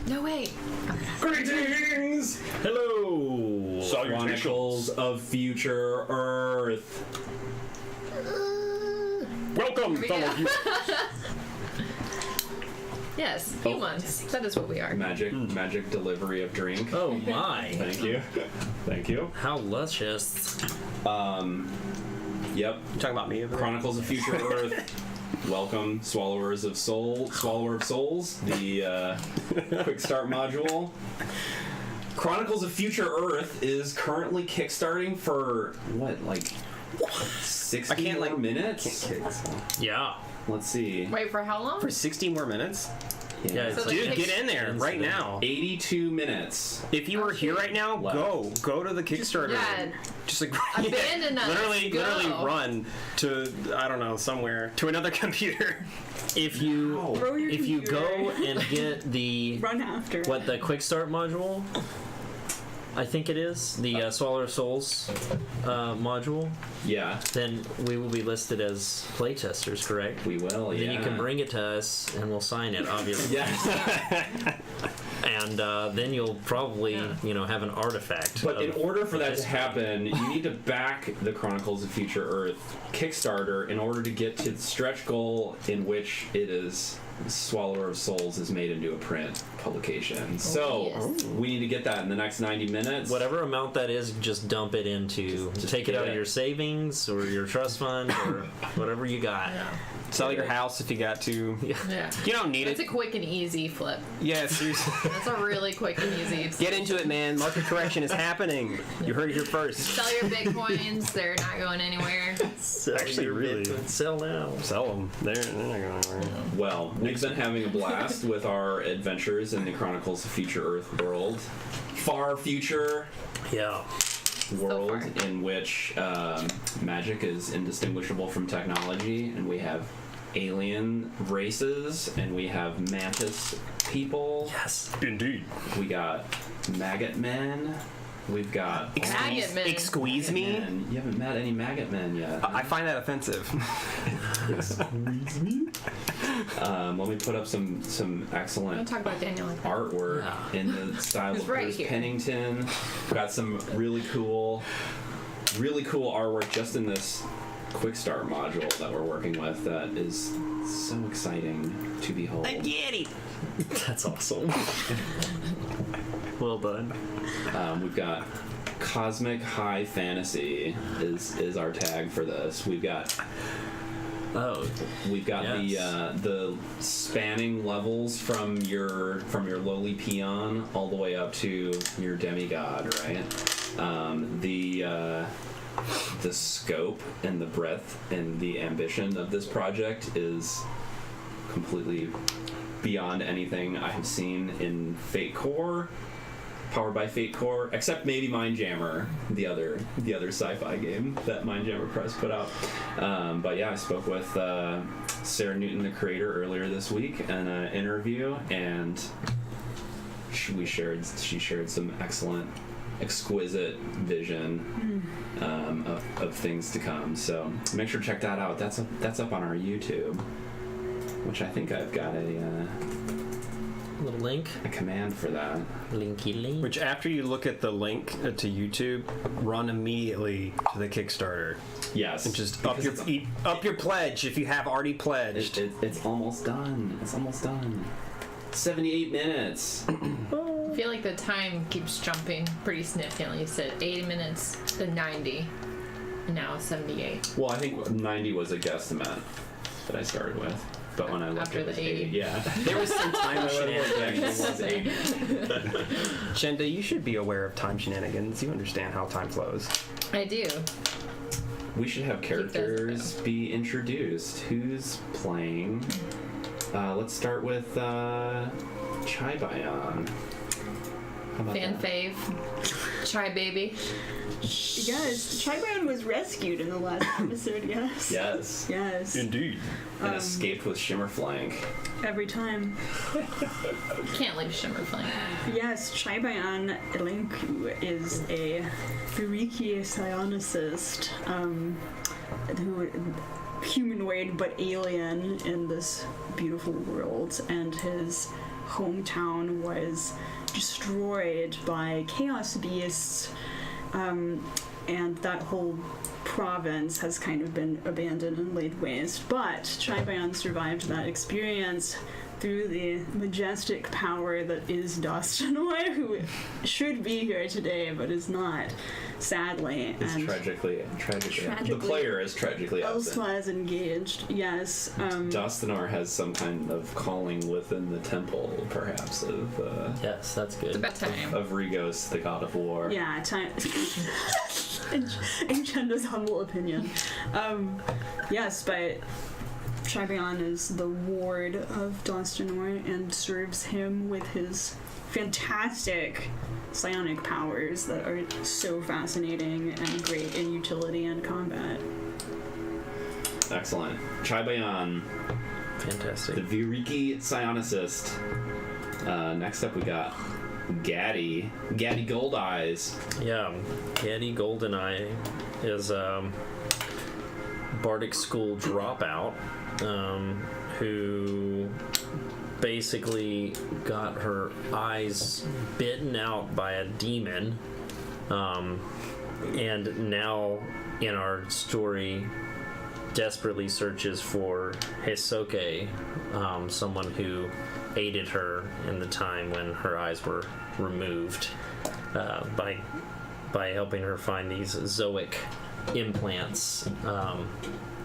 No, wait. Greetings! Hello! Chronicles of Future Earth. Welcome, fellow viewers. Yes, humans. That is what we are. Magic delivery of drink. Oh my. Thank you. Thank you. How luscious. Yep. You talking about me over there? Chronicles of Future Earth. Welcome, Swallower of Souls, the Quickstart module. Chronicles of Future Earth is currently kickstarting for, what, like 60 more minutes? Yeah. Let's see. Wait, for how long? For 60 more minutes? Yeah, So Dude, like get in there right now. 82 minutes. If you were here right now, go to the Kickstarter. Yeah. Just like Abandon us. literally Go. run to, I don't know, somewhere to another computer. If you go and get the Run after. what the Quickstart module, I think it is the Swallower of Souls module, Yeah, then we will be listed as playtesters, correct? we will, yeah. Then you can bring it to us and we'll sign it, obviously. Yes. And then you'll probably, have an artifact. But in order for that to happen, you need to back the Chronicles of Future Earth Kickstarter in order to get to the stretch goal in which it is Swallower of Souls is made into a print publication. So yes. we need to get that in the next 90 minutes. Whatever amount that is, just dump it into, Just take it get out it. of your savings or your trust fund or whatever you got. Sell your house if you got to. Yeah. You don't need It's it. a quick and easy flip. Yeah, seriously. That's a really quick and easy. Get into it, man. Market correction is happening. You heard it here first. Sell your Bitcoins. They're not going anywhere. Actually, really. Sell now. Sell them. They're not going anywhere. Well, we've been having a blast with our adventures in the Chronicles of Future Earth world. Far future Yeah. world far. in which magic is indistinguishable from technology, and we have alien races, and we have mantis people. Yes. Indeed. We got maggot men. We've got Maggot men. Squeeze me? men. You haven't met any maggot men yet. I find that offensive. Let me put up some Don't excellent talk about Daniel like that. artwork Yeah. in the style Who's of right Bruce here. Pennington. We've got some really cool artwork just in this Quickstart module that we're working with that is so exciting to behold. Get it. That's awesome. Well done. We've got Cosmic High Fantasy is our tag for this. We've got Oh, yes. the spanning levels from your lowly peon all the way up to your demigod, right? The scope and the breadth and the ambition of this project is completely beyond anything I have seen in Fate Core, powered by Fate Core, except maybe Mindjammer, the other sci-fi game that Mindjammer Press put out. But yeah, I spoke with Sarah Newton, the creator, earlier this week in an interview, and she shared some excellent, exquisite vision of things to come. So make sure to check that out. That's up on our YouTube, which I think I've got a little link. command for that. Linky link. Which, after you look at the link to YouTube, run immediately to the Kickstarter Yes, and just because up your pledge if you have already pledged. it's almost done. It's almost done. 78 minutes. I feel like the time keeps jumping pretty significantly. You said 80 minutes, then 90, and now it's 78. Well, I think 90 was a guesstimate that I started with. But when I looked After at it, the 80. yeah. There was some time shenanigans. was 80. Shenda, you should be aware of time shenanigans. You understand how time flows. I do. We should have characters be introduced. Who's playing? Let's start with Chai Bayan. How about Fan that? fave. Chai baby. Yes, Chai-Brown was rescued in the last episode, yes. Yes. Yes. Indeed. And escaped with Shimmerflank. Every time. Can't leave Shimmer playing. Yes, Chai-Bayan Elinku is a Freaky psionicist, who humanoid but alien in this beautiful world, and his hometown was destroyed by chaos beasts, and that whole province has kind of been abandoned and laid waste. But Tribion survived that experience through the majestic power that is Dostanoy, who should be here today but is not, sadly. It's and tragically. Tragically The player is tragically absent. elsewise engaged, yes. Dostanor has some kind of calling within the temple, perhaps, of Yes, that's It's good. about time. of Rigos, the god of war. Yeah, time. In Chenda's humble opinion. Yes, but Tribion is the ward of Dostanoy and serves him with his fantastic psionic powers that are so fascinating and great in utility and combat. Excellent. Tribion, the Fantastic. Viriki Psionicist. Next up, we got Gaddy. Gaddy Gold Eyes. Yeah, Gaddy Goldeneye is Bardic School dropout who basically got her eyes bitten out by a demon, and now in our story desperately searches for Hisoke, someone who aided her in the time when her eyes were removed, by helping her find these zoic implants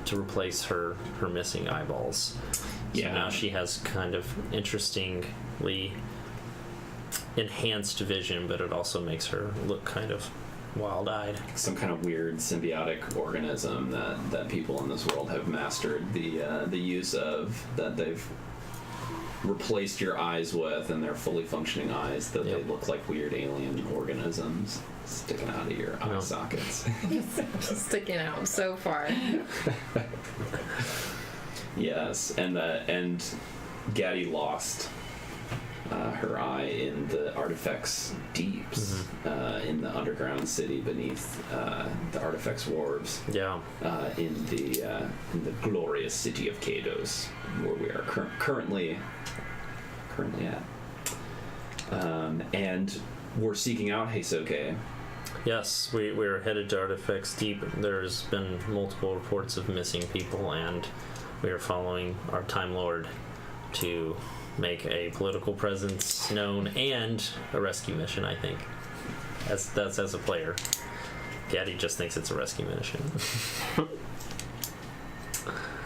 to replace her missing eyeballs. So Yeah. now she has kind of interestingly enhanced vision, but it also makes her look kind of wild-eyed. Some kind of weird symbiotic organism that people in this world have mastered the use of, that they've replaced your eyes with, and they're fully functioning eyes, that Yep. they look like weird alien organisms sticking out of your eye Yeah. sockets. Sticking out so far. Yes, and Gaddy lost her eye in the Artifex Deeps, in the underground city beneath the Artifex Wharves, Yeah. in the glorious city of Kados, where we are currently at. And we're seeking out Hisoke. Yes, we're headed to Artifex Deep. There's been multiple reports of missing people, and we are following our Time Lord to make a political presence known and a rescue mission, I think. That's as a player. Gaddy just thinks it's a rescue mission.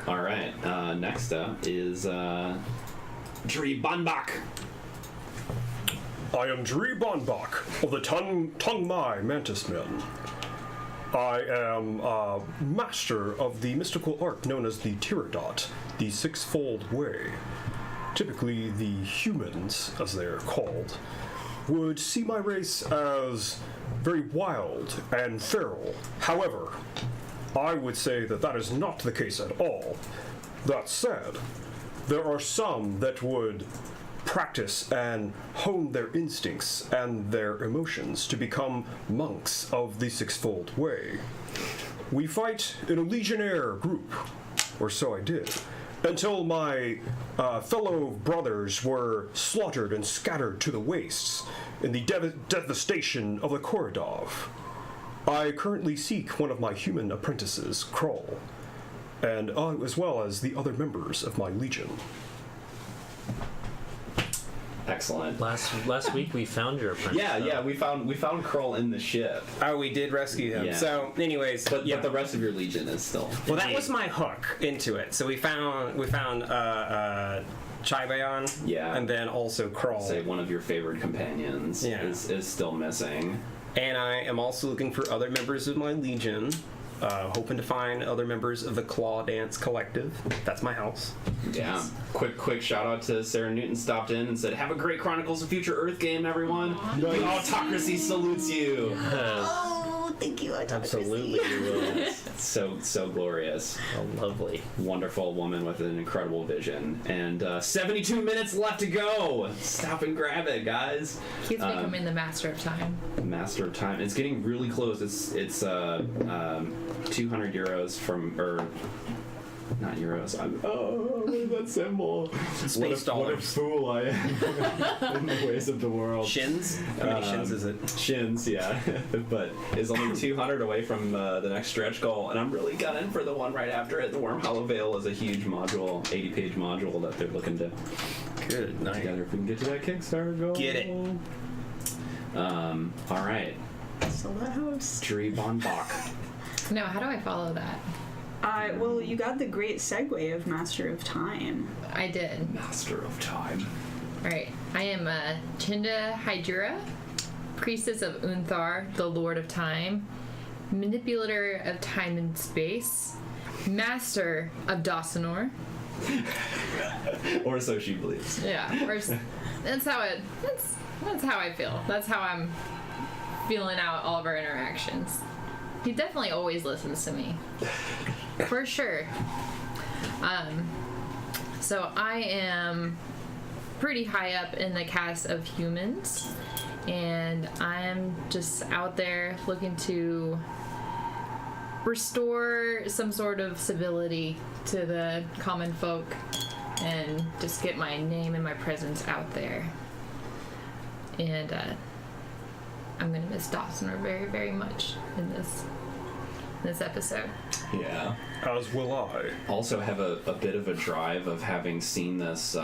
All right. Next up is Dri Banbach. I am Dri Bonbach of the Tung Mai Mantis Men. I am master of the mystical art known as the Tiradot, the Sixfold Way. Typically, the humans, as they are called, would see my race as very wild and feral. However, I would say that that is not the case at all. That said, there are some that would practice and hone their instincts and their emotions to become monks of the Sixfold Way. We fight in a legionnaire group, or so I did, until my fellow brothers were slaughtered and scattered to the wastes in the devastation of the Korodov. I currently seek one of my human apprentices, Kroll, and as well as the other members of my legion. Excellent. Last week we found your apprentice. Yeah, we found Kroll in the ship, Oh, we did rescue him. Yeah. So, anyways, but yeah. the rest of your legion is still. Well, that was my hook into it. So we found Chibayon. Yeah. And then also Kroll. Say one of your favorite companions Yeah. is still missing. And I am also looking for other members of my legion. Hoping to find other members of the Claw Dance Collective. That's my house. Yeah. Quick shout out to Sarah Newton, stopped in and said, "Have a great Chronicles of Future Earth game, everyone. The autocracy salutes you." Oh, thank you, Autocracy. Absolutely, you will. So glorious. Oh, lovely. Wonderful woman with an incredible vision. And 72 minutes left to go. Stop and grab it, guys. He's becoming the master of time. Master of Time. It's getting really close. It's 200 euros from, or not euros. What is that symbol? Space What a dollars. fool I am in the ways of the world. Shins? How many shins is it? Shins, yeah. But is only 200 away from the next stretch goal, and I'm really gunning for the one right after it. The Worm Hollow Veil is a huge module, 80-page module that they're looking to Good put night. together if we can get to that Kickstarter goal. Get it. All right. So that house. Drie Von Bach. No, how do I follow that? Well, you got the great segue of Master of Time. I did. Master of Time. Alright. I am Chinda Hydra, priestess of Unthar, the Lord of Time, manipulator of time and space, master of Dawsonor. Or so she believes. Yeah, that's how I feel. That's how I'm feeling out all of our interactions. He definitely always listens to me. For sure. So I am pretty high up in the cast of humans, and I'm just out there looking to restore some sort of civility to the common folk and just get my name and my presence out there. And I'm gonna miss Dawsoner very, very much in this episode. Yeah. As will I. Also have a bit of a drive of having seen this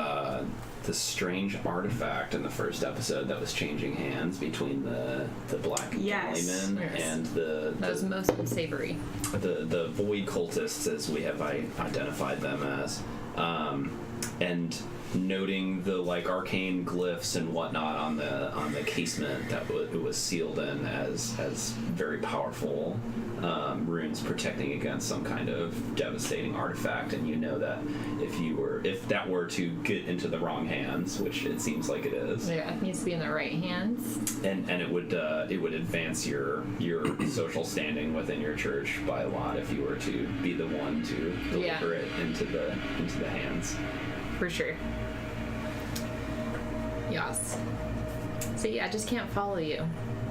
strange artifact in the first episode that was changing hands between the black Yes. Galleyman Yes. and the That was most unsavory. the void cultists, as we have identified them as, and noting the like arcane glyphs and whatnot on the casement that it was sealed in as very powerful runes protecting against some kind of devastating artifact. And you know that if that were to get into the wrong hands, which it seems like it is, Yeah, it needs to be in the right hands. and it would advance your social standing within your church by a lot if you were to be the one to deliver it into the hands. For sure. Yes. See, I just can't follow you.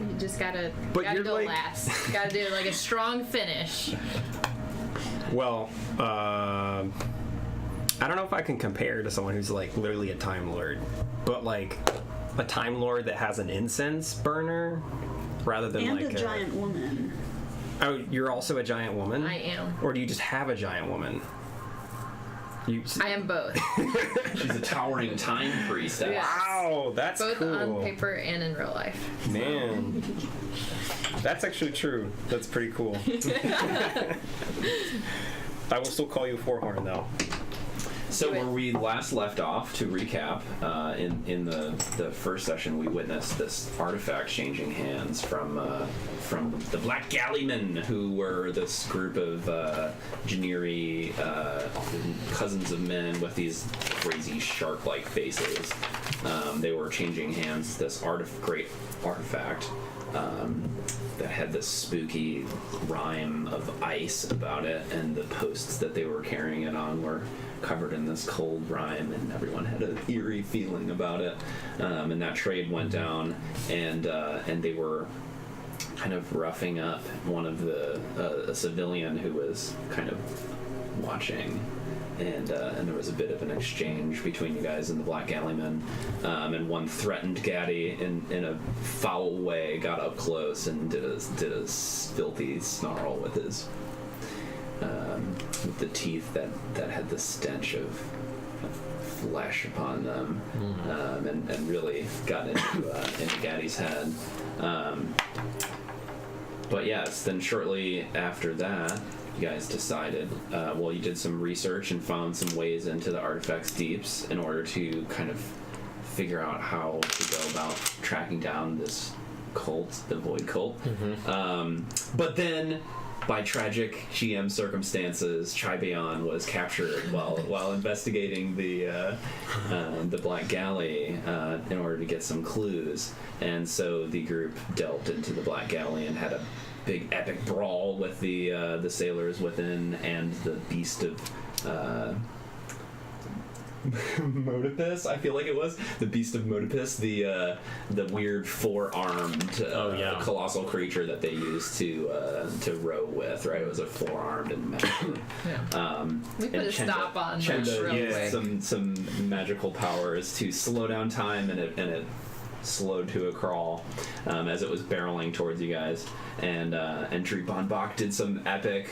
You just gotta You're go like- last. Gotta do like a strong finish. Well, I don't know if I can compare to someone who's like literally a Time Lord, but like a Time Lord that has an incense burner rather than And like a giant woman. Oh, you're also a giant woman? I am. Or do you just have a giant woman? I am both. She's a towering time priestess. Yeah. Wow, that's Both cool. on paper and in real life. Man. That's actually true. That's pretty cool. I will still call you Forehorn though. So Do it. where we last left off, to recap, in the first session, we witnessed this artifact changing hands from the Black Galleymen, who were this group of Janiri cousins of men with these crazy shark-like faces. They were changing hands. This great artifact that had this spooky rime of ice about it, and the posts that they were carrying it on were covered in this cold rime, and everyone had an eerie feeling about it. And that trade went down, and they were kind of roughing up one of a civilian who was kind of watching. And there was a bit of an exchange between you guys and the Black Galleyman, and one threatened Gaddy in a foul way, got up close and did a filthy snarl with his with the teeth that had the stench of flesh upon them, and really got into Gaddy's head. But yes, then shortly after that, you guys decided, you did some research and found some ways into the Artifex Deeps in order to kind of figure out how to go about tracking down this cult, the Void Cult. But then, by tragic GM circumstances, Chaibeon was captured while investigating the Black Galley in order to get some clues, and so the group delved into the Black Galley and had a big epic brawl with the sailors within and the beast of Modipus, I feel like it was the beast of Modipus, the weird four-armed colossal creature that they used to row with, right? It was a four-armed and magical. We put a stop on that real quick. Some magical powers to slow down time, and it slowed to a crawl as it was barreling towards you guys. And Drew Bonbach did some epic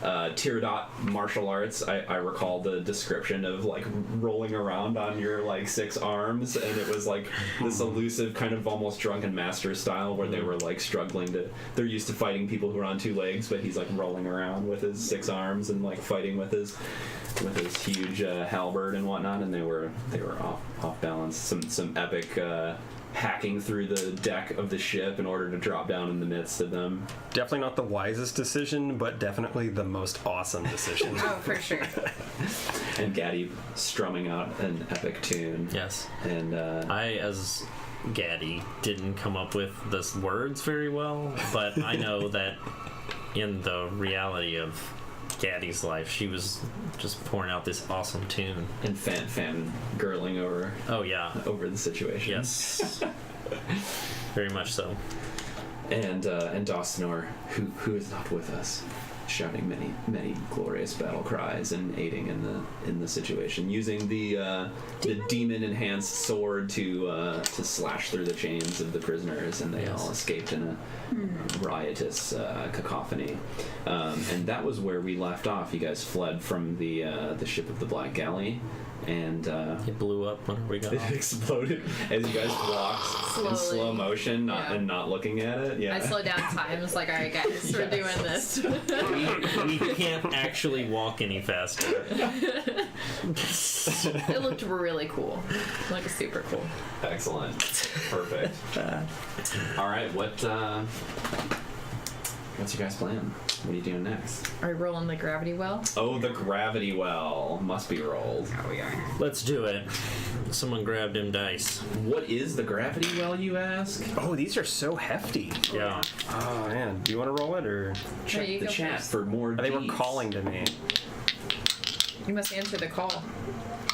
Tyradot martial arts. I recall the description of like rolling around on your like 6 arms, and it was like this elusive kind of almost drunken master style where they were like they're used to fighting people who are on 2 legs, but he's like rolling around with his 6 arms and like fighting with his huge halberd and whatnot, and they were off balance. Some epic hacking through the deck of the ship in order to drop down in the midst of them. Definitely not the wisest decision, but definitely the most awesome decision. Oh, for sure. And Gaddy strumming out an epic tune. Yes. And I, as Gaddy, didn't come up with the words very well, but I know that in the reality of Gaddy's life, she was just pouring out this awesome tune. And fan girling over. Oh yeah, over the situation. Yes, very much so. And Dostinor, who is not with us, shouting many glorious battle cries and aiding in the situation, using the demon enhanced sword to slash through the chains of the prisoners, and they all escaped in a riotous cacophony. And that was where we left off. You guys fled from the ship of the Black Galley, and it blew up when we got off. It exploded as you guys walked in slow motion, and not looking at it. Yeah, I slowed down time. It's like, all right, guys, we're doing this. we can't actually walk any faster. It looked really cool. Like super cool. Excellent. Perfect. All right, what's your guys' plan? What are you doing next? Are we rolling the gravity well? Oh, the gravity well must be rolled. Oh, we are. Let's do it. Someone grabbed him dice. What is the gravity well, you ask? Oh, these are so hefty. Yeah. Oh man, do you want to roll it or? Check the chat first. for more. They were deeds. calling to me. You must answer the call.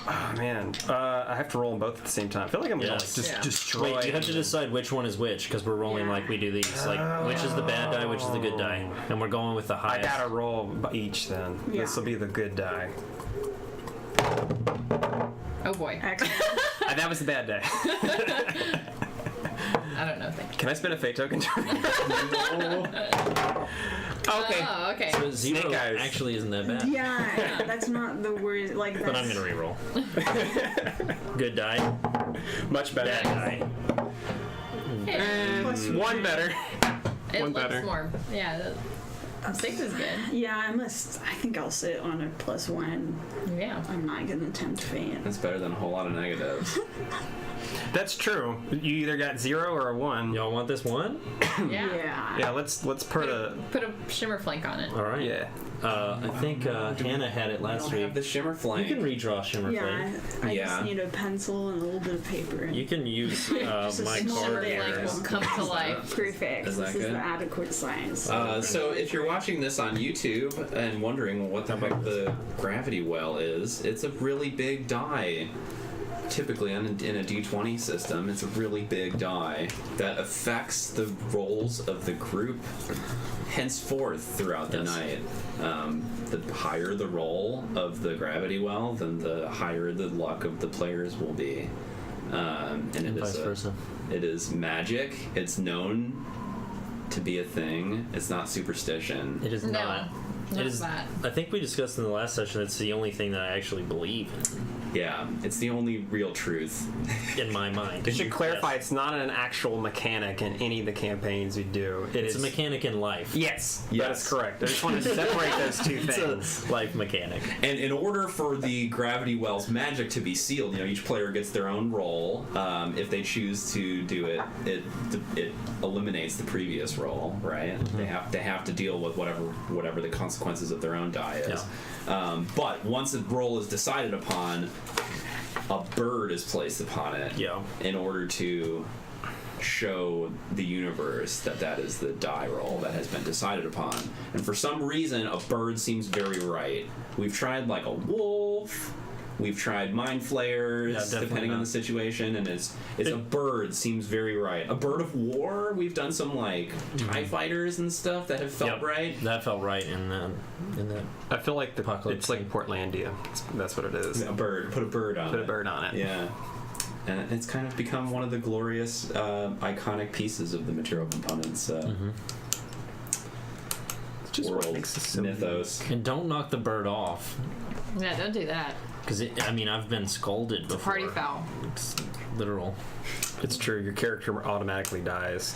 Oh man, I have to roll them both at the same time. I feel like I'm gonna like just destroy. Wait, you have to decide which one is which, because we're rolling like we do these. Like, which is the bad die, which is the good die, and we're going with the highest. I gotta roll each then. Yeah. This will be the good die. Oh boy. That was the bad die. I don't know. Thank you. Can I spend a fate token? Okay. Oh, okay. So 0 Snake eyes. actually isn't that bad. Yeah, that's not the word. Like, that's, But I'm gonna reroll. Good die. Much better. Bad die. Plus One better. It One looks better. more. Yeah. 6 is good. Yeah, I think I'll sit on a +1. Yeah. I'm not gonna attempt fate. That's better than a whole lot of negatives. That's true. You either got 0 or a 1. Y'all want this one? Yeah. Yeah, let's put a. Put a shimmer flank on it. All right. Yeah. I think Hannah had it I last don't week. have the shimmer You flank. can redraw Shimmer Yeah, Flame. I Yeah. just need a pencil and a little bit of paper. You can use Just a my small card bit. here. Shimmer flank will come to life. Perfect. Is that This is good? the adequate size. So if you're watching this on YouTube and wondering what the heck the gravity well is, it's a really big die. Typically in a D20 system, it's a really big die that affects the rolls of the group henceforth throughout the night. The higher the roll of the gravity well, then the higher the luck of the players will be. And it Vice is versa. it is magic. It's known to be a thing. It's not superstition. It is No, not. not It is. that. I think we discussed in the last session. It's the only thing that I actually believe Yeah, it's the only real truth. in my mind. It should clarify Yes. it's not an actual mechanic in any of the campaigns we do. It's a mechanic in life. Yes, that Yes. is correct. I just want to separate those two It's things. a life mechanic. And in order for the gravity well's magic to be sealed, each player gets their own roll. If they choose to do it, it eliminates the previous roll, right? They have to deal with whatever the consequences of their own die is. But once a roll is decided upon, a bird is placed upon it Yeah. in order to show the universe that is the die roll that has been decided upon. And for some reason, a bird seems very right. We've tried like a wolf, We've tried mind flayers, definitely depending on not. the situation, and it's a bird seems very right. A bird of war. We've done some like TIE fighters and stuff that have felt Yep. right. That felt right in that. I feel like Apocalypse it's like Portlandia. That's what it is. A bird. Put a bird on Put it. a bird on it. Yeah. And it's kind of become one of the glorious, iconic pieces of the material components It's just world what makes it so mythos. And don't knock the bird off, Yeah, don't do that. because I mean I've been scolded It's a before. party foul. It's literal. It's true. Your character automatically dies.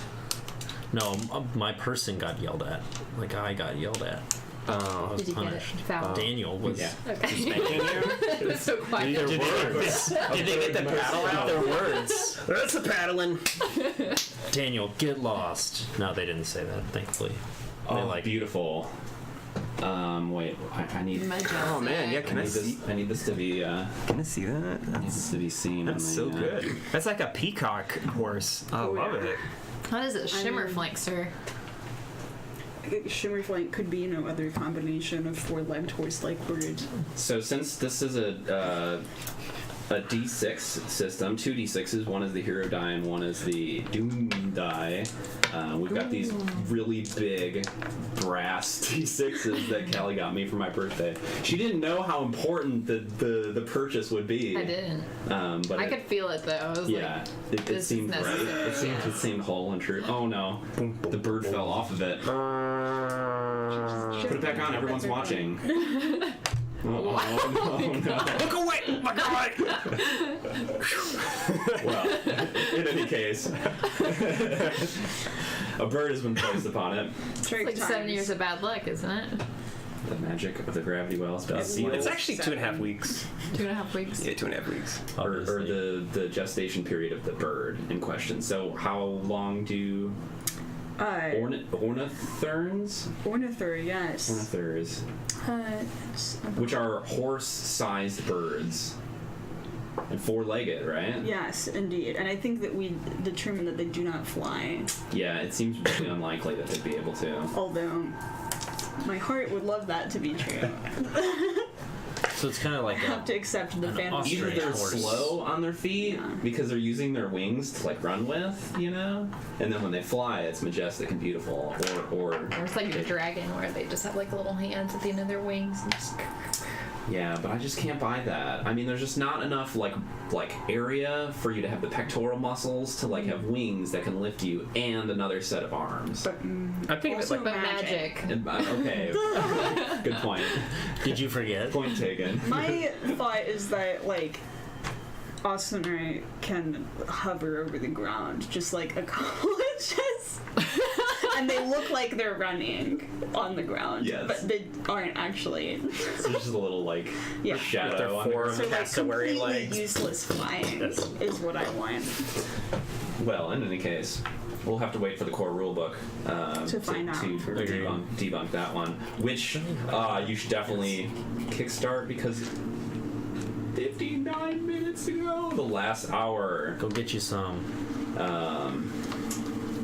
No, my person got yelled at. Like I got yelled at. I Oh. was Did you get it? punished. Foul. Daniel was. Yeah. Okay. It's so quiet. Did they get the paddle out? Their words. That's a paddling. Daniel, get lost. No, they didn't say that. Thankfully. They Oh, like beautiful. Wait, I need. Oh man, yeah. Can I see? I need this to be. Can I see that? I need That's this to be seen. that's so on the, good. That's like a peacock horse. I love it. What is it? Shimmer flank, sir. Shimmer flank could be no other combination of four-legged horse-like bird. So since this is a D6 system, 2 D6s, one is the hero die and one is the doom die. We've got these really big brass D6s that Callie got me for my birthday. She didn't know how important the purchase would be. I didn't. But I could feel it though. I was yeah, like, it this is seemed right. necessary, It seemed yeah. it seemed whole and true. Oh no, the bird fell off of it. Put it back on. Everyone's watching. Oh, no. Look away! Look away! Well, in any case, a bird has been placed upon it. Trick like 7 times. years of bad luck, isn't it? The magic of the gravity wells been sealed. It's actually 2.5 weeks. 2.5 weeks. Yeah, 2.5 weeks. or obviously. the gestation period of the bird in question. So how long do ornithurns? Ornithur, yes. Ornithurs, It's which are horse-sized birds. And four-legged, right? yes, indeed. And I think that we determined that they do not fly. Yeah, it seems really unlikely that they'd be able to. Although, my heart would love that to be true. So it's kind of I like have to accept the an fantasy. Either they're horse. slow on their feet Yeah. because they're using their wings to like run with, you know, and then when they fly, it's majestic and beautiful. Or Or it's like a dragon where they just have like little hands at the end of their wings. And just... yeah, but I just can't buy that. I mean, there's just not enough like area for you to have the pectoral muscles to like have wings that can lift you and another set of arms. But I think it's also like But magic. And, okay, good point. Did you forget? Point taken. my thought is that, like, Austin and I can hover over the ground just like a couple inches. And they look like they're running on the ground, Yes. but they aren't actually. So just a little like Yeah. shadow on the Their ground. So like Cassowary completely legs. useless flying is what I want. Well, in any case, we'll have to wait for the core rulebook To find out to for- debunk that one. Which you should definitely kickstart because 59 minutes ago, the last hour. Go get you some.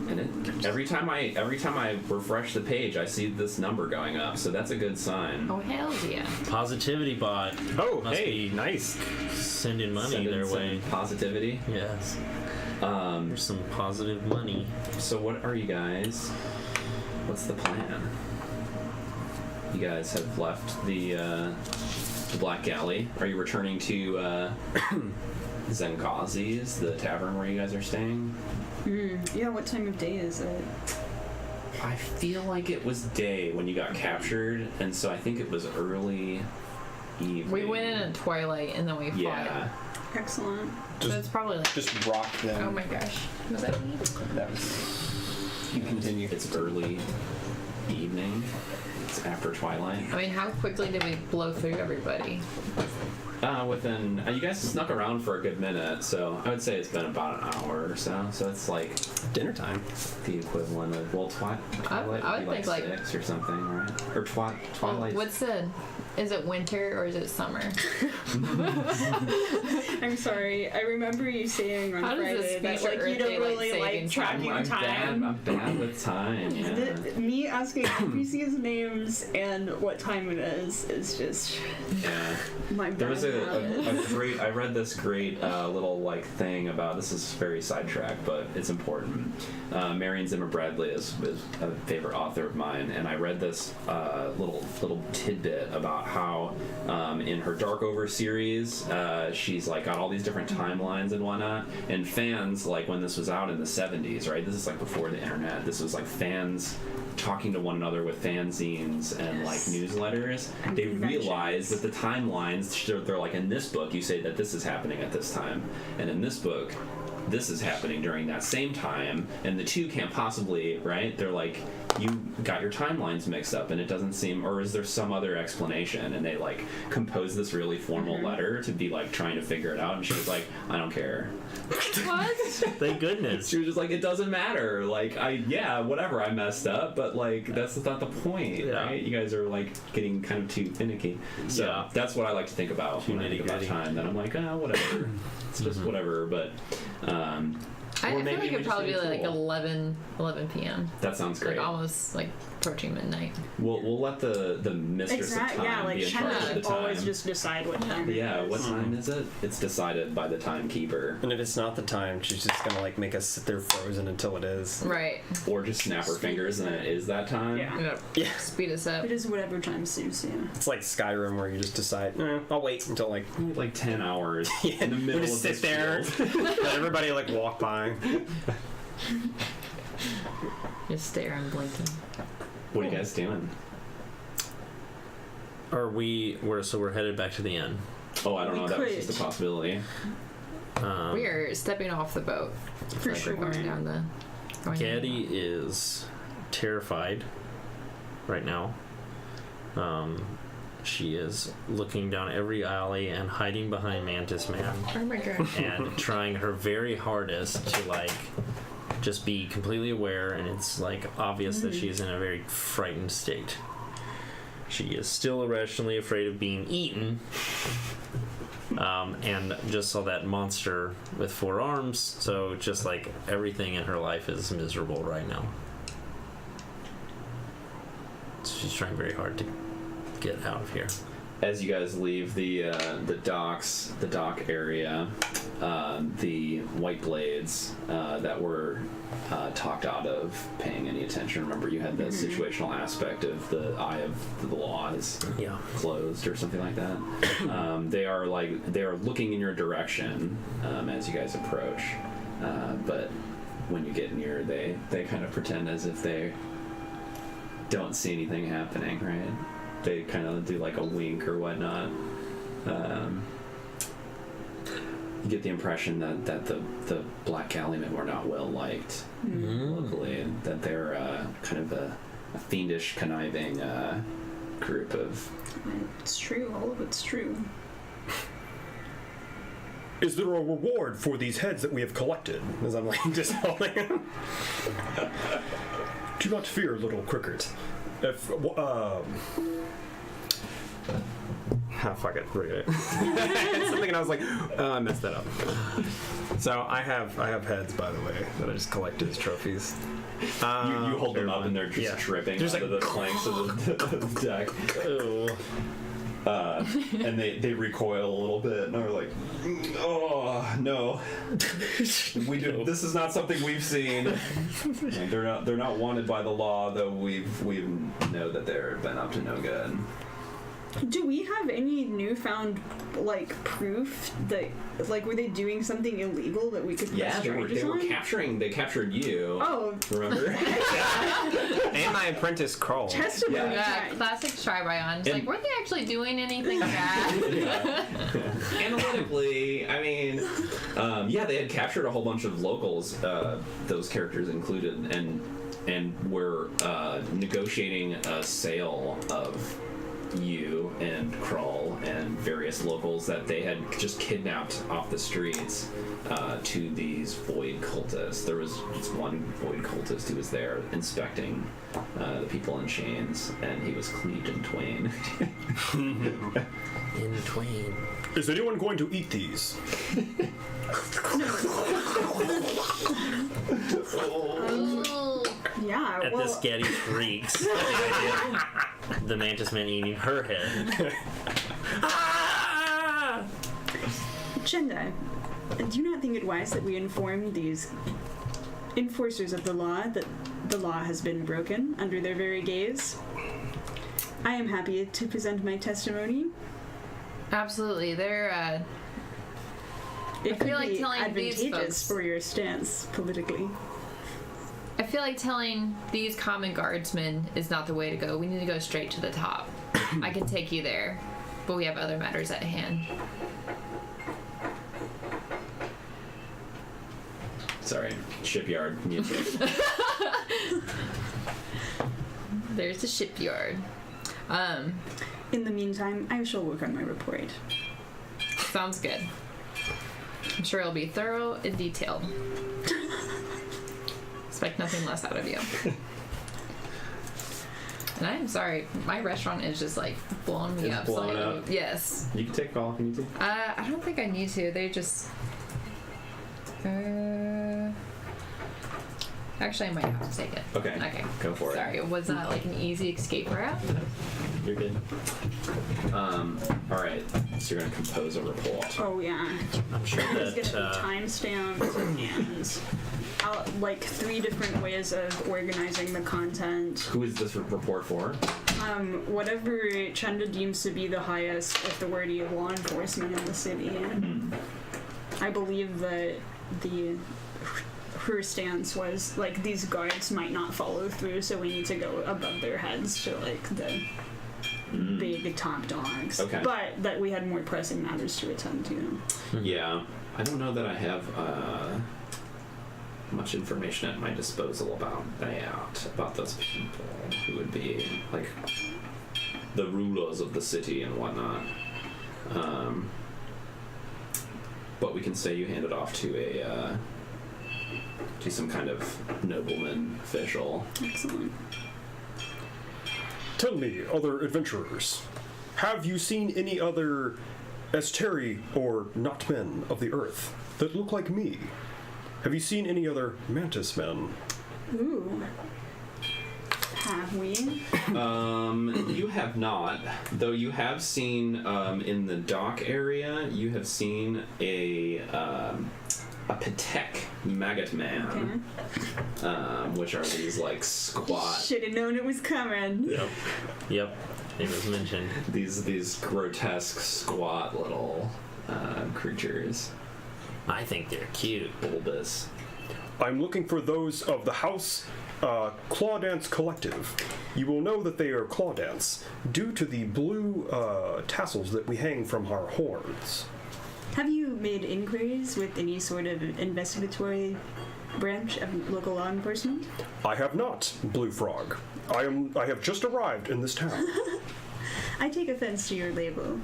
And every time I refresh the page, I see this number going up. So that's a good sign. Oh, hell yeah. Positivity bot. Oh, Must hey, be nice. sending money Send in their some way. positivity. Yes. There's some positive money. So what are you guys? What's the plan? You guys have left the Black Galley. Are you returning to Zenkazi's, the tavern where you guys are staying? Yeah, what time of day is it? I feel like it was day when you got captured, and so I think it was early evening. We went in at twilight and then we fought. Yeah. Excellent. So it's probably like, Just rock them. oh my gosh. Was that me? That was. You continue. It's early evening. It's after twilight. I mean, how quickly did we blow through everybody? Within you guys snuck around for a good minute, so I would say it's been about an hour or so. So it's like Dinner time. the equivalent of twilight I would would be like think, like- 6 or something, right? Or twilight. What's the Is it winter or is it summer? I'm sorry. I remember you saying on How does Friday this that like you don't really saving like time tracking I'm time. bad with time. Yeah. Me asking NPCs names and what time it is just Yeah. my There was bad a habit. great. I read this great little like thing about. This is very sidetracked, but it's important. Marion Zimmer Bradley is a favorite author of mine, and I read this little tidbit about how in her Darkover series, she's like got all these different timelines and whatnot. And fans, like when this was out in the 70s, right? This is like before the internet. This was like fans talking to one another with fanzines and like newsletters. And They conventions. realized that the timelines, they're like, in this book you say that this is happening at this time, and in this book this is happening during that same time, and the two can't possibly, right? They're like, you got your timelines mixed up, and it doesn't seem, or is there some other explanation? And they like compose this really formal letter to be like trying to figure it out, and she was like, I don't care. What? Thank goodness. She was just like, it doesn't matter. Like, whatever, I messed up, but like that's not the point, Yeah. right? You guys are like getting kind of too finicky. So Yeah. that's what I like to think about Too when I think about nitty-gritty. time. Then I'm like, whatever. It's just whatever. But I feel maybe like we it'd just probably be need a like tool. 11 p.m. that sounds great. Like almost like approaching midnight. We'll let the mistress of time Yeah, like be in charge Shanna of the should time. always just decide what time it Yeah, is. what time is it? It's decided by the timekeeper, And if it's not the time, she's just gonna like make us sit there frozen until it is. Right. or just snap her fingers and it is that time. Yeah. Yeah. Speed us up. It is whatever time suits you. It's like Skyrim where you just decide, I'll wait until like Like 10 hours yeah, in the middle we just of sit this there, field. let everybody like walk by. Just stare and blinking. What are you guys doing? We're headed back to the inn. Oh, I don't We know. That was could. just a possibility. We are stepping off the boat. For Like sure. we're going down the. Gaddy is terrified right now. She is looking down every alley and hiding behind Mantis Man Oh my god. and trying her very hardest to like just be completely aware, and it's like obvious that she's in a very frightened state. She is still irrationally afraid of being eaten. And just saw that monster with 4 arms, so just like everything in her life is miserable right now. She's trying very hard to get out of here. As you guys leave the docks, the dock area, the White Blades that were talked out of paying any attention. Remember, you had the situational aspect of the eye of the law is Yeah. closed or something like that. They are looking in your direction as you guys approach, but when you get near, they kind of pretend as if they don't see anything happening, right? They kind of do like a wink or whatnot. You get the impression that the Black Calumet were not well liked locally, and that they're kind of a fiendish, conniving group of. It's true. All of it's true. Is there a reward for these heads that we have collected? As I'm like just holding them. Do not fear, little cricket. If Fuck it, forget it. It's something, and I was like, I messed that up. So I have heads, by the way, that I just collected as trophies. You hold them up and they're just Yeah. tripping Just out of the planks of the deck. Oh. And they recoil a little bit and are like, oh no, this is not something we've seen. Like, they're not wanted by the law, though we know that they've been up to no good. Do we have any newfound like proof that like were they doing something illegal that we could press Yeah, charges they were on? captured you. Oh, Remember? And my apprentice Kroll. testimony Yeah, time. classic Tribion. It's And- like, weren't they actually doing anything bad? Yeah. Analytically, I mean, they had captured a whole bunch of locals, those characters included, and were negotiating a sale of you and Krull and various locals that they had just kidnapped off the streets to these void cultists. There was just one void cultist who was there inspecting the people in chains, and he was cleaved in twain. In twain. Is anyone going to eat these? Yeah, At well, this, Getty shrieks. The mantis man eating her head. Chenda, do you not think it wise that we inform these enforcers of the law that the law has been broken under their very gaze? I am happy to present my testimony. Absolutely. They're, It I could feel like be telling these advantageous folks- for your stance politically. I feel like telling these common guardsmen is not the way to go. We need to go straight to the top. I can take you there, but we have other matters at hand. Sorry, shipyard music. There's the shipyard. In the meantime, I shall work on my report. Sounds good. I'm sure it'll be thorough and detailed. Expect nothing less out of you. And I'm sorry, my restaurant is just like blowing me It's up. blowing so, up. Yes. You can take a call if you need to. I don't think I need to. They just. Actually, I might have to take it. Okay. Okay. Go for it. Sorry, it was not like an easy escape route. You're good. All right. So you're gonna compose a report. Oh yeah, I'm sure there's that gonna be timestamps and like 3 different ways of organizing the content. Who is this report for? Whatever Chenda deems to be the highest authority of law enforcement in the city. I believe that her stance was like these guards might not follow through, so we need to go above their heads to like the big top dogs. Okay. But that we had more pressing matters to attend to. Yeah. I don't know that I have much information at my disposal about that, about those people who would be like the rulers of the city and whatnot. But we can say you hand it off to some kind of nobleman official. Excellent. Tell me, other adventurers, have you seen any other Asteri or not men of the earth that look like me? Have you seen any other mantis men? Ooh. Have we? You have not, though you have seen in the dock area. You have seen a Patek maggot man, which are these like squat. Should have known it was coming. Yep. It was mentioned. These grotesque squat little creatures. I think they're cute. Bulbous. I'm looking for those of the House Clawdance Collective. You will know that they are Clawdance due to the blue tassels that we hang from our horns. Have you made inquiries with any sort of investigatory branch of local law enforcement? I have not, Blue Frog. I have just arrived in this town. I take offense to your label.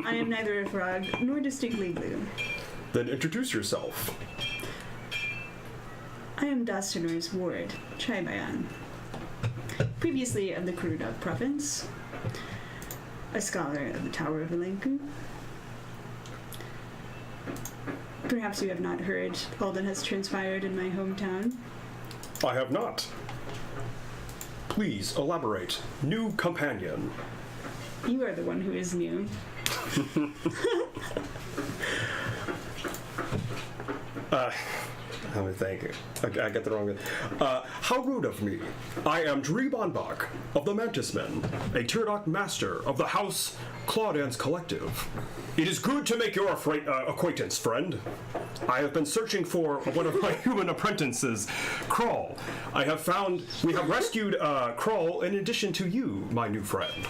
I am neither a frog nor distinctly blue. Then introduce yourself. I am Dastanor's ward, Tribayan. Previously of the Kurudok province, a scholar of the Tower of Elenku. Perhaps you have not heard all that has transpired in my hometown. I have not. Please elaborate. New companion. You are the one who is new. Let me thank you. I got the wrong one. How rude of me. I am Dreebonbach of the Mantis Men, a Tiradok master of the House Clawdance Collective. It is good to make your acquaintance, friend. I have been searching for one of my human apprentices, Crawl. We have rescued Crawl in addition to you, my new friend.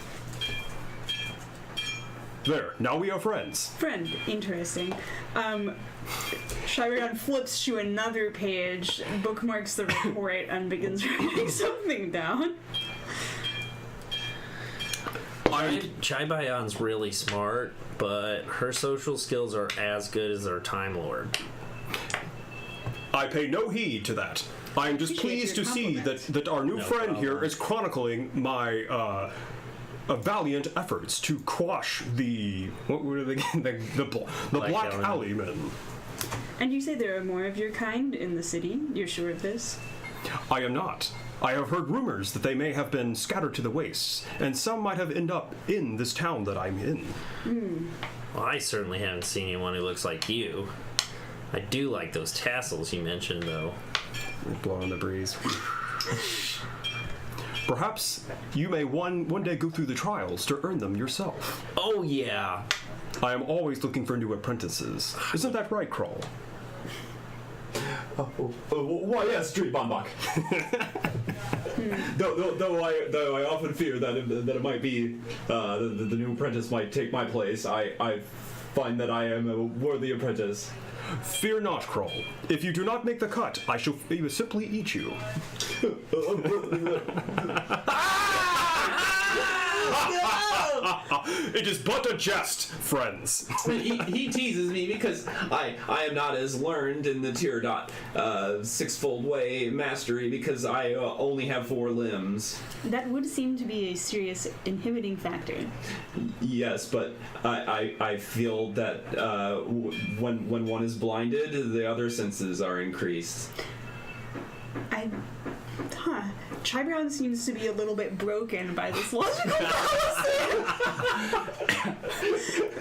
There, now we are friends. Friend, interesting. Shirion flips to another page, bookmarks the report, and begins writing something down. Chai Bayan's really smart, but her social skills are as good as her Time Lord. I pay no heed to that. I am just Appreciate pleased your to see compliment. that our new No friend problem. here is chronicling my valiant efforts to quash the what were they the Black Alley men. And you say there are more of your kind in the city? You're sure of this? I am not. I have heard rumors that they may have been scattered to the wastes, and some might have ended up in this town that I'm in. Well, I certainly haven't seen anyone who looks like you. I do like those tassels you mentioned, though. Blowing the breeze. Perhaps you may one day go through the trials to earn them yourself. Oh, yeah. I am always looking for new apprentices. Isn't that right, Kroll? Why, yes, Street Bombach. Though I often fear that it might be the new apprentice might take my place. I find that I am a worthy apprentice. Fear not, Kroll. If you do not make the cut, I shall simply eat you. It is but a jest, friends. He teases me because I am not as learned in the Tiradot sixfold way mastery because I only have 4 limbs. That would seem to be a serious inhibiting factor. Yes, but I feel that when one is blinded, the other senses are increased. Chibrown seems to be a little bit broken by this logical fallacy.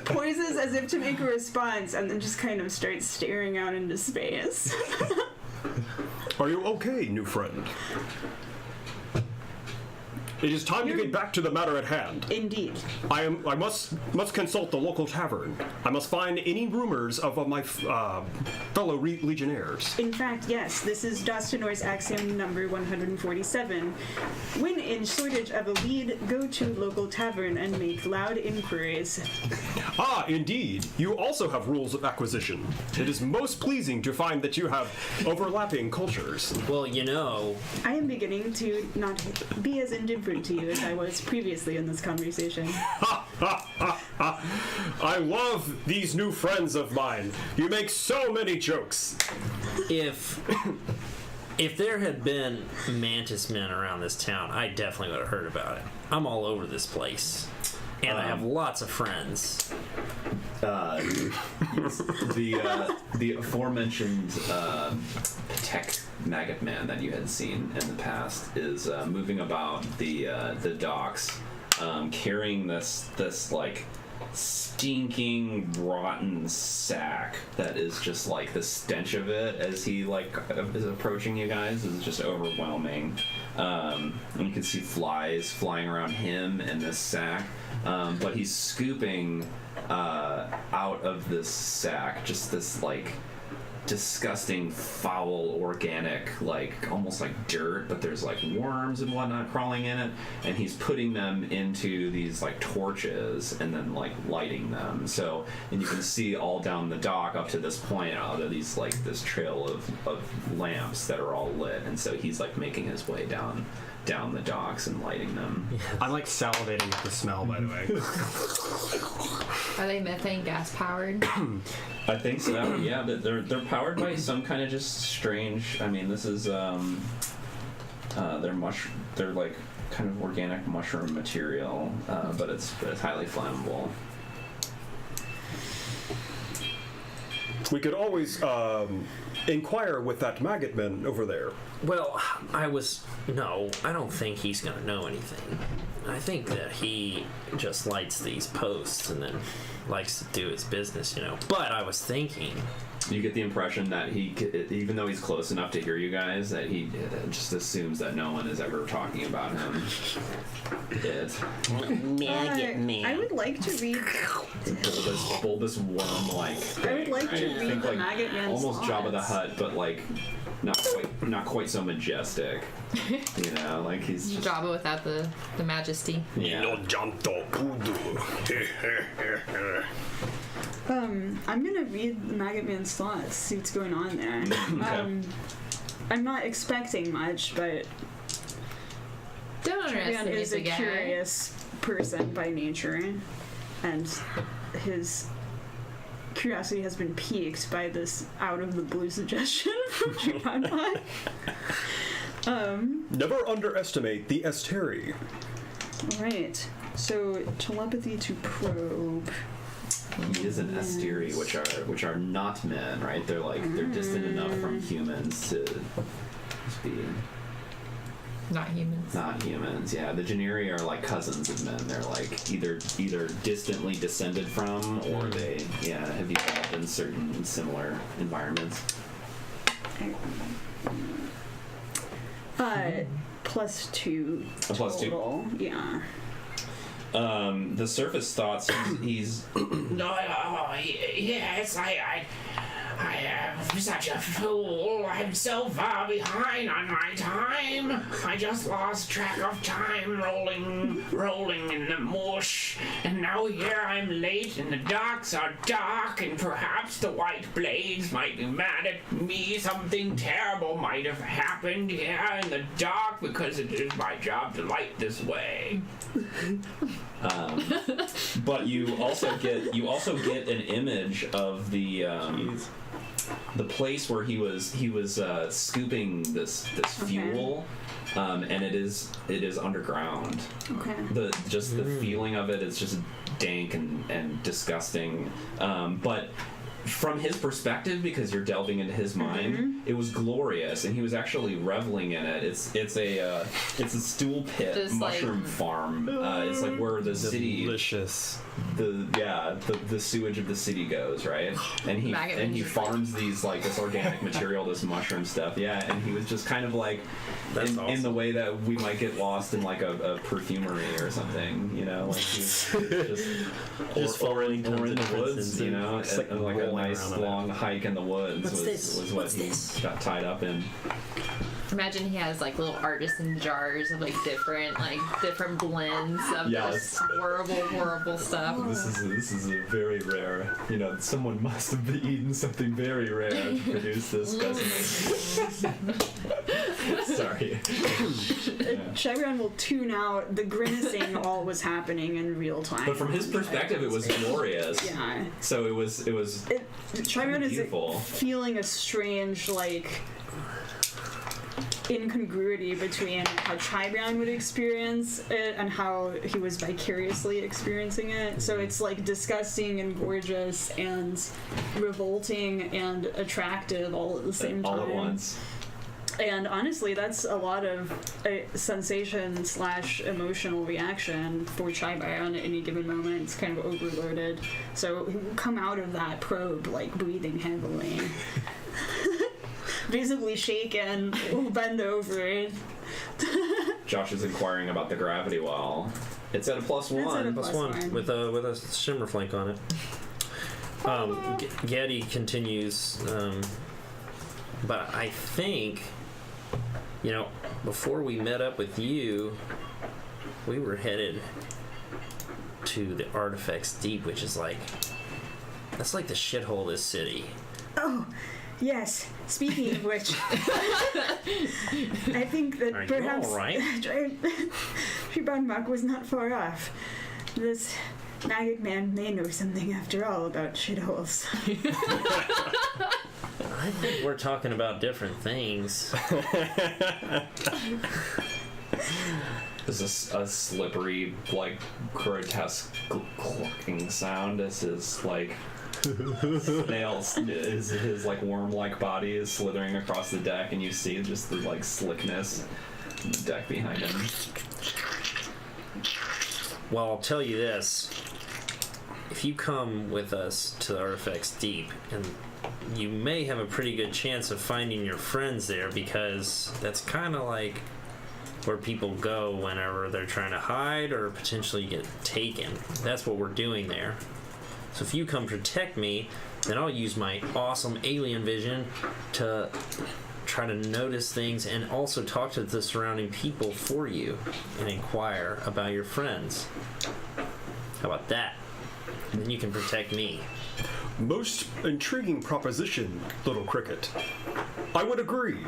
Poises as if to make a response and then just kind of starts staring out into space. Are you okay, new friend? It is time to get back to the matter at hand. Indeed. I must consult the local tavern. I must find any rumors of my fellow legionnaires. In fact, yes, this is Dostanor's axiom number 147. When in shortage of a lead, go to local tavern and make loud inquiries. Ah, indeed. You also have rules of acquisition. It is most pleasing to find that you have overlapping cultures. Well, you know... I am beginning to not be as indifferent to you as I was previously in this conversation. I love these new friends of mine. You make so many jokes. If there had been mantis men around this town, I definitely would have heard about it. I'm all over this place. And I have lots of friends. The aforementioned tech maggot man that you had seen in the past is moving about the docks, carrying this like stinking rotten sack that is just like the stench of it as he like is approaching you guys is just overwhelming. And you can see flies flying around him and this sack. But he's scooping out of this sack just this like disgusting foul organic like almost like dirt, but there's like worms and whatnot crawling in it, and he's putting them into these like torches and then like lighting them. So and you can see all down the dock up to this point out of these like this trail of lamps that are all lit, and so he's like making his way down the docks and lighting them. I'm like salivating at the smell, by the way. Are they methane gas powered? I think so. Yeah, but they're powered by some kind of just strange. I mean, this is they're like kind of organic mushroom material, but it's highly flammable. We could always inquire with that maggot man over there. Well, I don't think he's gonna know anything. I think that he just lights these posts and then likes to do his business, you know. But I was thinking... You get the impression that he, even though he's close enough to hear you guys, that he just assumes that no one is ever talking about him. Maggot man. I would like to read... bulbous worm-like thing. I would like to read Think the like Maggot Man's almost Jabba the thoughts. Hutt, but like not quite so majestic. You know, like he's just... Jabba without the majesty. Yeah. I'm gonna read the Maggot Man's thoughts, see what's going on there. I'm not expecting much, but Don't Trivian underestimate is the a guy. curious person by nature, and his curiosity has been piqued by this out-of-the-blue suggestion from Trivian. Never underestimate the Esteri. Right. So telepathy to probe. He is an Asteri, which are not men, right? They're they're distant enough from humans to just be Not humans. not humans. Yeah, the Generi are like cousins of men. They're like either distantly descended from, or they have evolved in certain similar environments. +2 A +2. total. Yeah. The surface thoughts he's No, yes, I am such a fool. I'm so far behind on my time. I just lost track of time, rolling in the mush. And now here I'm late, and the docks are dark, and perhaps the white blades might be mad at me. Something terrible might have happened here in the dark, because it is my job to light this way. but you also get an image of the place where he was scooping this fuel, and it is underground. Okay. The feeling of it is just dank and disgusting, but from his perspective, because you're delving into his mind, it was glorious, and he was actually reveling in it. It's a stool pit Just mushroom farm. It's like where the city, Delicious. the sewage of the city goes, right? And he Maggot farms these like this organic material, this mushroom stuff. Yeah, and he was just kind of like That's in awesome. the way that we might get lost in like a perfumery or something, you know, like he's just following or in tons of the woods, princes you know, It's like and like a rolling nice around on long hike in the woods was what he got tied up in. Imagine he has like little artisan jars of like different blends of Yes. this horrible stuff. This is a very rare. You know, someone must have eaten something very rare to produce this specimen. Sorry. Chagrin will tune out the grimacing all was happening in real time. But from his perspective, it was glorious. Yeah. So it was. Chagrin is beautiful. feeling a strange, like, incongruity between how Chagrin would experience it and how he was vicariously experiencing it. So it's like disgusting and gorgeous and revolting and attractive all at the same time. All at once. And honestly, that's a lot of sensation / emotional reaction for Chagrin at any given moment. It's kind of overloaded. So he will come out of that probe like breathing heavily. Visibly shaken, will bend over. Josh is inquiring about the gravity well. It's at a +1. It's at a +1. with a shimmer flank on it. Getty continues, but I think, you know, before we met up with you, we were headed to the Artifex Deep, which is like, that's like the shithole of this city. Oh, yes. Speaking of which, I think that Are you perhaps all right? Shibandmak was not far off. This maggot man may know something after all about shitholes. I think we're talking about different things. There's a slippery, like, grotesque clucking sound as his, like, snails, his like, worm-like body is slithering across the deck, and you see just the, like, slickness in the deck behind him. Well, I'll tell you this. If you come with us to the Artifex Deep, and you may have a pretty good chance of finding your friends there, because that's kind of like where people go whenever they're trying to hide or potentially get taken. That's what we're doing there. So if you come protect me, then I'll use my awesome alien vision to try to notice things and also talk to the surrounding people for you and inquire about your friends. How about that? And then you can protect me. Most intriguing proposition, Little Cricket. I would agree.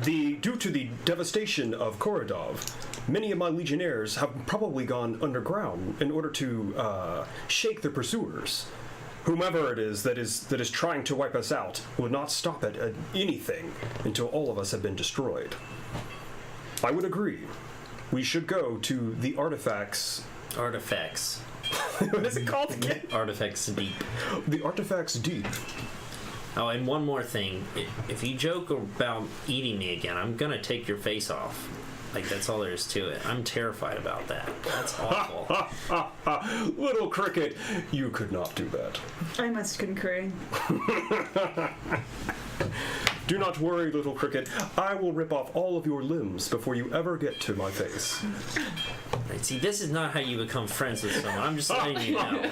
Due to the devastation of Korodov, many of my legionnaires have probably gone underground in order to shake their pursuers. Whomever it is that is trying to wipe us out would not stop at anything until all of us have been destroyed. I would agree. we should go to the artifacts. Artifacts. What is it called again? Artifex Deep. The Artifex Deep. Oh, and one more thing. If you joke about eating me again, I'm gonna take your face off. Like, that's all there is to it. I'm terrified about that. That's awful. Little cricket, you could not do that. I must concur. Do not worry, little cricket. I will rip off all of your limbs before you ever get to my face. See, this is not how you become friends with someone. I'm just letting you know.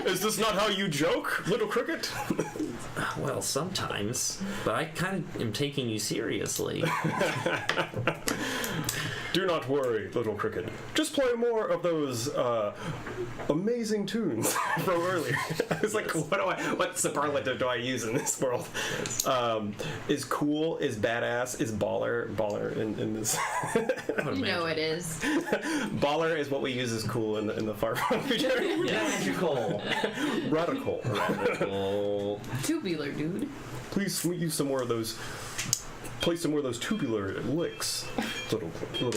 Is this not how you joke, little cricket? Well, sometimes. But I kind of am taking you seriously. Do not worry, little cricket. Just play more of those amazing tunes from earlier. I was like, what superlative do I use in this world? Is cool, is badass, is baller in this. You know it is. Baller is what we use as cool in the far future. Magical. Radical. Radical. Tubular, dude. Please use some more of those. Play some more of those tubular licks, little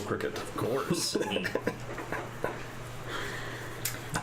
cricket. Of course.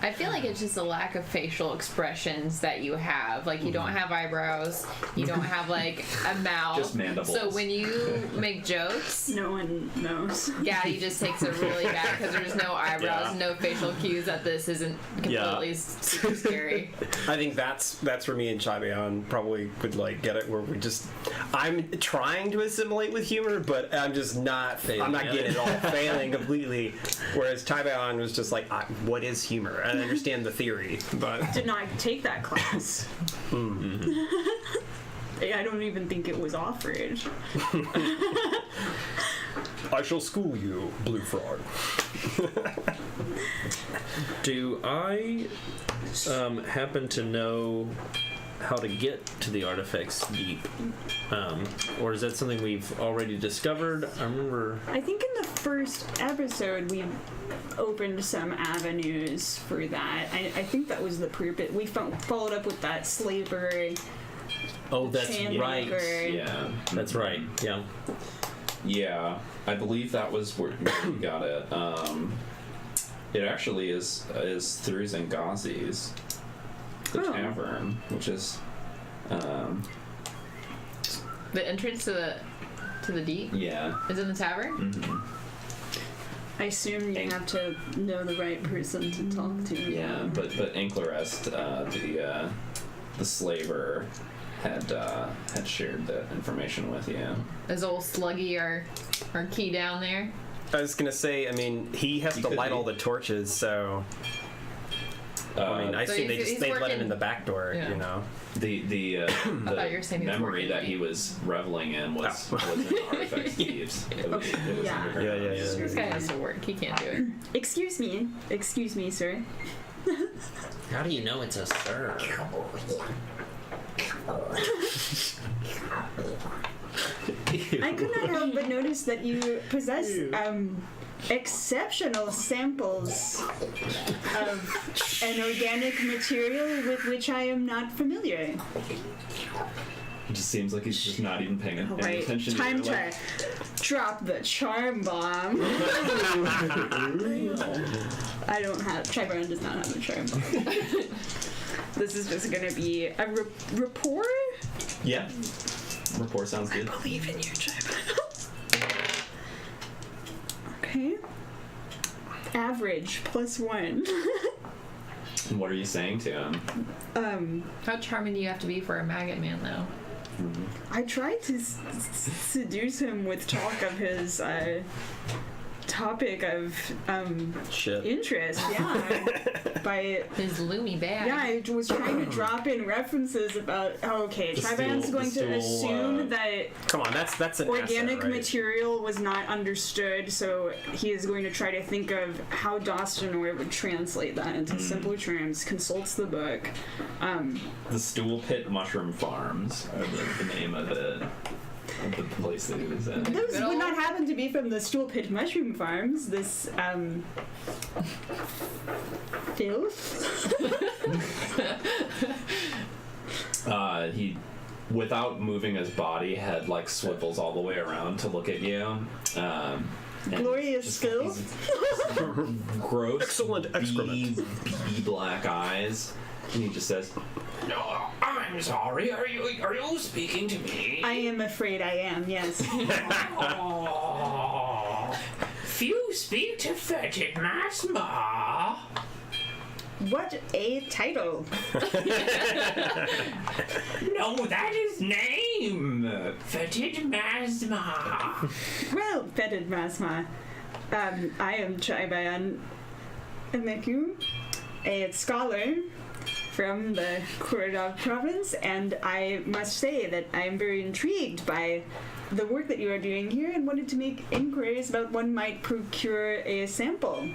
I feel like it's just a lack of facial expressions that you have. Like, you don't have eyebrows. You don't have, like, a mouth. Just mandibles. So when you make jokes, No one knows. Gaddy just takes it really bad because there's no eyebrows, no facial cues that this isn't completely super scary. I think that's where me and Chaibeon probably could like get it, where we just I'm trying to assimilate with humor, but I'm just not. I'm not getting it all, failing completely. Whereas Chaibeon was just like, what is humor? I understand the theory, but Did not take that class. I don't even think it was offered. I shall school you, Blue Frog. Do I happen to know how to get to the Artifex Deep? Or is that something we've already discovered? I remember... I think in the first episode we opened some avenues for that. I think that was the purpose. We followed up with that slaver. Oh, that's Chain right. maker. Yeah. That's right, yeah. Yeah, I believe that was where you got it. It actually is through Zengazi's, the tavern, which is The entrance to the deep yeah. is in the tavern. Mm-hmm. I assume you have to know the right person to talk to. Yeah, but Inklerest, the slaver, had shared that information with you. Is old Sluggy our key down there? I was gonna say, I mean, he has to could light be. all the torches, so I mean, I So assume he's they let him working- in the back door, Yeah. you know. The thought you were saying he was memory working that late. he was reveling in was in Artifex Deeps. It was Yeah. underground. Yeah. This guy has to work. He can't do it. Excuse me, sir. How do you know it's a sir? I could not help but notice that you possess exceptional samples of an organic material with which I am not familiar. It just seems like he's just not even paying any Right, attention time to to drop the charm bomb. I don't have. Triburn does not have a charm bomb. This is just gonna be a rapport. Yeah. Rapport sounds good. Believe in you, Triburn. Okay. Average +1. And what are you saying to him? How charming do you have to be for a maggot man, though? I tried to seduce him with talk of his topic of Shit. interest. Yeah, by His loomy bag. yeah, I was trying to drop in references about Triban's going to assume that Come on, that's an organic asset, right? material was not understood, so he is going to try to think of how Dostinor would translate that into simpler terms. Consults the book. The Stool Pit Mushroom Farms are the name of it. Of the place that he was in. Those Good would old- not happen to be from the Stool Pit Mushroom Farms. This filth. He, without moving his body, had like swivels all the way around to look at you. Glorious Just skills. gross, Excellent excrement. bee black eyes, and he just says, No, I'm sorry. Are you speaking to me? I am afraid I am, yes. Oh, few speak to Fetid Masma. What a title. No, that is name. Fetid Masma. Well, Fetid Masma, I am Chaibayan Emeku, a scholar from the Kuradov province, and I must say that I am very intrigued by the work that you are doing here and wanted to make inquiries about one might procure a sample.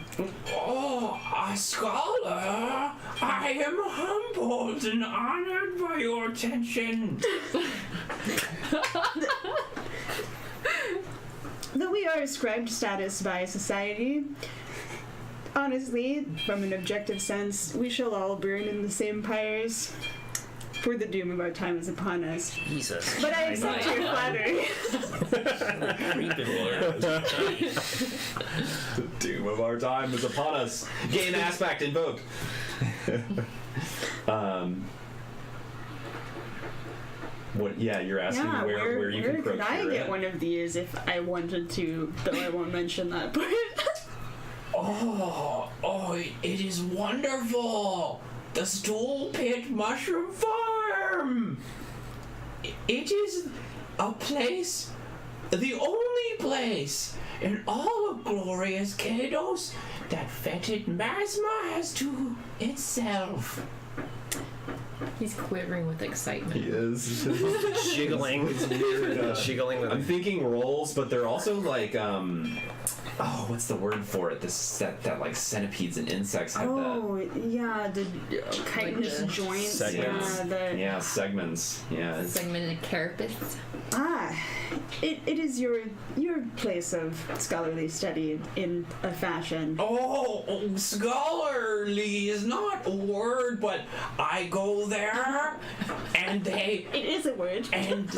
Oh, a scholar. I am humbled and honored by your attention. Though we are ascribed status by society, honestly, from an objective sense, we shall all burn in the same pyres, for the doom of our time is upon us. Jesus. But I accept your flattery. "The doom of our time is upon us." Gain aspect invoked. What? Yeah, you're asking Yeah, where you can could procure I get it. one of these if I wanted to, though I won't mention that part. Oh, it is wonderful. The Stool Pit Mushroom Farm. It is a place, the only place in all of glorious Kados that Fetid Masma has to itself. He's quivering with excitement. He is. Jiggling. Jiggling with I'm thinking rolls, but they're also like oh, what's the word for it? That like centipedes and insects have Oh, yeah, the chitinous the joints. segments. Yeah, that. Yeah, segments. Yeah. It's, Segmented carapace. It is your place of scholarly study in a fashion. Oh, scholarly is not a word, but I go there, and It is a word. and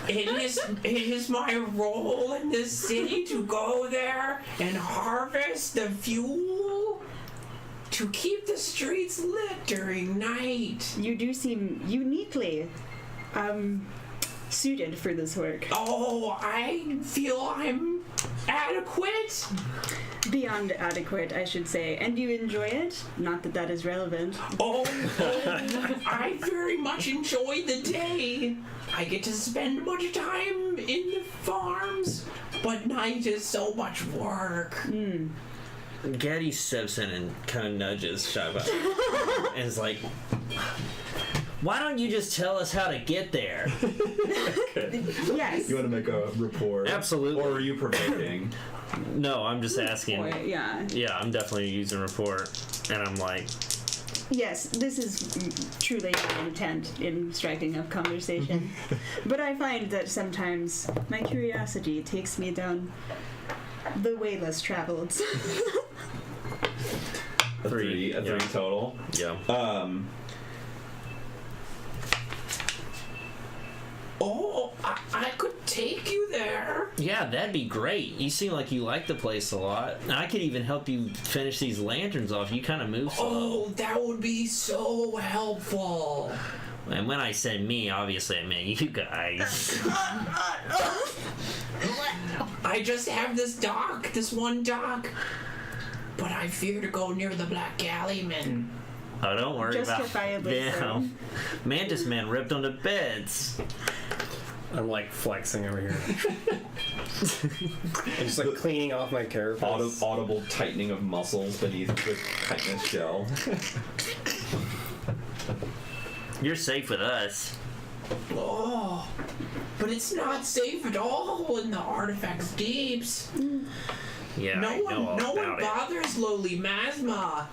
it is my role in this city to go there and harvest the fuel to keep the streets lit during night. You do seem uniquely suited for this work. Oh, I feel I'm adequate. Beyond adequate, I should say. And you enjoy it? Not that that is relevant. Oh, I very much enjoyed the day. I get to spend much time in the farms, but night is so much work. Gaddy steps in and kind of nudges Shiva and is like, "Why don't you just tell us how to get there?" Yes. you want to make a report? Absolutely. Or are you provoking? No, I'm just asking. Boy, yeah. Yeah, I'm definitely using report, and I'm like, Yes, this is truly my intent in striking up conversation. But I find that sometimes my curiosity takes me down the way less traveled. A three Yeah. total. yeah. Oh, I could take you there. Yeah, that'd be great. You seem like you like the place a lot. And I could even help you finish these lanterns off. You kind of move slow. Oh, that would be so helpful. And when I said me, obviously I meant you guys. I just have this one dock, but I fear to go near the Black Galleyman. Oh, don't worry about Justifiably so. them. Mantis Man ripped onto beds. I'm like flexing over here. I'm just like cleaning off my carapace. Audible tightening of muscles beneath the chitinous shell. You're safe with us. Oh, but it's not safe at all in the Artifex Deeps. Yeah, No I know all one about it. bothers lowly Masma.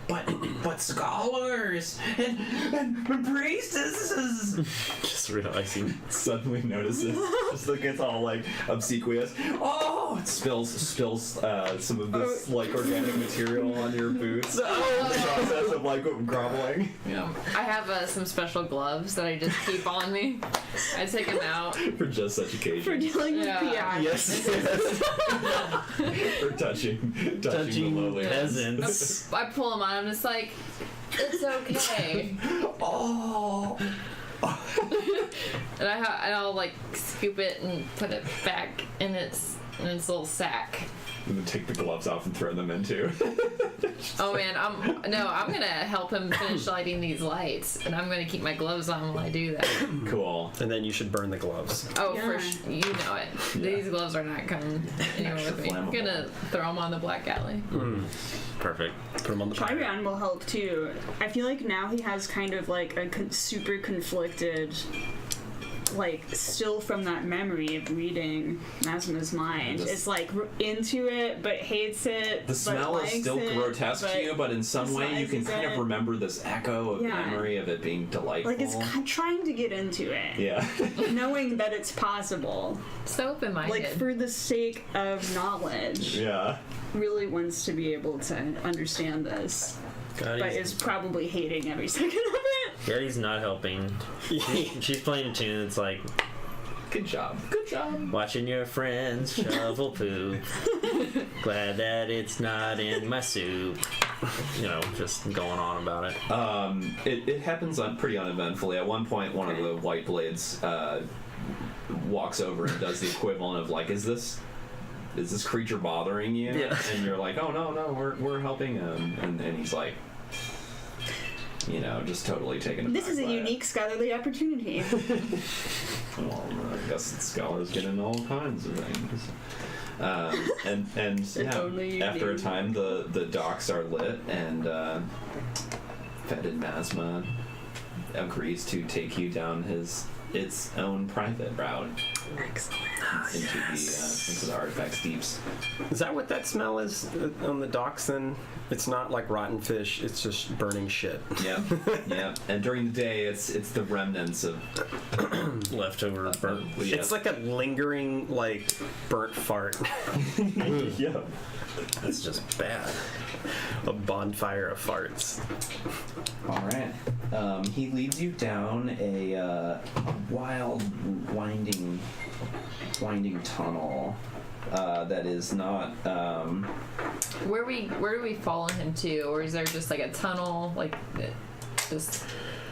But scholars and priestesses. Just realizing. Suddenly notices. Just gets all like obsequious. Oh, it spills some of this like organic material on your boots. The process of like groveling. Yeah. I have some special gloves that I just keep on me. I take them out. For just such occasions. For dealing with Yeah. PI. Yes. For touching the lowly. peasants. I pull them on. I'm just like, it's okay. Oh. And I'll like scoop it and put it back in its little sack. And then take the gloves off and throw them into. Oh man, I'm gonna help him finish lighting these lights, and I'm gonna keep my gloves on while I do that. Cool. And then you should burn the gloves. Oh, Yeah. you know it. These gloves are not coming anywhere with me. I'm Extra gonna throw them on the black alley. Perfect. Put them on the fire. Trigon will help too. I feel like now he has kind of like a super conflicted, like still from that memory of reading Masma's mind. This- It's like into it, but hates it. The but smell is likes still it, grotesque to you, but in some way you can despises kind of it. remember this echo of Yeah. memory of it being delightful. Like it's trying to get into it, Yeah. knowing that it's possible. So open-minded. Like for the sake of knowledge, Yeah. really wants to be able to understand this, God, but is probably hating every second of it. Daddy's not helping. She's playing a tune that's like, Good job. Good job. watching your friends shovel poop. Glad that it's not in my soup. You know, just going on about it. It happens pretty uneventfully. At one point, one of the White Blades walks over and does the equivalent of like, is this creature bothering you? Yeah. And you're like, oh no, we're helping him. And he's like, you know, just totally taken aback. This is a by it. unique scholarly opportunity. Well, I guess scholars get into all kinds of things. And yeah, only after a unique. time, the docks are lit, and Fetid Masma agrees to take you down its own private route into the Artifex Deeps. Is that what that smell is on the docks then? It's not like rotten fish, it's just burning shit. Yeah, yeah. And during the day, it's the remnants of Leftover burnt. yeah. It's like a lingering, like, burnt fart. yeah. That's just bad. A bonfire of farts. All right. He leads you down a wild, winding tunnel that is not. Where do we follow him to, or is there just like a tunnel, like just?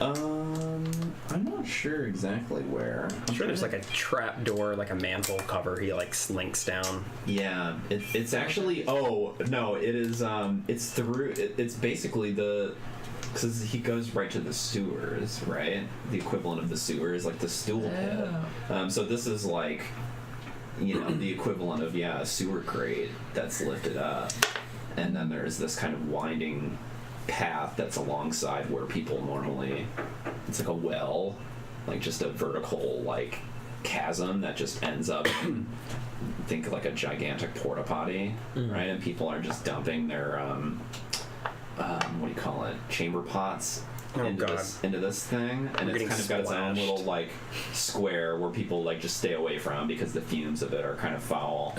I'm not sure exactly where. I'm sure there's like a trap door, like a manhole cover he like slinks down. Yeah, it's actually. Oh no, it is. It's through. It's basically because he goes right to the sewers, right? The equivalent of the sewers, like the stool pit. So this is like, you know, the equivalent of a sewer grate that's lifted up, and then there's this kind of winding path that's alongside where people normally. It's like a well, like just a vertical like chasm that just ends up. Think like a gigantic porta potty, right? And people are just dumping their what do you call it? Chamber pots into this thing, and We're it's getting kind of got its own splashed. little like square where people like just stay away from because the fumes of it are kind of foul.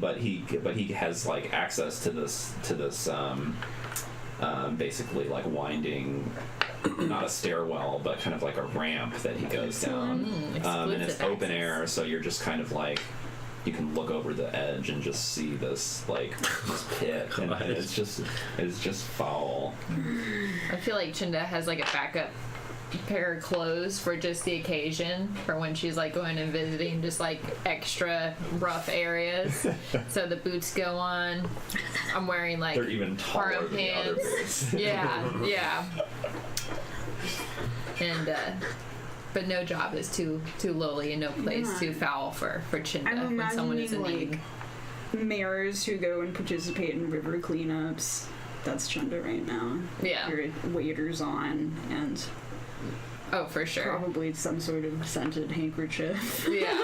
But he has like access to this basically like winding. Not a stairwell, but kind of like a ramp that he goes down, and it's open air, so you're just kind of like you can look over the edge and just see this pit, and it's just foul. I feel like Chinda has like a backup pair of clothes for just the occasion, for when she's like going and visiting just like extra rough areas. So the boots go on. I'm wearing like They're even taller harem than the other pants. boots. Yeah. And but no job is too lowly and no place Yeah. too foul for Chinda I'm when someone is in imagining need. like mayors who go and participate in river cleanups. That's Chunda right now. Yeah. Your waders on and Oh, for sure. probably some sort of scented handkerchief. Yeah.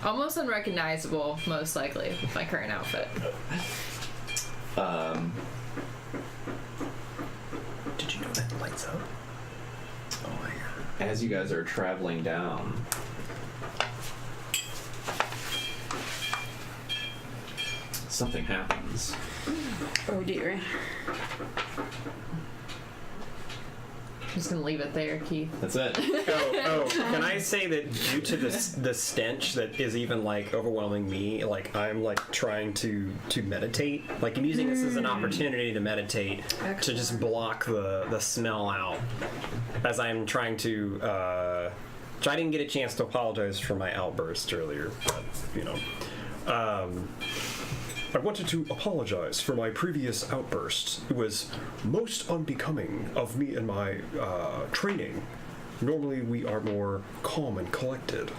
Almost unrecognizable, most likely, with my current outfit. Did you know that lights up? Oh my god. As you guys are traveling down, something happens. Oh dear. I'm just gonna leave it there, Keith. That's it. Can I say that due to the stench that is even like overwhelming me, like I'm like trying to meditate, like I'm using this as an opportunity to meditate, to just block the smell out as I'm trying to. I didn't get a chance to apologize for my outburst earlier, but you know. I wanted to apologize for my previous outburst. It was most unbecoming of me and my training. Normally we are more calm and collected.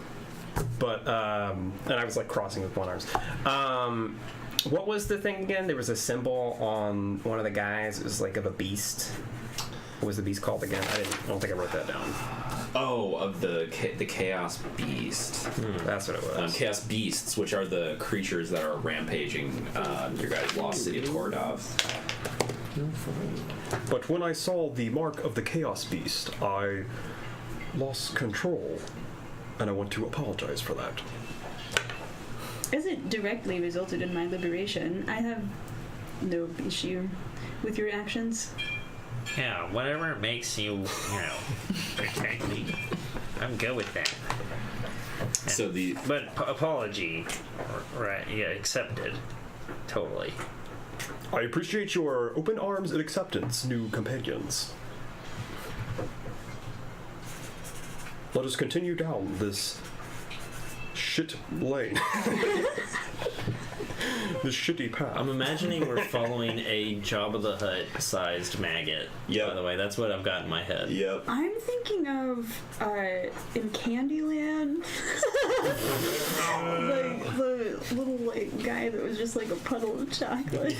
But and I was like crossing with one arms. What was the thing again? There was a symbol on one of the guys. It was like of a beast. What was the beast called again? I don't think I wrote that down. Oh, of the Chaos Beast. That's what it was. Chaos Beasts, which are the creatures that are rampaging your guys' lost city of Kordov. But when I saw the mark of the Chaos Beast, I lost control, and I want to apologize for that. As it directly resulted in my liberation, I have no issue with your actions. Yeah, whatever makes you protect me. I'm good with that. So But apology, right? Yeah, accepted. Totally. I appreciate your open arms and acceptance, new companions. Let us continue down this shit lane. This shitty path. I'm imagining we're following a Jabba the Hutt sized maggot. Yep. By the way, that's what I've got in my head. Yep. I'm thinking of in Candyland, like the little like guy that was just like a puddle of chocolate.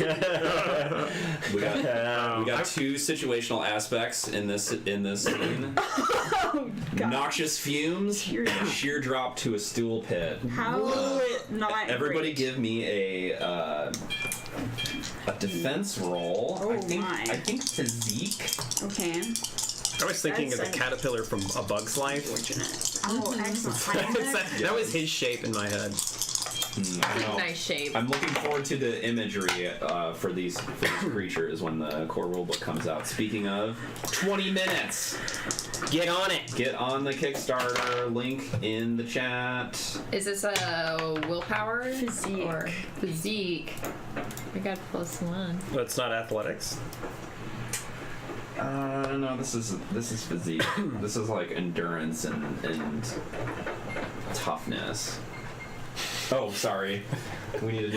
We got two situational aspects in this scene. Oh God! Noxious fumes, sheer drop to a stool pit. How not? Everybody great. give me a defense roll. Oh, I think my. physique. Okay. I was thinking That's of the caterpillar from A Bug's Life. Fortunate. Oh, excellent. That was his shape in my head. Nice shape. I'm looking forward to the imagery for these creatures when the core rulebook comes out. Speaking of, 20 minutes. Get on it. Get on the Kickstarter link in the chat. Is this a willpower? Physique. Or physique? I got +1. That's not athletics. No, this is physique. This is like endurance and toughness. Oh, sorry. Do you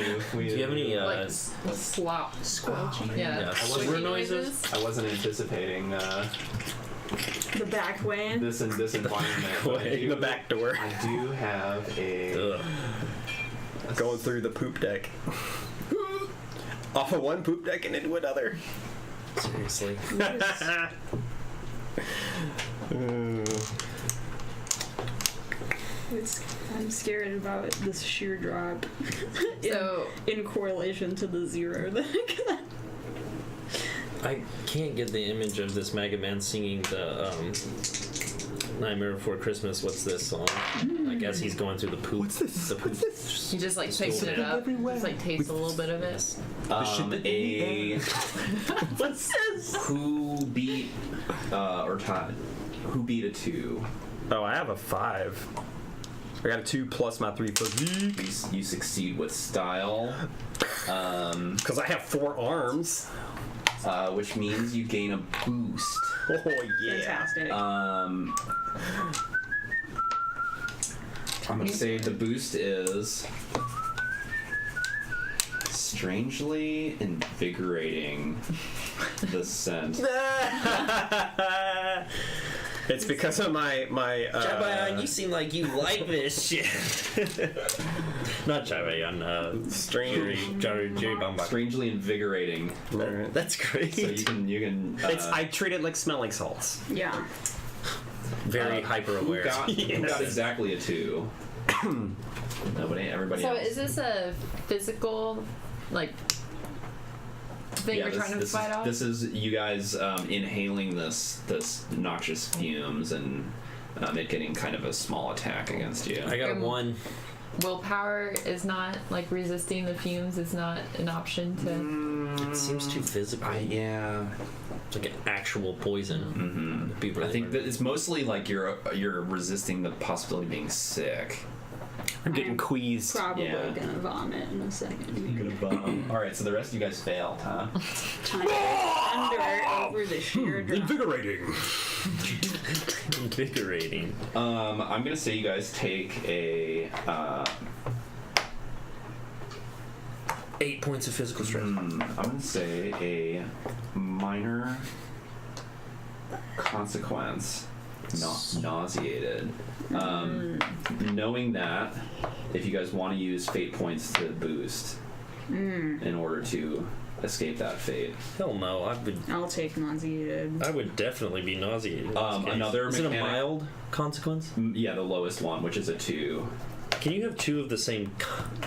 have any Like slop. squelching? Yeah. Squeaky noises? I wasn't anticipating The back way. this environment. but I do- The back door. I do have a. Ugh. Going through the poop deck. Off of one poop deck and into another. Seriously. I'm scared about this sheer drop. So in correlation to the 0 that I got. I can't get the image of this Maggot Man singing the Nightmare Before Christmas. What's this song? I guess he's going through the poop. What's this? The poop. you just like tasting it up. Just like taste a little bit of it. What's this? Who beat or tied? Who beat a 2? Oh, I have a 5. I got a 2 plus my 3 physique. You succeed with style, Because I have 4 arms. which means you gain a boost. Oh, yeah. Fantastic. I'm gonna say the boost is strangely invigorating. The scent. It's because of my Jabayan, you seem like you like this shit. Not Jabayan, strange. Jerry Bumbuck. Strangely invigorating. That's great. So you can. It's I treat it like smelling salts. Yeah. Very hyper Who aware. got exactly a 2? Nobody. Everybody So else. is this a physical, like, thing you're trying to fight off? This is you guys inhaling this noxious fumes and it getting kind of a small attack against you. I got a 1. willpower is not like resisting the fumes is not an option to. It seems too physical. Yeah. It's like an actual poison. It'd be really I think weird. that it's mostly like you're resisting the possibility of being sick. I'm getting queased. Probably Yeah. gonna vomit in a second. All right, so the rest of you guys failed, huh? Time to thunder over the sheer drop. Invigorating. Invigorating. I'm gonna say you guys take a 8 points of physical stress. I'm gonna say a minor consequence. Nauseated. Knowing that, if you guys want to use fate points to boost in order to escape that fate. Hell no, I'll take nauseated. I would definitely be nauseated. in this case. Another Is it a mechanic- mild consequence? Yeah, the lowest one, which is a 2. Can you have two of the same?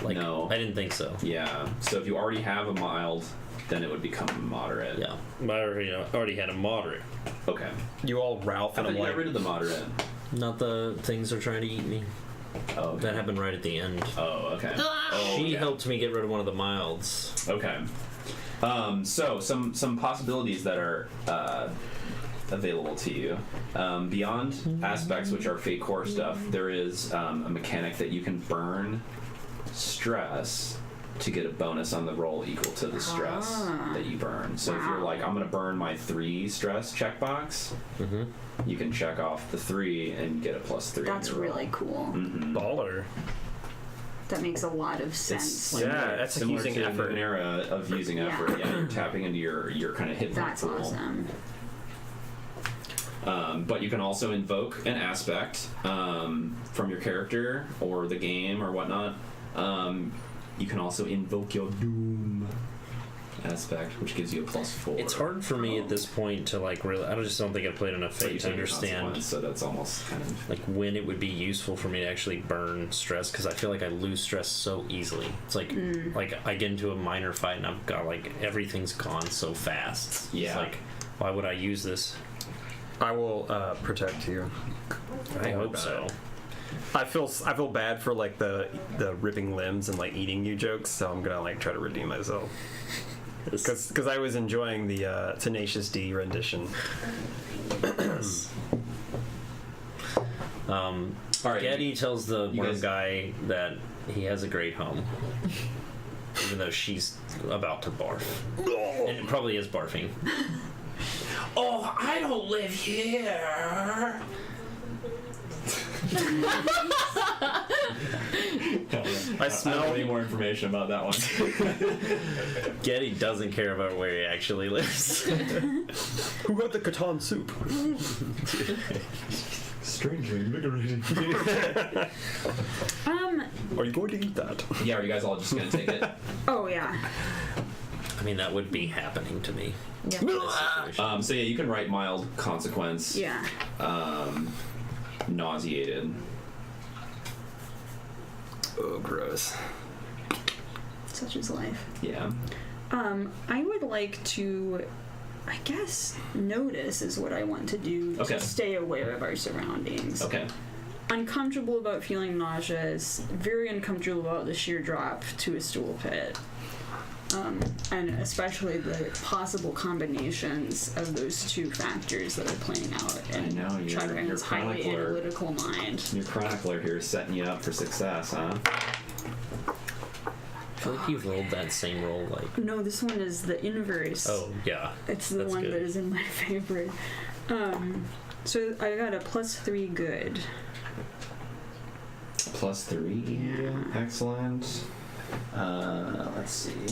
Like, No. I didn't think so. Yeah, so if you already have a mild, then it would become moderate. Yeah, I already had a moderate. Okay. You all Ralph I and thought I'm you like, got rid of the moderate. Not the things are trying to eat me. Oh, okay. That happened right at the end. Oh, okay. She okay. helped me get rid of one of the milds. Okay. So some possibilities that are available to you. Beyond aspects which are fate core stuff, there is a mechanic that you can burn stress to get a bonus on the roll equal to the stress that you burn. So if you're like, I'm going to burn my 3 stress checkbox, you can check off the 3 and get a +3. That's on your really roll. cool. baller. That makes a lot of sense. Similar- Yeah, that's like similar using to effort. An era of using Yeah. effort. Yeah, you're tapping into your kind of hit point That's pool. awesome. But you can also invoke an aspect from your character or the game or whatnot. You can also invoke your doom aspect, which gives you a +4. It's hard for me at this point to like really. I just don't think I've played enough But you Fate to take your understand consequence, so that's almost kind of. like when it would be useful for me to actually burn stress, because I feel like I lose stress so easily. It's like I get into a minor fight and I've got like everything's gone so fast. Yeah. It's like, why would I use this? I will protect you. I hope about so. it. I feel bad for like the ripping limbs and like eating you jokes, so I'm gonna like try to redeem myself. Because I was enjoying the Tenacious D rendition. All right. Getty tells the you worm guys- guy that he has a great home, even though she's about to barf, and it probably is barfing. Oh, I don't live here. I I smell don't have any more information about that one. Getty doesn't care about where he actually lives. Who got the Catan soup? Strangely invigorating. Are you going to eat that? Yeah, are you guys all just gonna take it? Oh yeah. I mean, that would be happening to me. Yeah. In this situation. So yeah, you can write mild consequence. Yeah. Nauseated. Oh, gross. Such is life. Yeah. I would like to, I guess, notice is what I want to do Okay. to stay aware of our surroundings. Okay. Uncomfortable about feeling nauseous, very uncomfortable about the sheer drop to a stool pit. And especially the possible combinations of those two factors that are playing out in I know, your Chagrin's highly chronicler. analytical mind. Your chronicler here is setting you up for success, huh? I feel like you've rolled that same roll like. No, this one is the inverse. Oh yeah. It's the That's one good. that is in my favor. So I got a +3 good. +3. Yeah. Excellent. Let's see.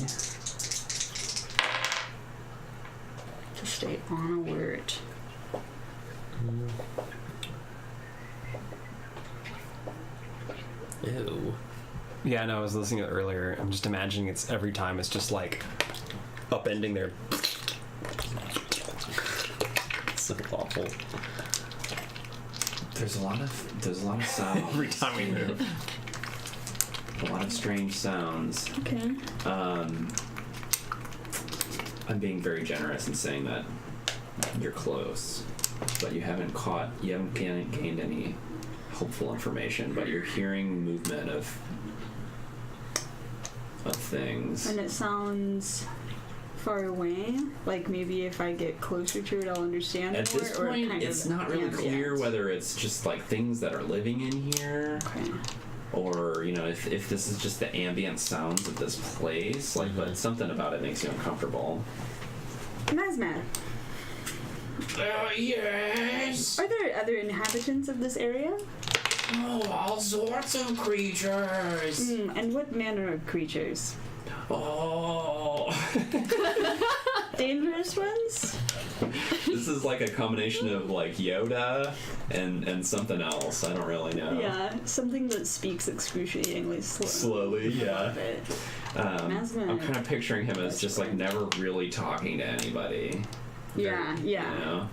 To stay on alert. Ew. Yeah, no, I was listening to it earlier. I'm just imagining it's every time it's just like upending their. So awful. There's a lot of sounds. Every time we move. A lot of strange sounds. Okay. I'm being very generous in saying that you're close, but you haven't gained any hopeful information, but you're hearing movement of of things. And it sounds far away. Like maybe if I get closer to it, I'll understand At more. this or point, kind it's of not really ambient. clear whether it's just like things that are living in here, Okay. or if this is just the ambient sounds of this place. Like, but something about it makes you uncomfortable. Masma, Yes. are there other inhabitants of this area? Oh, all sorts of creatures. And what manner of creatures? Oh. Dangerous ones? This is like a combination of like Yoda and something else. I don't really know. Yeah, something that speaks excruciatingly Slowly, yeah. Love it. Masma. I'm kind of picturing him as just like never really talking to anybody. Yeah, yeah. You know?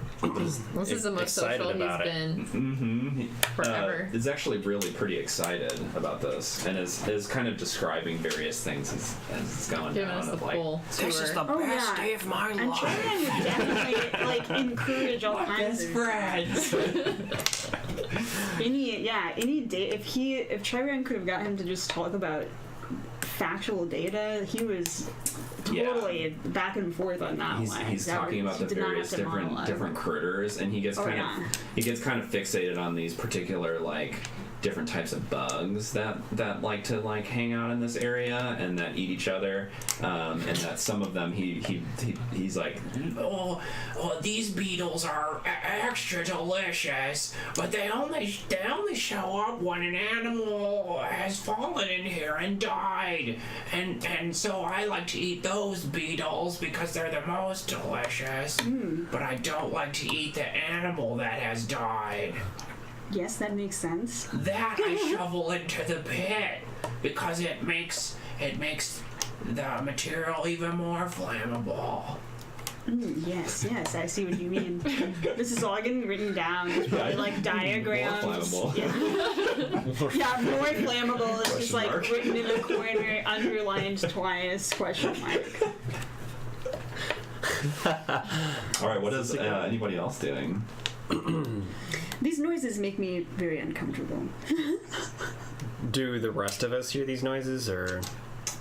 This is the most excited social he's about it. been Mm-hmm. forever. Is actually really pretty excited about this, and is kind of describing various things as it's going Giving down. us the Of like, full tour. This is the Oh, best yeah. day of my And life. Cheyenne would definitely like encourage all kinds of friends. any day if Chiron could have got him to just talk about factual data, he was totally back and forth on that one. he's That talking was- about he the did not various have to monologue. different critters, and he gets Oh, kind yeah. of fixated on these particular like different types of bugs that like to like hang out in this area and that eat each other, and that some of them he's like, Oh, these beetles are extra delicious, but they only show up when an animal has fallen in here and died, and so I like to eat those beetles because they're the most delicious. But I don't like to eat the animal that has died. Yes, that makes sense. That I shovel into the pit because it makes the material even more flammable. Yes, I see what you mean. This is all getting written down. There's probably like diagrams. more flammable. Yeah, more flammable. It's just like mark. written in the corner, underlined twice, question mark. All right, what is anybody else doing? These noises make me very uncomfortable. Do the rest of us hear these noises, or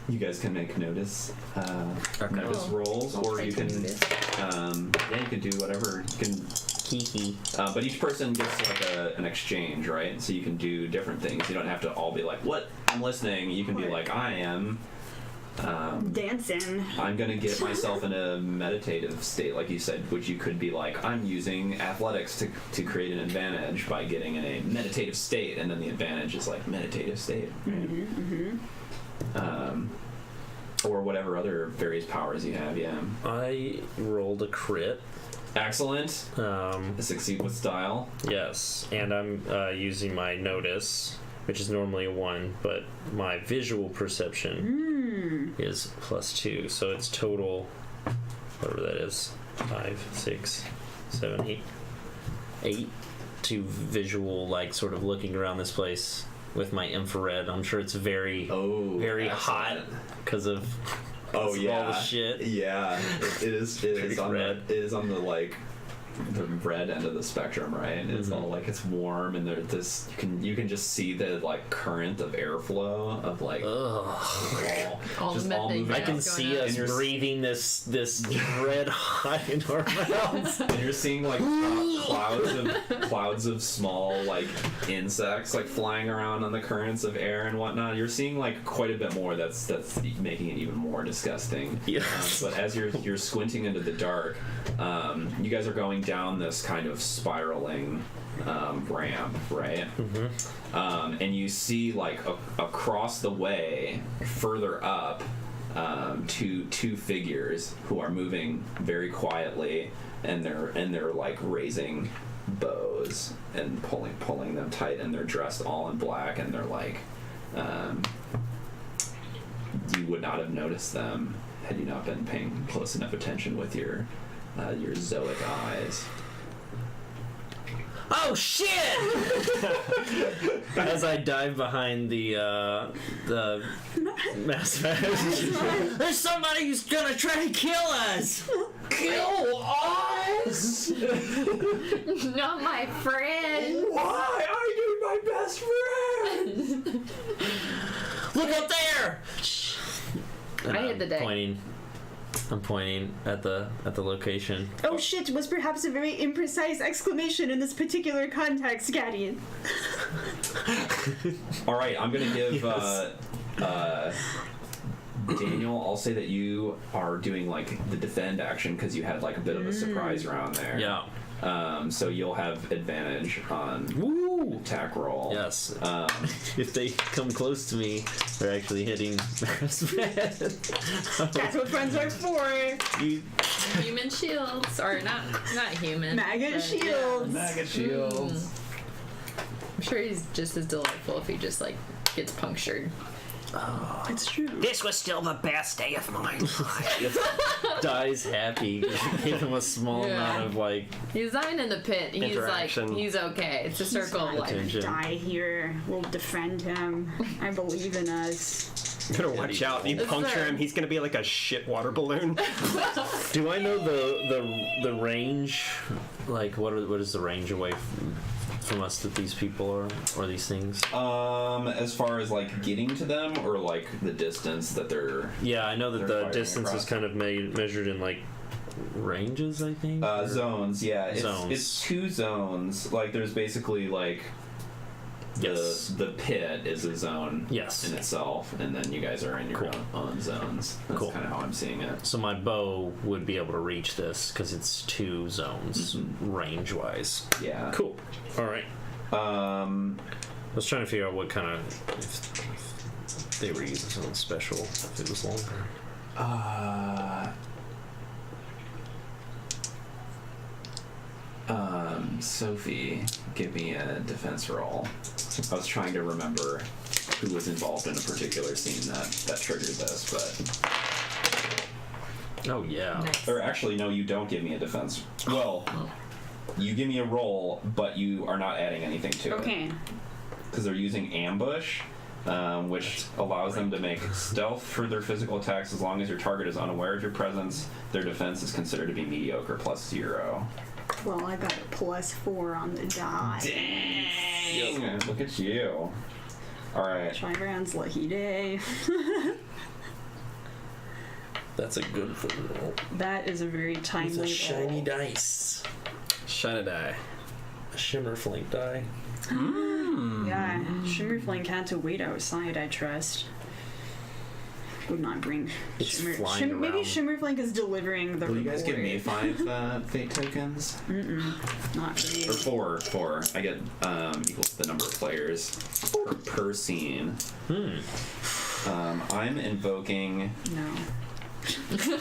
You guys can make notice notice Oh, rolls, I'll or try you to can do this. you can do whatever. You can, hee. but each person gets like an exchange, right? So you can do different things. You don't have to all be like, "What? I'm listening." You can be like, "I am." Dancing. I'm gonna get myself in a meditative state, like you said, which you could be like, I'm using athletics to create an advantage by getting in a meditative state, and then the advantage is like meditative state, right? Or whatever other various powers you have. Yeah, I rolled a crit. excellent. Succeed with style. Yes, and I'm using my notice, which is normally a 1, but my visual perception is +2, so it's total, whatever that is, 5, 6, 7, 8 to visual, like sort of looking around this place with my infrared. I'm sure it's very hot Excellent. because of Oh yeah, all the shit. Yeah, it is. It is Very on red. the. It is on the like the red end of the spectrum, right? It's all like it's warm, and there's this. You can just see the like current of airflow of like All just the all methane moving. I gas can going see up. us And you're- breathing this red hot into our mouths. And you're seeing like clouds of small like insects like flying around on the currents of air and whatnot. You're seeing like quite a bit more. That's making it even more disgusting. Yes. But as you're squinting into the dark, you guys are going down this kind of spiraling ramp, right? And you see like across the way, further up, two figures who are moving very quietly, and they're like raising bows and pulling them tight, and they're dressed all in black, and they're like, you would not have noticed them had you not been paying close enough attention with your zoic eyes. Oh shit! As I dive behind the mass there's somebody who's gonna try to kill us. Kill us? Not my friend. Why? I need my best friend. Look up there! And I hit the day. I'm pointing at the location. Oh shit, was perhaps a very imprecise exclamation in this particular context, Gadian. All right, I'm gonna give Yes. Daniel. I'll say that you are doing like the defend action because you had like a bit of a surprise round there. Yeah. So you'll have advantage on Woo! attack roll. Yes. If they come close to me, they're actually hitting. That's what friends are for. Human shields, or not human. Maggot but, shields. Maggot shields. I'm sure he's just as delightful if he just like gets punctured. It's true. This was still the best day of my life. Dies happy. Give him a small Yeah. amount of like He's not in the pit. He's like, Interaction. he's okay. It's a circle of life. attention. Die here. We'll defend him. I believe in us. You better watch out. You It's puncture fair. him, he's gonna be like a shit water balloon. Do I know the range? Like, what is the range away from us that these people are, or these things? As far as like getting to them, or like the distance that they're Yeah, I know that They're the firing distance across. is kind of measured in like ranges, I think. Or- zones. Yeah, Zones. it's 2 zones. Like there's basically like Yes. the pit is a zone Yes. in itself, and then you guys are in your Cool. own zones. That's Cool. kind of how I'm seeing it. So my bow would be able to reach this because it's 2 zones range-wise. Yeah. Cool. All right. I Um. was trying to figure out what kind of if they were using something special. If it was longer. Sophie, give me a defense roll. I was trying to remember who was involved in a particular scene that triggered this, but Oh yeah. Nice. or actually, no, you don't give me a defense. Well, you give me a roll, but you are not adding anything to it Okay. because they're using ambush, which allows them to make stealth for their physical attacks as long as your target is unaware of your presence. Their defense is considered to be mediocre +0. Well, I got a +4 on the die. Dang! Look at you. All right. Triran's lucky day. That's a good roll. That is a very It's timely a shiny roll. dice. Shine die. A shimmer flake die. Yeah, Shimmerflame can't wait outside, I trust. Would not bring It's flying maybe around. Shimmerflake is delivering the Will you guys give me report. 5 fate tokens? Not really. Or 4. I get equal to the number of players per scene. I'm invoking. No.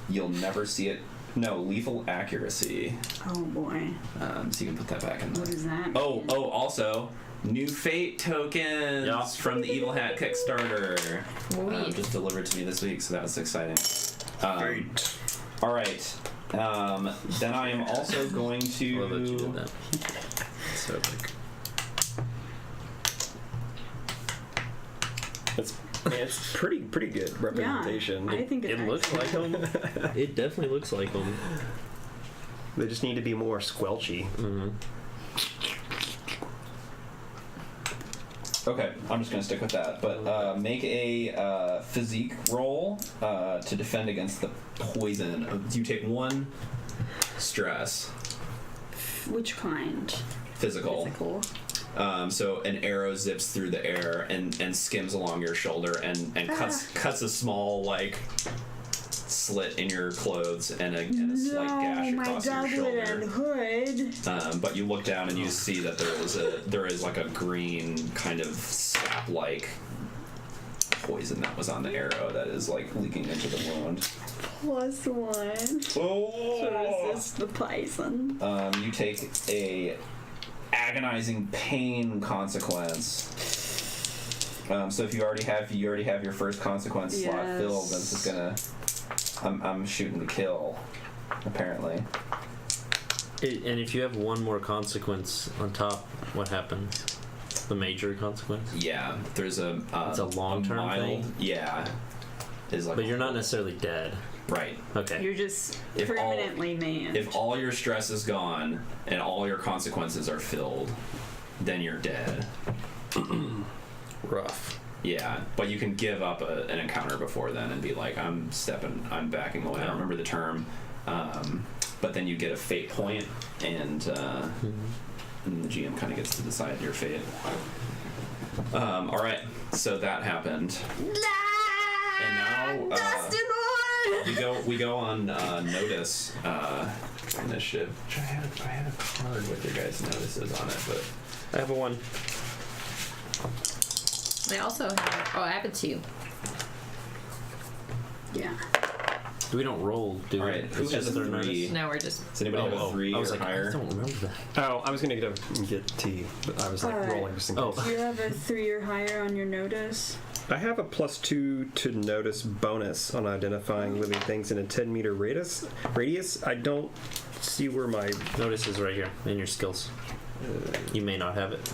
You'll never see it. No, lethal accuracy. Oh boy. So you can put that back in What there. is that? Oh, also, new fate tokens Yeah. from the Evil Hat Kickstarter. Sweet. Just delivered to me this week, so that was exciting. Great. All right. Then I am also going I love that you did to. that. So like, It's pretty good representation. Yeah, I think it looks like them. It definitely looks like them. They just need to be more squelchy. Okay, I'm just gonna stick with that. But make a physique roll to defend against the poison. You take 1 stress, Which kind? physical. Physical. So an arrow zips through the air and skims along your shoulder and cuts a small like slit in your clothes and a slight gash my across your doublet and shoulder. hood. But you look down and you see that there is like a green kind of sap-like poison that was on the arrow that is like leaking into the wound. +1 Oh! to resist the poison. You take a agonizing pain consequence. So if you already have your first consequence slot Yes. filled, then this is gonna. I'm shooting to kill, apparently. And if you have one more consequence on top, what happens? The major consequence? Yeah, there's a. It's a long-term mild, thing? Yeah. Is like. But you're not necessarily dead. Right. Okay. You're just If all- permanently maimed. If all your stress is gone and all your consequences are filled, then you're dead. Rough. Yeah, but you can give up an encounter before then and be like, I'm backing away. I don't remember the term. But then you get a fate point, and the GM kind of gets to decide your fate. All right, so that happened. And now we go on notice initiative. Which I had a card with your guys' notices on it, but I have a 1. I also have. Oh, I have a 2. Yeah. We don't roll, do we? all right, who It's has just a their 3? notice. No, we're just. Does anybody have a 3 I was or like, higher? I don't remember that. Oh, I was gonna get T, but I was like Alright. rolling just in case. Oh. You have a 3 or higher on your notice. I have a +2 to notice bonus on identifying living things in a 10-meter radius. I don't see where my. Notice is right here in your skills. You may not have it.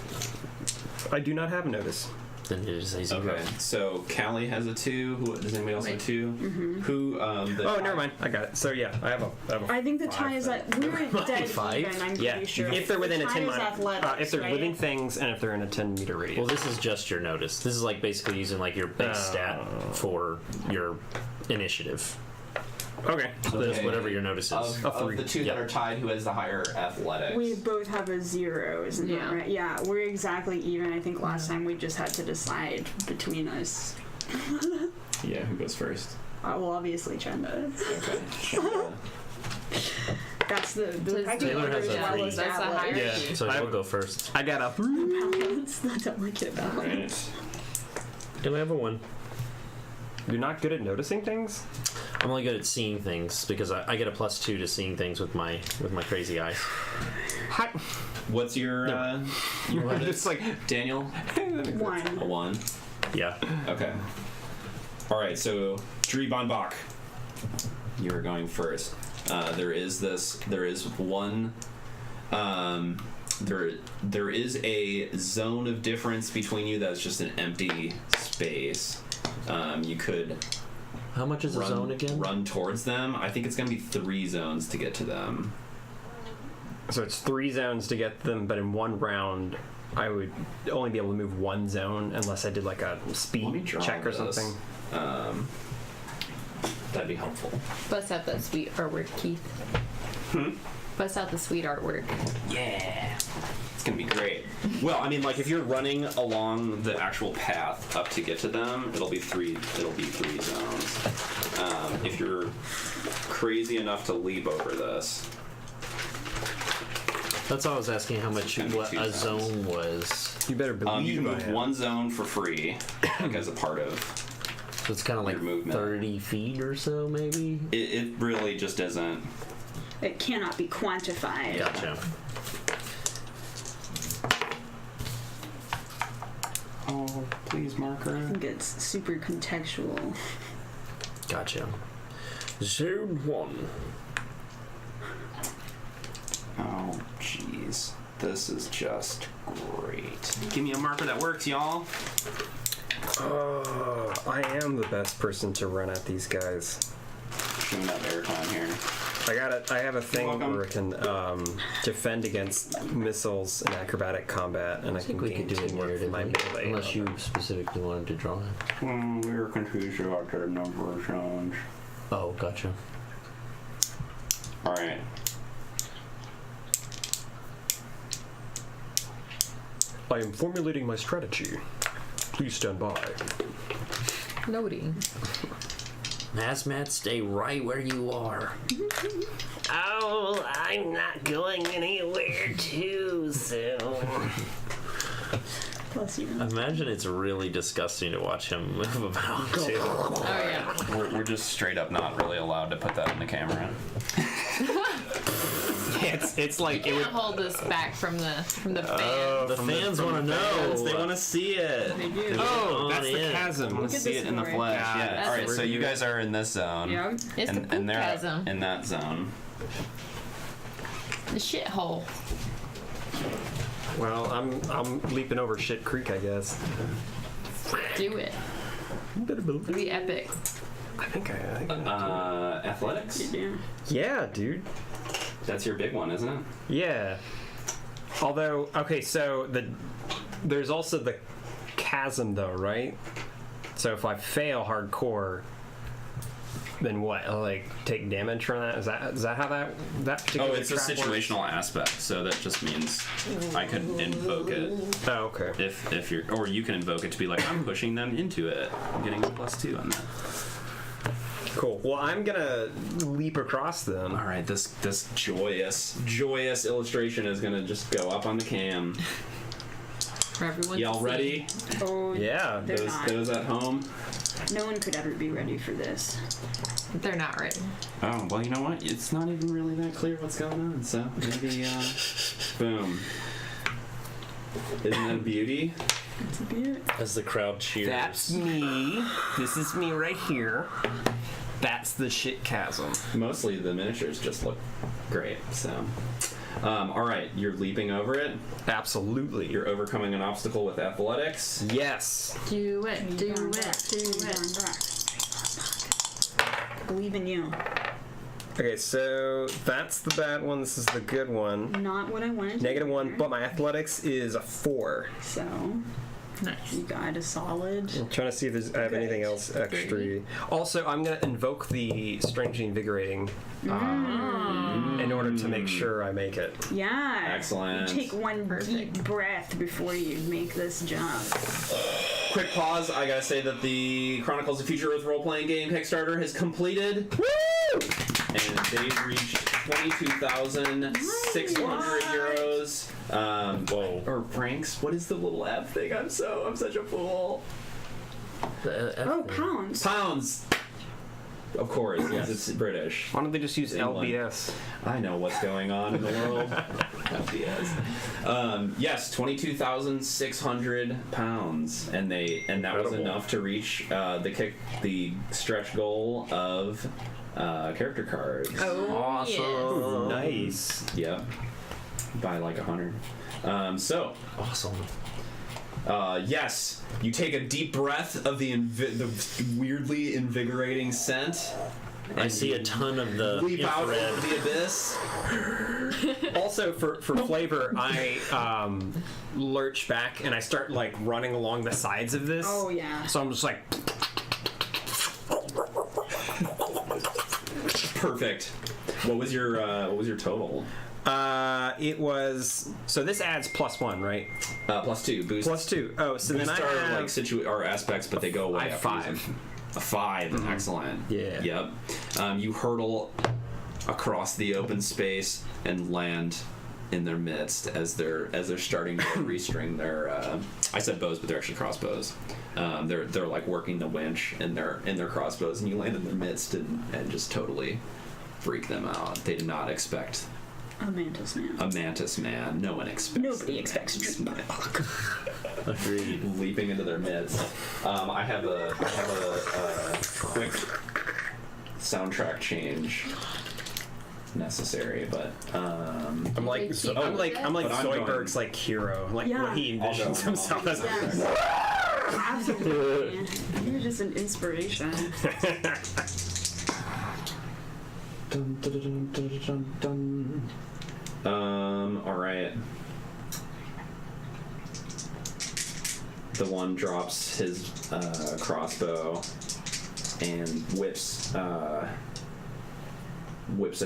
I do not have a notice. Then it is a 0. Okay, so Callie has a 2. Does anybody else have a 2? Who? Oh, never mind. I got it. So yeah, I have a. I think the 5 tie is then. at. We were dead 5? even, I'm Yeah, pretty sure. if they're within the a tie 10 is mile, athletics, if they're right? living things, and if they're in a 10-meter radius. Well, this is just your notice. This is like basically using like your base stat for your initiative. Okay. So just Okay. whatever your notice is. Of the 2 Yep. that are tied, who has the higher athletics? We both have a 0, isn't Yeah. that right? Yeah, we're exactly even. I think last time we just had to decide between us. Yeah, who goes first? Well, obviously Chenda. Okay. That's the Taylor has a well 3. That's a higher. Yeah. So I- you'll go first. I got a. balance. I don't like it balance. Right. Do I have a 1? You're not good at noticing things. I'm only good at seeing things because I get a +2 to seeing things with my crazy eyes. Hi. What's your Just like Daniel? 1. A 1. Yeah. Okay. All right. So Dri Bonbach, you are going first. There is one. There is a zone of difference between you that's just an empty space. You could How much is a zone again? run towards them. I think it's going to be 3 zones to get to them. So it's 3 zones to get them, but in one round, I would only be able to move 1 zone unless I did like a Let me speed draw check or this. something. That'd be helpful. Bust out that sweet artwork, Keith. Bust out the sweet artwork. Yeah. It's gonna be great. Well, I mean, like if you're running along the actual path up to get to them, it'll be 3 zones. If you're crazy enough to leap over this, That's all I was asking. How much gonna be what 2 a zones. zone was? You better believe you can I move am. 1 zone for free, like as a part of. So it's kind of like Your movement. 30 feet or so, maybe. It really just isn't. It cannot be quantified. Gotcha. Oh, please, marker. I think it's super contextual. Gotcha. Zone 1. Oh, jeez. This is just great. Give me a marker that works, y'all. I am the best person to run at these guys. Shooting up airtime here. I have a thing welcome. where I can defend against missiles in acrobatic combat, and I I think can we gain could do it teamwork with my narratively, melee. unless you specifically wanted to draw it. We were confused about the number of zones. Oh, gotcha. All right. I am formulating my strategy. Please stand by. Noting. Hazmat, stay right where you are. Oh, I'm not going anywhere too soon. Plus, you I imagine it's really disgusting to watch him move about too. Oh yeah. We're just straight up not really allowed to put that in the camera. It's like it Can't would. hold this back from the fans. The fans want to know. They want to see it. They do. Oh, on that's the in. I chasm. want Look to at see this it in the story. flesh. God, Yeah. All right. that's So you guys are in this zone. Yeah. It's the And they're poop-chasm. in that zone. The shithole. Well, I'm leaping over Shit Creek, I guess. Do it. It'd be epic. I think I Athletics. Yeah. Yeah, dude. That's your big one, isn't it? Yeah. Although, okay, so there's also the chasm though, right? So if I fail hardcore, then what? I'll, like, take damage from that? Is that how that particular Oh, it's a trap works? situational aspect, so that just means I could invoke it Oh, okay. if you're, or you can invoke it to be like, I'm pushing them into it. I'm getting a +2 on that. Cool. Well, I'm gonna leap across them. All right, this joyous illustration is gonna just go up on the cam. For everyone to Y'all see. ready? Oh, Yeah. they're not. Those at home. No one could ever be ready for this. They're not ready. Oh, well, you know what? It's not even really that clear what's going on, so maybe, boom. Isn't that a beauty? It's a bit. As the crowd cheers. That's me. This is me right here. That's the shit chasm. Mostly the miniatures just look great, so. All right, you're leaping over it. Absolutely. You're overcoming an obstacle with athletics. Yes. Do it, do Darn it, back, do darn it. back. Believe in you. Okay, so that's the bad one. This is the good one. Not what I wanted. -1, but my athletics is a 4. So Nice. you got a solid. I'm trying to see if I have anything else extra. Also, I'm going to invoke the strangely invigorating in order to make sure I make it. Yeah. Excellent. You take one Perfect. deep breath before you make this jump. Quick pause. I gotta say that the Chronicles of Future Earth role-playing game Kickstarter has completed. Woo! And they've reached 22,600 euros. Whoa. Or francs. What is the little F thing? I'm such a fool. Oh, pounds. Pounds. Of course, yes, it's British. Why don't they just use England. LBS? I know what's going on in the world. LBS. Yes, 22,600 pounds, and that was Incredible. enough to reach the stretch goal of character cards. Oh, Awesome. Nice. Yep, by like 100. So. Awesome. Yes, you take a deep breath of the weirdly invigorating scent. I see a ton of the Leap out infrared. into the abyss. Also, for flavor, I lurch back and I start like running along the sides of this. Oh yeah. So I'm just like, Perfect. What was your total? it was, so this adds +1, right? +2 boost. +2. Oh, so then I Boosts are have like or aspects, but they go away. I have after 5. using- A 5. Excellent. Yeah. Yep. You hurtle across the open space and land in their midst as they're starting to restring their. I said bows, but they're actually crossbows. They're like working the winch in their crossbows, and you land in their midst and just totally freak them out. They did not expect A mantis man. a mantis man. No one expects. Nobody expects a a mantis man. Agreed. Leaping into their midst. I have a quick soundtrack change necessary, but I'm like They keep I'm like it. I'm like But I'm Zoidberg's like hero, like Yeah. when he I'll go envisions on. himself as. Yes. Absolutely. You're just an inspiration. dun, dun, dun, dun, dun, dun. All right. The one drops his crossbow and whips a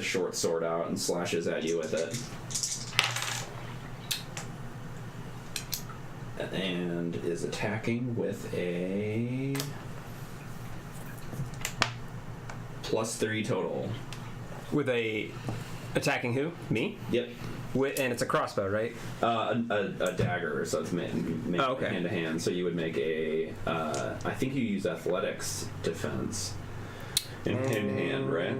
short sword out and slashes at you with it. And is attacking with a +3 total. With a attacking who? Me? Yep. And it's a crossbow, right? A dagger, so it's okay. hand to hand. So you would make a. I think you use athletics defense. In hand to hand, right?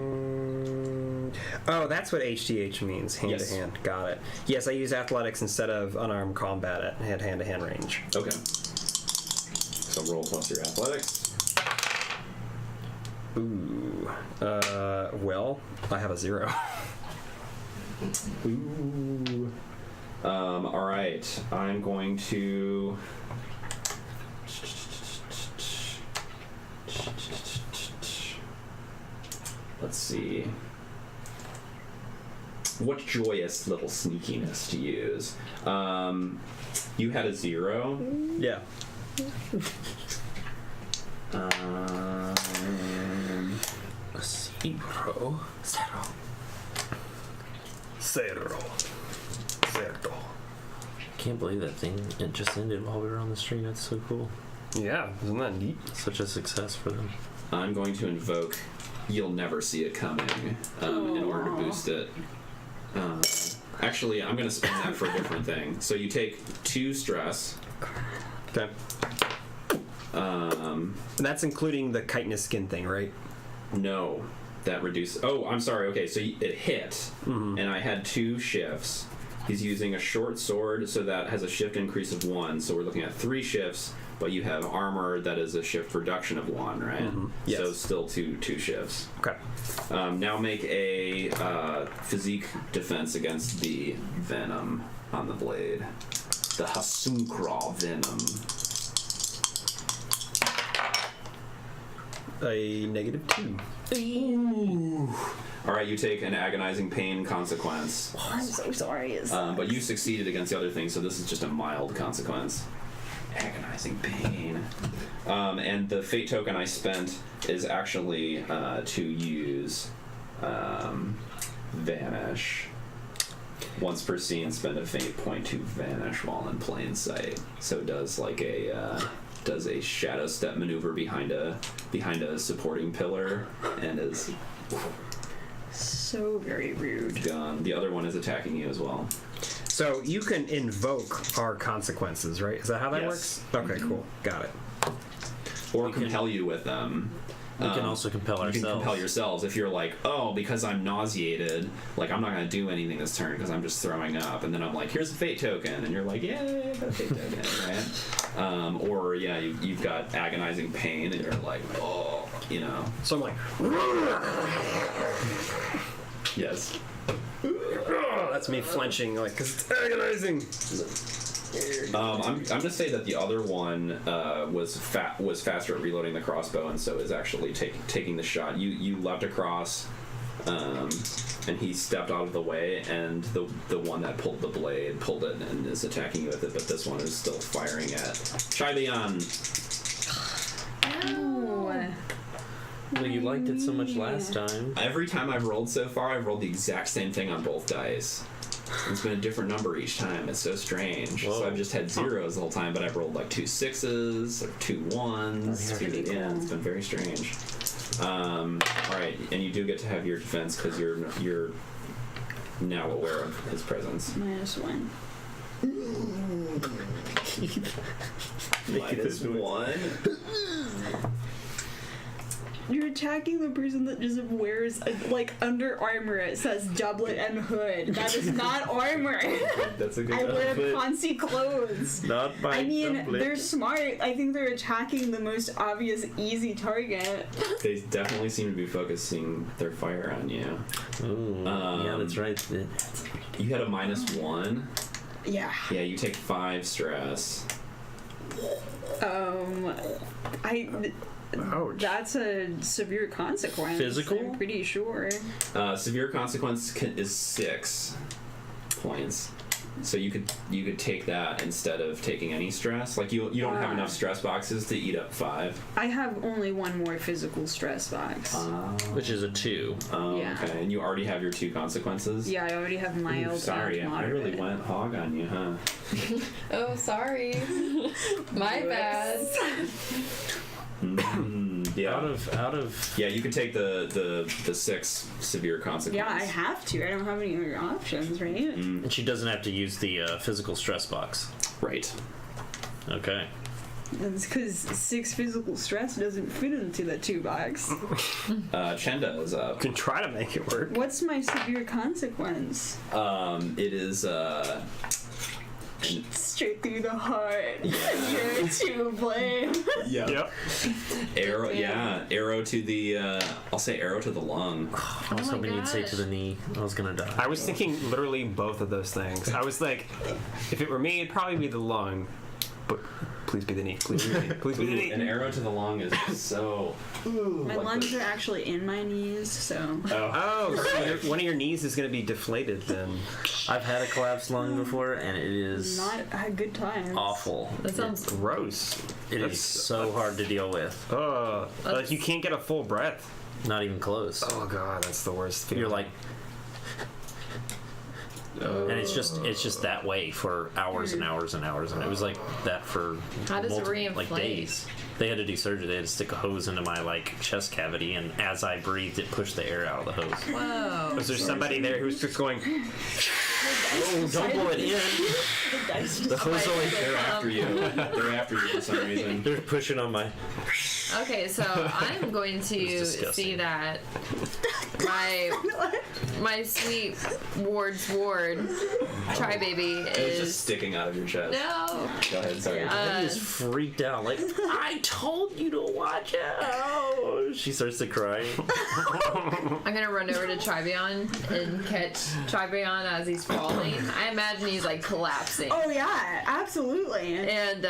Oh, that's what HTH means, hand Yes. to hand. Got it. Yes, I use athletics instead of unarmed combat at hand to hand range. Okay. So roll plus your athletics. Ooh. Well, I have a 0. Ooh. All right. I'm going to. Let's see. What joyous little sneakiness to use. You had a 0. Yeah. Zero. Zero. Can't believe that thing. It just ended while we were on the stream. That's so cool. Yeah, isn't that neat? Such a success for them. I'm going to invoke You'll Never See It Coming in order to boost it. Actually, I'm going to spend that for a different thing. So you take 2 stress. Okay. And that's including the chitinous skin thing, right? No, that reduces. Oh, I'm sorry. Okay, so it hit, and I had 2 shifts. He's using a short sword, so that has a shift increase of 1. So we're looking at 3 shifts, but you have armor that is a shift reduction of 1, right? Yes. So still two shifts. Okay. Now make a physique defense against the venom on the blade. The Hasunkra venom. A -2. All right, you take an agonizing pain consequence. I'm so sorry. But you succeeded against the other thing, so this is just a mild consequence. Agonizing pain. And the fate token I spent is actually to use Vanish. Once per scene, spend a fate point to vanish while in plain sight. So it does like a shadow step maneuver behind a supporting pillar, and is so very rude. gone. The other one is attacking you as well. So you can invoke our consequences, right? Is that how that Yes. works? Okay, cool. Got it. Or compel you with them. We can also compel You ourselves. can compel yourselves if you're like, oh, because I'm nauseated, like I'm not going to do anything this turn because I'm just throwing up, and then I'm like, here's a fate token, and you're like, yay, I got a fate token, right? Or yeah, you've got agonizing pain, and you're like, oh, you know. So I'm like, Yes. that's me flinching, like, because it's agonizing. I'm gonna say that the other one was faster at reloading the crossbow, and so is actually taking the shot. You leapt across, and he stepped out of the way, and the one that pulled the blade pulled it and is attacking you with it. But this one is still firing at Chileon. Well, you liked it so much last time. Every time I've rolled so far, I've rolled the exact same thing on both dice. It's been a different number each time. It's so strange. Whoa. So I've just had zeros the whole time, but I've rolled like 2 6s or 2 1s. Yeah, it's been very strange. All right, and you do get to have your defense because you're now aware of his presence. -1. -1. You're attacking the person that just wears like under armor. It says doublet and hood. That is not armor. That's a good I wear outfit. fancy clothes. Not by I mean, doublet. they're smart. I think they're attacking the most obvious, easy target. They definitely seem to be focusing their fire on you. Ooh, yeah, that's right. You had a -1. Yeah. Yeah, you take 5 stress. Ouch. That's a severe consequence. Physical? I'm pretty sure. Severe consequence is 6 points. So you could take that instead of taking any stress. Like you don't have enough stress boxes to eat up 5. I have only one more physical stress box. Which is a 2. Yeah. Okay, and you already have your 2 consequences. Yeah, I already have mild. Ooh, sorry, and I moderate. really went hog on you, huh? Oh, sorry. My bad. Yeah. Out of Yeah, you could take the 6 severe consequences. Yeah, I have to. I don't have any other options, right? and she doesn't have to use the physical stress box. Right. Okay. It's because 6 physical stress doesn't fit into the 2 box. Chenda is up. You can try to make it work. What's my severe consequence? It is Straight through the heart. You're to blame. Yep. arrow. Yeah, arrow to the. I'll say arrow to the lung. I was my hoping you'd say gosh. to the knee. I was gonna die. I was thinking literally both of those things. I was like, if it were me, it'd probably be the lung. But please be the knee. Please be the knee. Please be the knee. An arrow to the lung is so. My lungs are actually in my knees, so. Oh, so one of your knees is going to be deflated then. I've had a collapsed lung before, and it is Not a good time. awful. That sounds. Gross. It is so hard to deal with. Like you can't get a full breath. Not even close. Oh god, that's the worst feeling. You're like, and it's just that way for hours and hours and hours, and it was like that for How does it reinflate? like days. They had to do surgery. They had to stick a hose into my like chest cavity, and as I breathed, it pushed the air out of the hose. Whoa. Was there somebody there who's just going, Oh, don't blow it in. The hose only. They're after you. They're after you for some reason. They're pushing on my. Okay, so I'm going to disgusting. see that my sweet ward's ward, Try Baby, It's is just sticking out of your chest. no. Go ahead, sorry. He is freaked out. Like, I told you to watch out. She starts to cry. I'm gonna run over to Tribion and catch Tribion as he's falling. I imagine he's like collapsing. Oh yeah, absolutely. And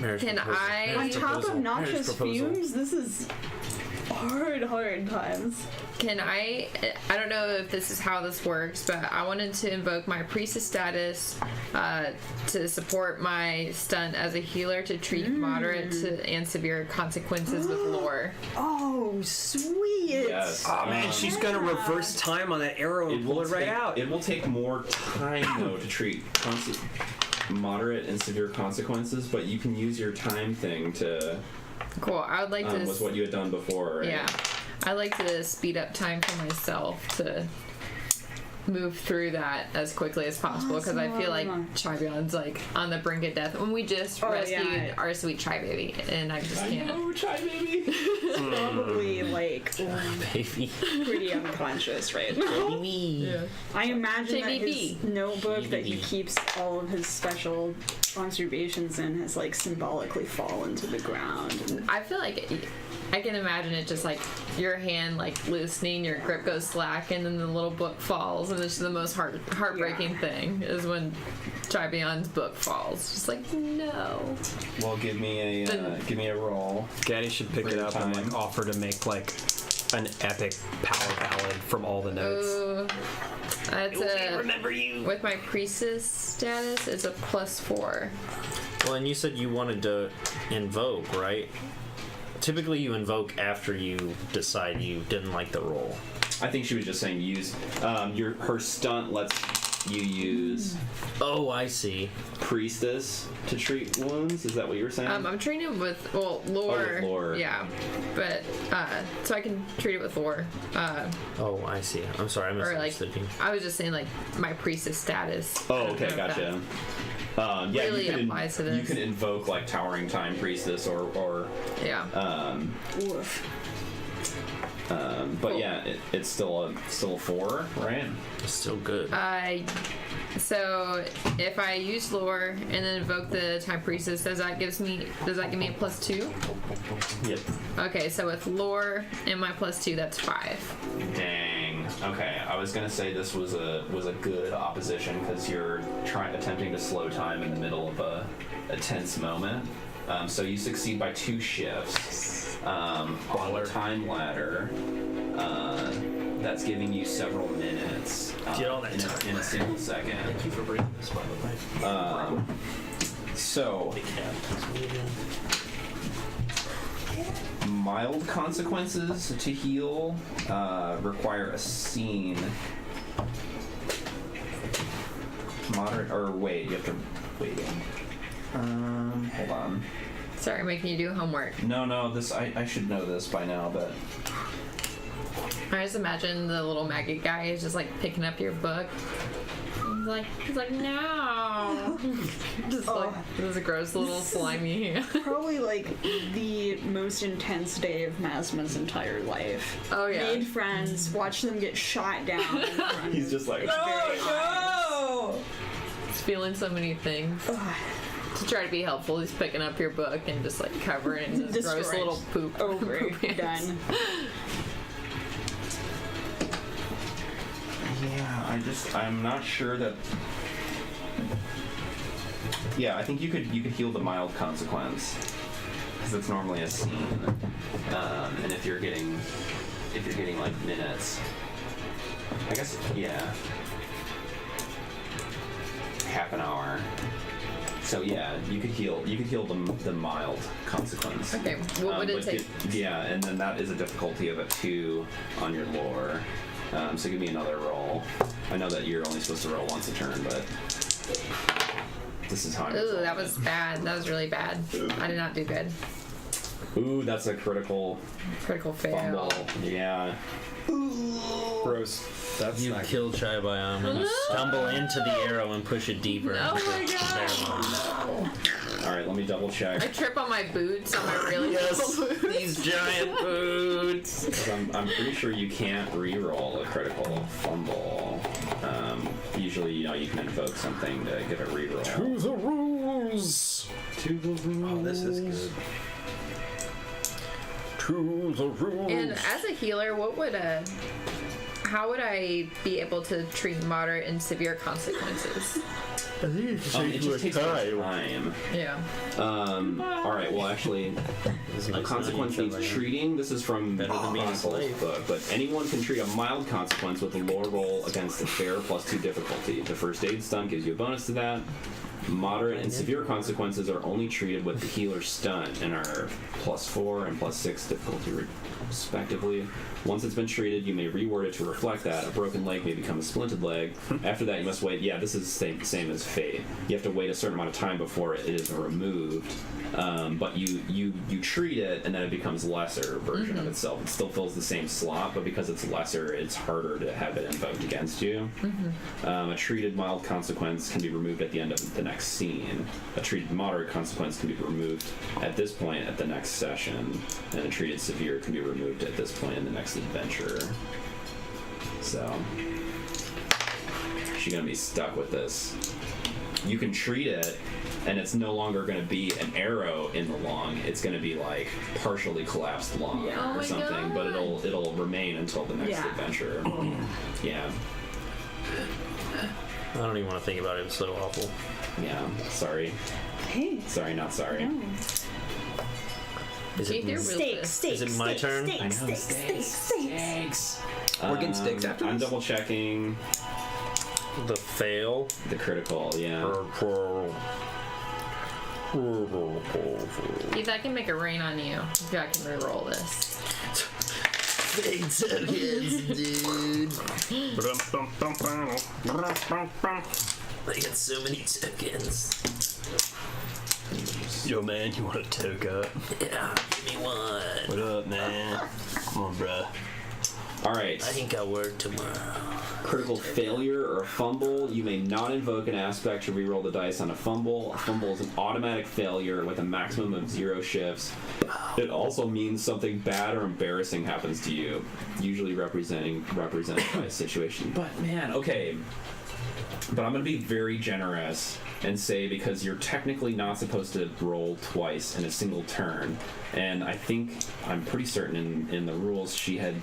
Marriage can proposal. I? On Marriage top proposal. of Marriage noxious proposal. fumes, this is hard times. Can I don't know if this is how this works, but I wanted to invoke my priestess status to support my stunt as a healer to treat moderate and severe consequences with lore. Oh, sweet. Yes. oh man, she's going to reverse time on that arrow and pull it right out. It will take more time though to treat moderate and severe consequences, but you can use your time thing to. Cool. I would like to. Was what you had done before, right? Yeah. I like to speed up time for myself to move through that as quickly as possible because I feel like Tribion's like on the brink of death when we just rescued our sweet Tri Baby and I just can't. Oh, Try Baby. Probably like Baby. pretty unconscious right now. Baby. I imagine that JBB. his notebook that he JBB. keeps all of his special observations in has like symbolically fallen to the ground. I feel like I can imagine it just like your hand like loosening, your grip goes slack, and then the little book falls, and it's the most heartbreaking thing is when Tribion's book falls. Just like no. Well, give me a roll. Gaddy should pick For it your up and like time. offer to make like an epic power ballad from all the notes. That's a Remember you. with my priestess status. It's a +4. Well, and you said you wanted to invoke, right? Typically, you invoke after you decide you didn't like the roll. I think she was just saying use her stunt lets you use Oh, I see. priestess to treat wounds. Is that what you were saying? I'm treating it with lore. with lore. Yeah, but so I can treat it with lore. Oh, I see. I'm sorry, I Or like misunderstood you. I was just saying like my priestess status. I Oh, don't okay, know if gotcha. that Yeah, really you could applies to you this. could invoke like Towering Time Priestess or Yeah. Oof. but yeah, it's still a 4, right? It's still good. So if I use lore and then invoke the time priestess, does that give me a +2? Yep. Okay, so with lore and my +2, that's 5. Dang. Okay, I was gonna say this was a good opposition because you're attempting to slow time in the middle of a tense moment. So you succeed by 2 shifts. On the time ladder, that's giving you several minutes. Get all that time in a single second. Thank you for bringing this, by the way. So mild consequences to heal require a scene. Moderate, or wait, you have to wait. Hold on. Sorry, making you do homework. No, this I should know this by now, but I just imagine the little maggot guy is just like picking up your book. He's like no. Just like this gross little slimy. Probably like the most intense day of Masma's entire life. Oh yeah. Made friends, watched them get shot down. In front he's of just like, He's feeling so many things. To try to be helpful, he's picking up your book and just like covering it in this gross Destroyed. little poop. Over. poop ants. Done. yeah, I'm not sure that. Yeah, I think you could heal the mild consequence because it's normally a scene, and if you're getting like minutes, I guess half an hour. So yeah, you could heal the mild consequence. Okay, what would it take? Yeah, and then that is a difficulty of a 2 on your lore. So give me another roll. I know that you're only supposed to roll once a turn, but this is how I'm. Ooh, that was bad. That was really bad. I did not do good. Ooh, that's a critical Critical fail. fumble. Yeah. Gross. That's You not kill Chai Biome and you stumble into the arrow and push it deeper Oh into my the god. All right, let me double check. I trip on my boots on my really little boots. These giant boots. 'Cause I'm pretty sure you can't re-roll a critical fumble. Usually, you can invoke something to give a re-roll. To the rules. To the rules. Oh, this is good. To the rules. And as a healer, how would I be able to treat moderate and severe consequences? I think It just takes more time. Yeah. All right. Well, actually, a consequence needs treating. This is from Better than being a Chronicles slave. book, but anyone can treat a mild consequence with a lore roll against a fair +2 difficulty. The first aid stun gives you a bonus to that. Moderate and severe consequences are only treated with the healer stun and are +4 and +6 difficulty respectively. Once it's been treated, you may reword it to reflect that. A broken leg may become a splinted leg. After that, you must wait. Yeah, this is the same as Fate. You have to wait a certain amount of time before it is removed. But you treat it, and then it becomes lesser version of itself. It still fills the same slot, but because it's lesser, it's harder to have it invoked against you. A treated mild consequence can be removed at the end of the next scene. A treated moderate consequence can be removed at this point at the next session, and a treated severe can be removed at this point in the next adventure. So she's gonna be stuck with this. You can treat it, and it's no longer going to be an arrow in the lung. It's going to be like partially collapsed lung Oh or my something, but God. it'll remain until the next Yeah. adventure. Yeah, I don't even want to think about it. It's so awful. yeah. Sorry, Hey. sorry, not sorry. No. Is Keith, you're it, real Steaks, pissed. steaks, Is it my steaks, turn? steaks, I know, steaks, steaks, steaks. We're getting sticks after I'm this? double checking the fail? the critical. Yeah. Keith, I can make it rain on you if I can re-roll this. Big tokens, dude. I got so many tokens. Yo, man, you want a toga? Yeah, give me one. What up, man? Come on, bruh. All right. I think I'll work tomorrow. Critical failure or a fumble. You may not invoke an aspect to reroll the dice on a fumble. A fumble is an automatic failure with a maximum of 0 shifts. It also means something bad or embarrassing happens to you, usually represented by a situation. But man, okay. But I'm going to be very generous and say, because you're technically not supposed to roll twice in a single turn, and I'm pretty certain in the rules she had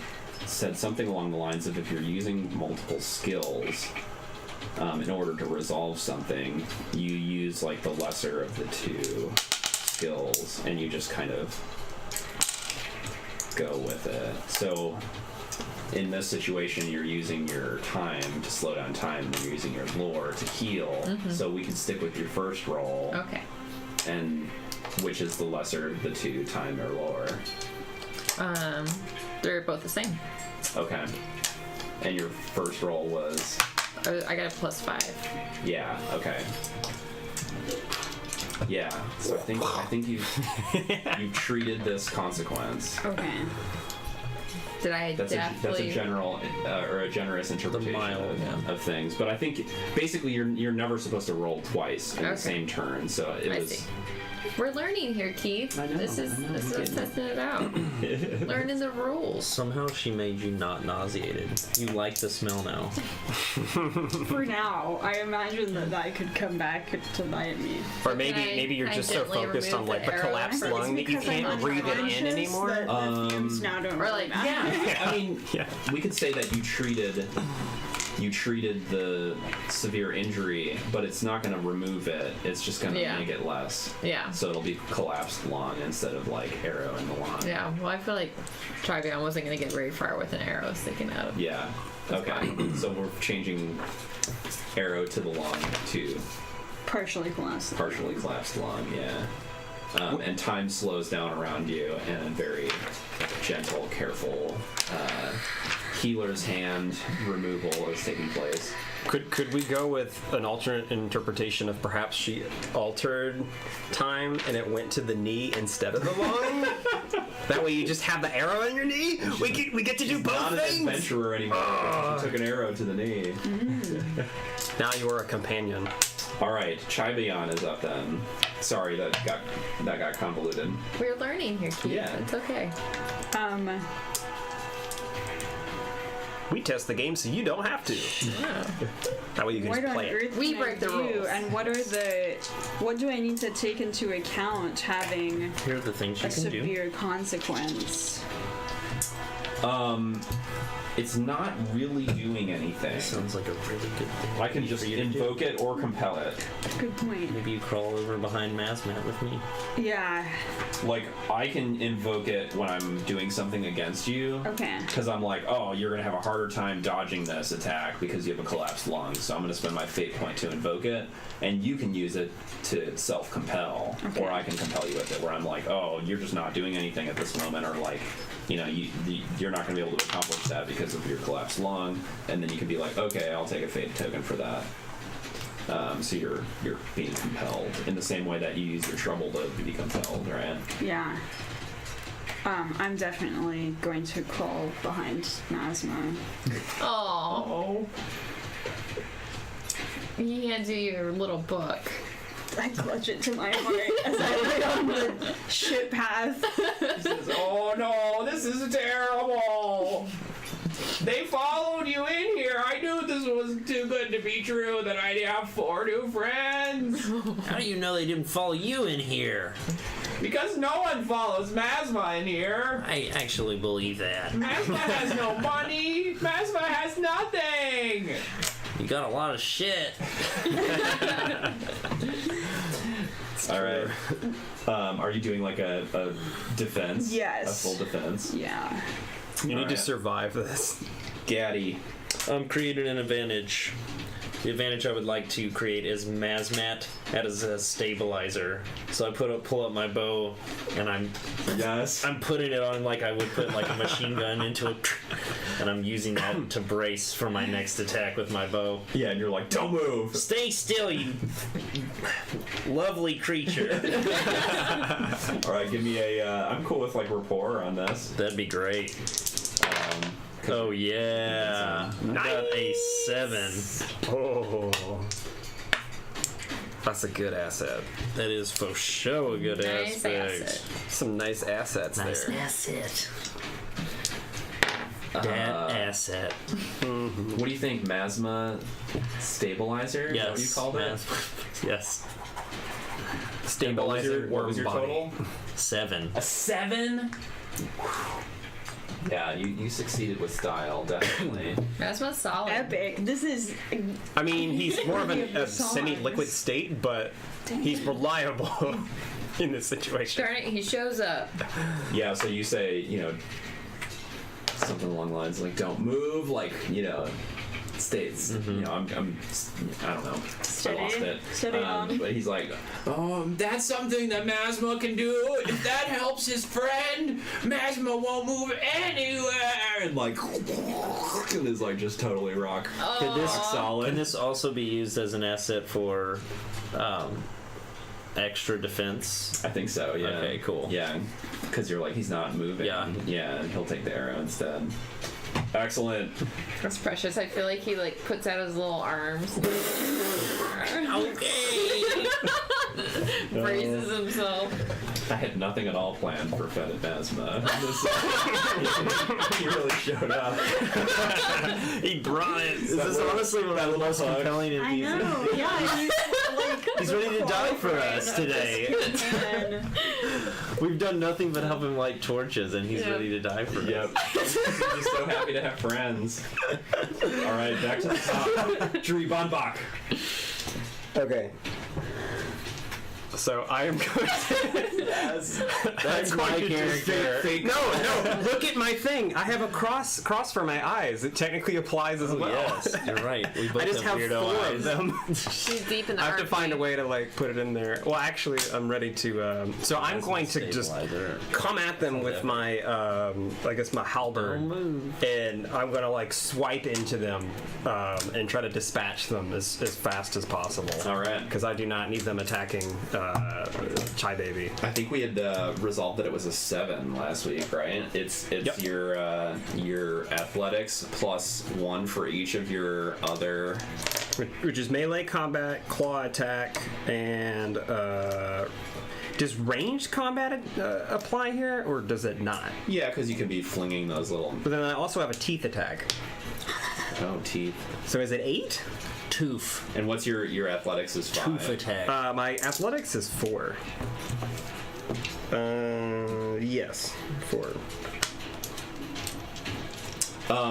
said something along the lines of, if you're using multiple skills in order to resolve something, you use like the lesser of the 2 skills and you just kind of go with it. So in this situation, you're using your time to slow down time, and you're using your lore to heal. So we can stick with your first roll, Okay. and which is the lesser of the 2, time or lore. They're both the same. Okay. And your first roll was? I got a +5. Yeah. Okay. Yeah. So I think you've treated this consequence. Okay. Did I That's definitely... a general or a generous interpretation mild, of things. But I think basically you're never supposed to roll twice in Okay. the same turn. So it I was. see. We're learning here, Keith. I know, This is testing it out. Learning the rules. Somehow she made you not nauseated. You like the smell now. For now, I imagine that could come back to bite me. Or Can maybe you're I just so gently focused on remove like the arrow? collapsed It's lung that you because I'm can't breathe it in unconscious anymore. that the fumes now don't Or really like, matter. I mean, Yeah. we could say that you treated you treated the severe injury, but it's not going to remove it. It's just going to Yeah. make it less. Yeah. So it'll be collapsed lung instead of like arrow in the lung. Yeah, well, I feel like Trivion wasn't going to get very far with an arrow sticking out. Yeah. Okay. So we're changing arrow to the lung to Partially collapsed. partially collapsed lung. Yeah. And time slows down around you, and very gentle, careful healer's hand removal is taking place. Could we go with an alternate interpretation of perhaps she altered time and it went to the knee instead of the lung? That way you just have the arrow in your knee? We get to do both Not an things? adventurer anymore. She took an arrow to the knee. Now you are a companion. All right, Chibion is up then. Sorry, that got convoluted. We're learning here, Keith. Yeah. It's okay. We test the game so you don't have to. That way you can What just on play it. earth We can break I the do, rules. and what do I need to take into account having Here are the things you a can do. severe consequence? It's not really doing anything. Sounds like a really good thing. I can just for you to do. invoke it or compel it. Good point. Maybe you crawl over behind Masmat with me. Yeah. Like, I can invoke it when I'm doing something against you. Okay. Because I'm like, oh, you're going to have a harder time dodging this attack because you have a collapsed lung. So I'm going to spend my fate point to invoke it. And you can use it to self-compel. Okay. Or I can compel you with it where I'm like, oh, you're just not doing anything at this moment. Or like, you're not going to be able to accomplish that because of your collapsed lung. And then you can be like, okay, I'll take a fate token for that. So you're being compelled in the same way that you use your trouble to be compelled, right? Yeah. I'm definitely going to crawl behind Masma. Oh. You can't do your little book. I clutch it to my heart as I lay on the shit path. He says, oh no, this is terrible. They followed you in here. I knew this was too good to be true, that I'd have 4 new friends. How do you know they didn't follow you in here? Because no one follows Masma in here. I actually believe that. Masma has no money. Masma has nothing. You got a lot of shit. All right. Are you doing like a defense? Yes. A full defense? Yeah. You need to Alright. survive this. Gaddy. I'm creating an advantage. The advantage I would like to create is Masmat as a stabilizer. So I pull up my bow, and I'm putting it on like I would put like a machine gun into it, and I'm using that to brace for my next attack with my bow. Yeah, and you're like, don't move. Stay still, you lovely creature. All right, give me a. I'm cool with like rapport on this. That'd be great. Oh yeah, I got a 7. Oh. That's a good asset. That is for sure a good Nice aspect. asset. Some nice assets there. asset. That asset. What do you think, Masma stabilizer? Is that what you called it? Yes. Stabilizer What was your body. total? 7. A 7. Yeah, you succeeded with style, definitely. That's what's solid. Epic. This is. I mean, he's more of Worthy of the a songs. semi-liquid state, but he's reliable in this situation. Darn it, he shows up. Yeah, so you say, something along the lines like, don't move, like, states. I'm I don't know. Steady. I lost it. Steady on. But he's like, That's something that Masma can do. If that helps his friend, Masma won't move anywhere. and like, and is like just totally rock. Could this solid. Can this also be used as an asset for extra defense? I think so, yeah. Okay, cool. Yeah, because you're like, he's not moving. Yeah. Yeah, and he'll take the arrow instead. Excellent. That's precious. I feel like he puts out his little arms. Okay. Braces himself. I had nothing at all planned for Fetid Masma. He really showed up. He brought it. This is honestly one of the most compelling of I these. know. Yeah. He's like. He's ready to die for us today. And We've done nothing but help him light torches, and he's Yeah. ready to die for Yep. us. Just so happy to have friends. All right, back to the top. Drew Bonbach. Okay. So I am going to. Yes. That's my character. No, look at my thing. I have a cross for my eyes. It technically applies as well. Yes, you're right. We both I just have weirdo 4 eyes. of them. She's deep in the I have to art find a scene. way to like put it in there. Well, actually, I'm ready to. So I'm going to just Stabilizer. come at them with my, I guess my halberd, Don't move. and I'm gonna like swipe into them and try to dispatch them as fast as possible. All right. Because I do not need them attacking Chai Baby. I think we had resolved that it was a 7 last week, right? It's Yep. your athletics plus 1 for each of your other. Which is melee combat, claw attack, and does ranged combat apply here, or does it not? Yeah, because you could be flinging those little But then I also have a teeth attack. teeth. So is it 8? Toof. And what's your athletics is 5. Toof attack. My athletics is 4. Yes, 4.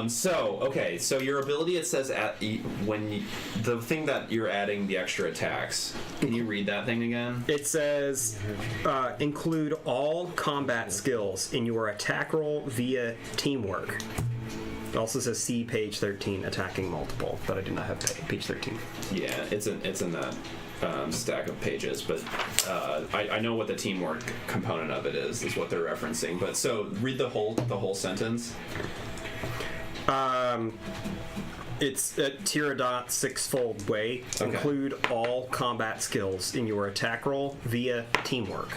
So your ability, it says the thing that you're adding the extra attacks. Can you read that thing again? It says include all combat skills in your attack roll via teamwork. It also says see page 13, attacking multiple, but I do not have page 13. Yeah, it's in that stack of pages, but I know what the teamwork component of it is what they're referencing. But so read the whole sentence. It's a Tiradot 6-fold way. Okay. Include all combat skills in your attack roll via teamwork.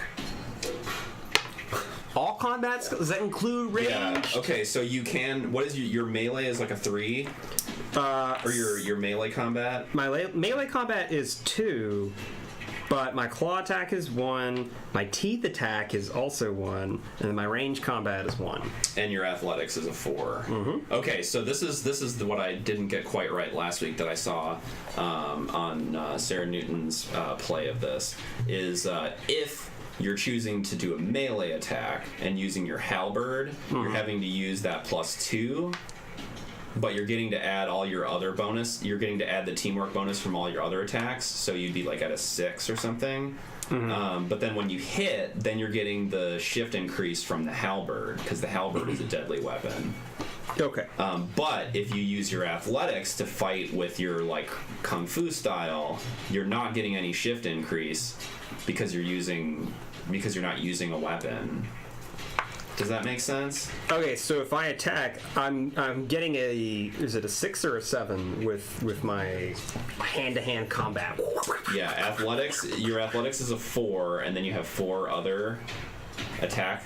All combat skills? Does that include range? Yeah. Okay. So you can. What is your melee is like a 3, or your melee combat? My melee combat is 2, but my claw attack is 1, my teeth attack is also 1, and my range combat is 1. And your athletics is a 4. Mm-hmm. Okay, so this is what I didn't get quite right last week that I saw on Sarah Newton's play of this is if you're choosing to do a melee attack and using your halberd, you're having to use that +2. But you're getting to add all your other bonus. You're getting to add the teamwork bonus from all your other attacks, so you'd be like at a 6 or something. But then when you hit, then you're getting the shift increase from the halberd, because the halberd is a deadly weapon. Okay. But if you use your athletics to fight with your like kung fu style, you're not getting any shift increase because you're not using a weapon. Does that make sense? Okay, so if I attack, I'm getting is it a 6 or a 7 with my hand-to-hand combat? Yeah, athletics. Your athletics is a 4, and then you have 4 other attack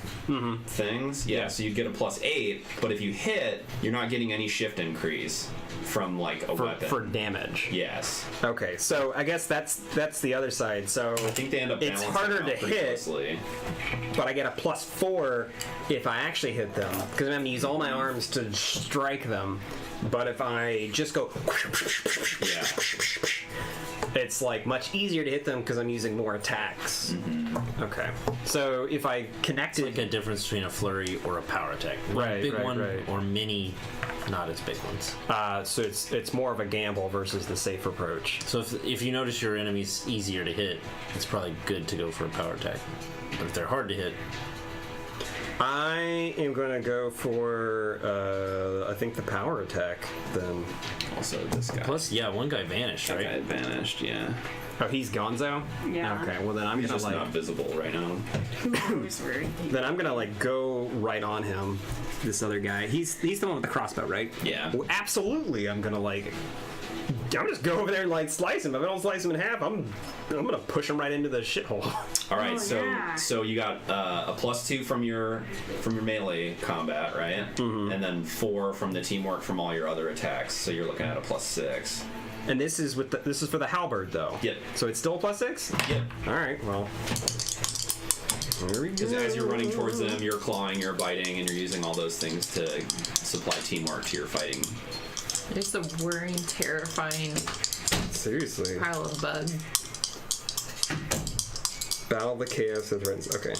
things. Yeah, so you get a +8, but if you hit, you're not getting any shift increase from like a weapon. For damage. Yes. Okay, so I guess that's the other side. So I think they end up it's balancing harder out to pretty hit, closely. but I get a +4 if I actually hit them, because I'm going to use all my arms to strike them. But if I just go, it's like much easier to hit them because I'm using more attacks. Okay, so if I connected, Like a difference between a flurry or a power attack. One Right, big right, one right. or many, not as big ones. so it's more of a gamble versus the safe approach. So if you notice your enemy's easier to hit, it's probably good to go for a power attack. But if they're hard to hit, I am going to go for I think the power attack then. Also, this guy. plus, yeah, one guy vanished, That right? guy vanished. Yeah. Oh, he's Gonzo? Yeah. Okay, well then I'm He's gonna just like not visible right now. who knows where he then I'm gonna like go right on him. This other guy. He's the one with the crossbow, right? Yeah. Well, absolutely. I'm just go over there and like slice him. If I don't slice him in half, I'm gonna push him right into the shithole. All right, Oh, yeah. so you got a +2 from your melee combat, right? And then 4 from the teamwork from all your other attacks. So you're looking at a +6. And this is for the halberd though. Yep. So it's still a +6. Yep. All right. Well. Here we Because go. as you're running towards them, you're clawing, you're biting, and you're using all those things to supply teamwork to your fighting. Just a whirring, terrifying Seriously. pile of bug. Battle the chaos of threats. Okay.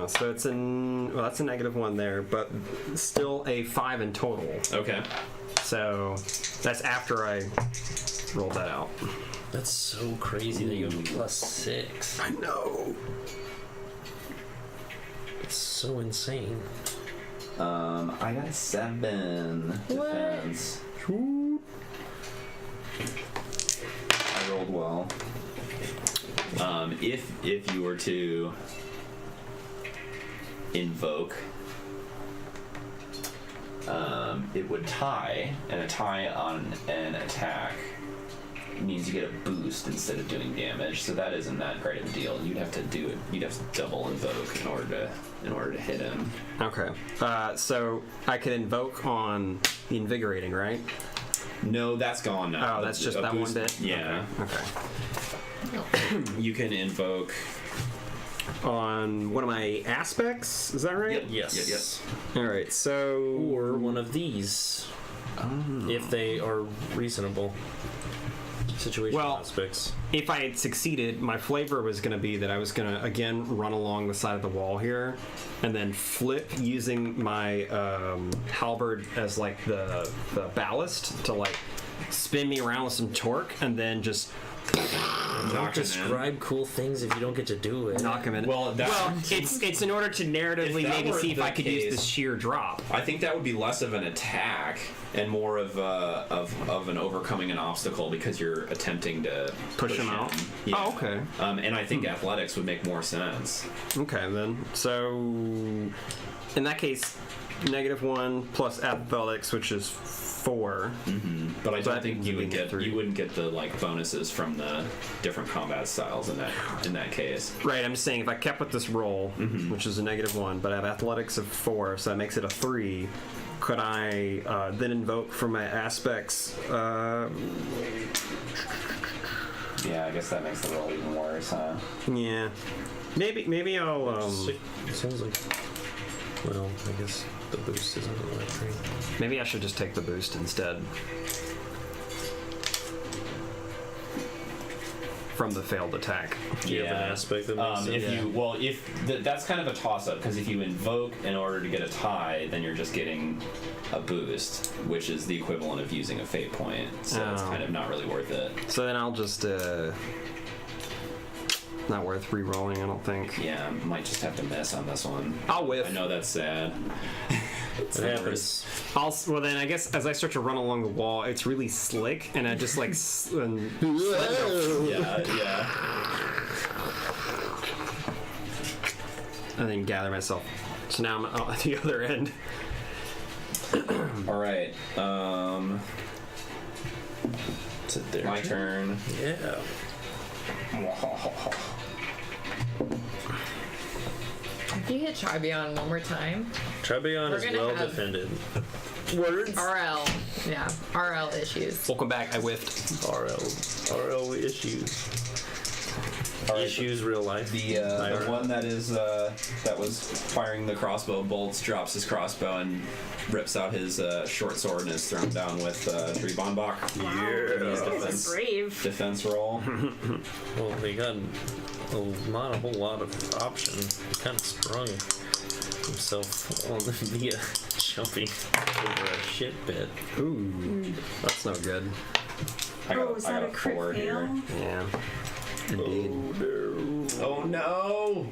So it's well, that's a -1 there, but still a 5 in total. Okay. So that's after I rolled that out. That's so crazy that you have +6. I know. It's so insane. I got a 7 defense. I rolled well. If you were to invoke, it would tie, and a tie on an attack means you get a boost instead of doing damage. So that isn't that great of a deal. You'd have to do it. You'd have to double invoke in order to hit him. Okay. So I could invoke on the invigorating, right? No, that's gone now. Oh, that's just A that boost- one bit? Yeah. Okay. You can invoke On one of my aspects, is that right? Yes. All right, so... Or one of these, if they are reasonable. Situational Well, aspects. If I had succeeded, my flavor was going to be that I was going to, again, run along the side of the wall here, and then flip using my halberd as, like, the ballast to, like, spin me around with some torque, and then just... Don't describe cool things if you don't get to do it. knock him in. Well, it's in order to narratively If that maybe were see if the I could use case- this sheer drop. I think that would be less of an attack and more of an overcoming an obstacle because you're attempting to Push him out? Yeah. Oh, okay. And I think athletics would make more sense. Okay, then. So, in that case, -1 plus athletics, which is 4. But I So don't that think means you you would get get 3. you wouldn't get the like bonuses from the different combat styles in that case. Right, I'm just saying if I kept with this roll, which is a -1, but I have athletics of 4, so that makes it a 3. Could I then invoke from my aspects? Yeah, I guess that makes the roll even worse, huh? Yeah, maybe I'll It sounds like. Well, I guess the boost isn't the right thing. maybe I should just take the boost instead from the failed attack. Do you have an aspect that makes sense? That's kind of a toss-up because if you invoke in order to get a tie, then you're just getting a boost, which is the equivalent of using a fate point. So it's Oh. kind of not really worth it. So then I'll just not worth re-rolling, I don't think. Yeah, might just have to miss on this one. I'll whiff. I know that's sad. It happens. Well, then I guess as I start to run along the wall, it's really slick, and I just like Yeah. and then gather myself. So now I'm at the other end. All right. Is it their My turn? turn. Yeah. If you hit Tribion one more time, Trebion We're is gonna well have- defended. RL issues. Welcome back. I whiffed. RL issues. All right, Issues, real life. The one that is that was firing the crossbow bolts drops his crossbow and rips out his short sword and is thrown down with Trebonbach. That's brave. Defense roll. Well, they got a whole lot of options. He kind of sprung himself on via jumping over a shit pit. Ooh, that's no good. I got, is I that got a crit 4 here. fail? Yeah. Indeed. Oh no!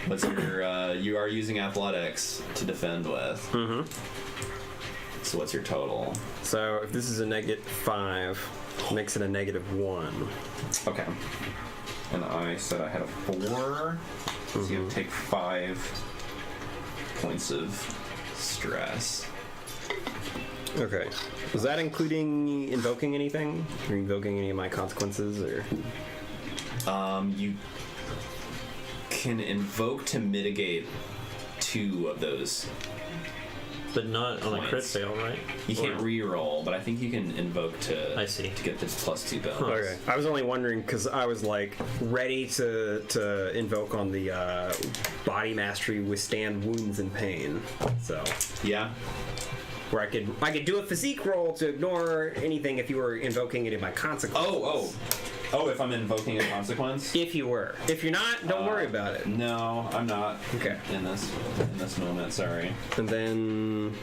What's your? You are using athletics to defend with. Mm-hmm. So what's your total? So if this is a -5, makes it a -1. Okay. And I said I had a 4. So you take 5 points of stress. Okay. Was that including invoking anything? Or invoking any of my consequences? Or You can invoke to mitigate 2 of those. But not on a crit Points. fail, right? You can't Or- re-roll, but I think you can invoke to I see. to get this +2 bonus. Okay. I was only wondering because I was like ready to invoke on the body mastery, withstand wounds and pain. So Yeah. where I could do a physique roll to ignore anything if you were invoking it in my consequence. Oh, if I'm invoking a consequence? If you were. If you're not, don't worry about it. No, I'm not. Okay. In this moment, sorry. And then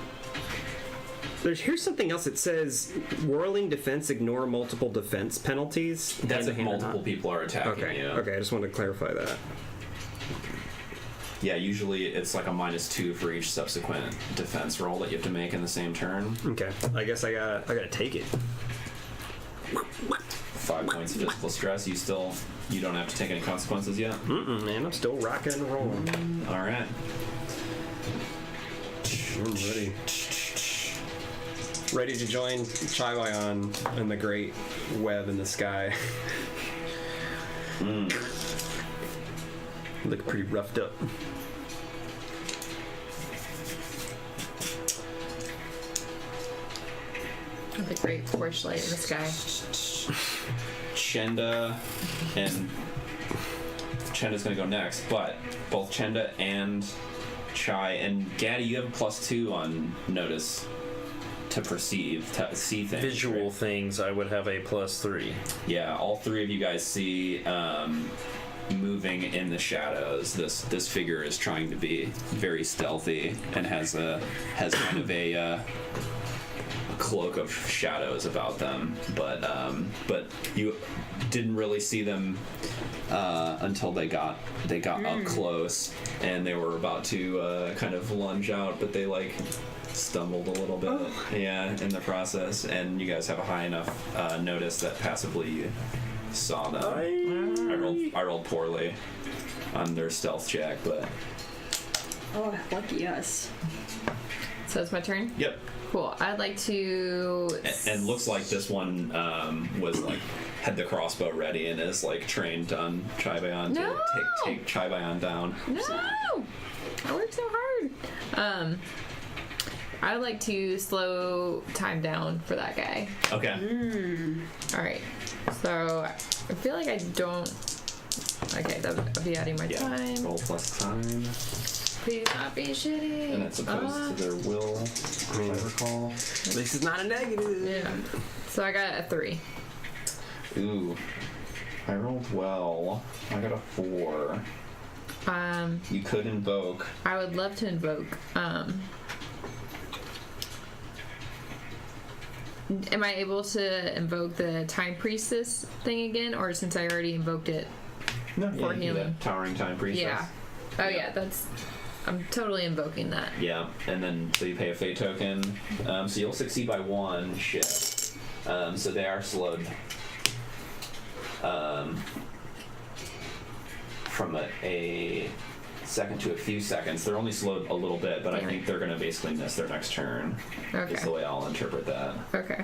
here's something else. It says whirling defense, ignore multiple defense penalties. That's if hand-to-hand or multiple not. people are attacking you. Okay, I just wanted to clarify that. Yeah, usually it's like a -2 for each subsequent defense roll that you have to make in the same turn. Okay. I guess I gotta take it. 5 points of physical stress. You don't have to take any consequences yet? Man, I'm still rocking and rolling. Alright. I'm ready. Ready to join Chaiwayan in the great web in the sky. Look pretty roughed up. With a great torchlight in the sky. Chenda's gonna go next, but both Chenda and Chai and Gaddy, you have a +2 on notice to perceive, to see things. Visual right? things, I would have a +3. Yeah, all three of you guys see moving in the shadows. This figure is trying to be very stealthy and has kind of a cloak of shadows about them, but you didn't really see them until they got up close, and they were about to kind of lunge out, but they like stumbled a little bit, in the process, and you guys have a high enough notice that passively you saw them. I rolled poorly on their stealth check, but Lucky us. So it's my turn? yep. Cool. I'd like to... And looks like this one was like had the crossbow ready and is like trained on Chaibayan No! to take Chaibayan down. No! I worked so hard. I'd like to slow time down for that guy. Okay. Alright. So, I feel like I don't... Okay, that'll be adding my time. Roll plus time. Please not be shitty. And it's opposed to their will, if I recall. This is not a negative. Yeah. So I got a 3. Ooh. I rolled well. I got a 4. You could invoke. I would love to invoke. Am I able to invoke the Time Priestess thing again, or since I already invoked it? No, For healing. Towering Time Priestess. Yeah. Oh yeah, that's. I'm totally invoking that. Yeah, and then so you pay a fate token. So you'll succeed by 1 shift. So they are slowed from a second to a few seconds. They're only slowed a little bit, but I think they're going to basically miss their next turn. Okay. Is the way I'll interpret that. Okay.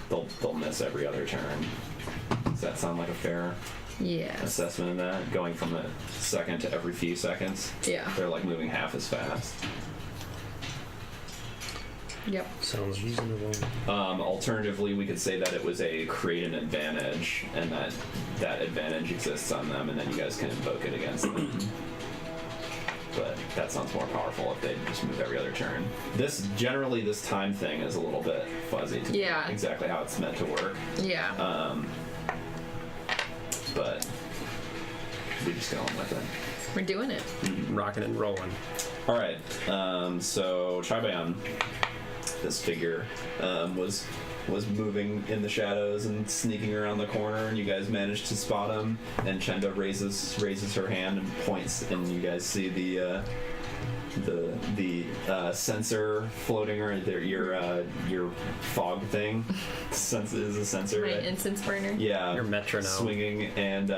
They'll miss every other turn. Does that sound like a fair Yes. assessment of that? Going from a second to every few seconds. Yeah. They're like moving half as fast. Yep. Sounds reasonable. Alternatively, we could say that it was a create an advantage, and that advantage exists on them, and then you guys can invoke it against them. But that sounds more powerful if they just move every other turn. This time thing is a little bit fuzzy to me, exactly how it's meant to work. Yeah. But we just go on with it. We're doing it. Rocking and rolling. All right. So Chaibayan, this figure, was moving in the shadows and sneaking around the corner, and you guys managed to spot him. And Chenda raises her hand and points, and you guys see the sensor floating around there. Your fog thing is a sensor. My incense burner. Yeah. Your metronome. Swinging, and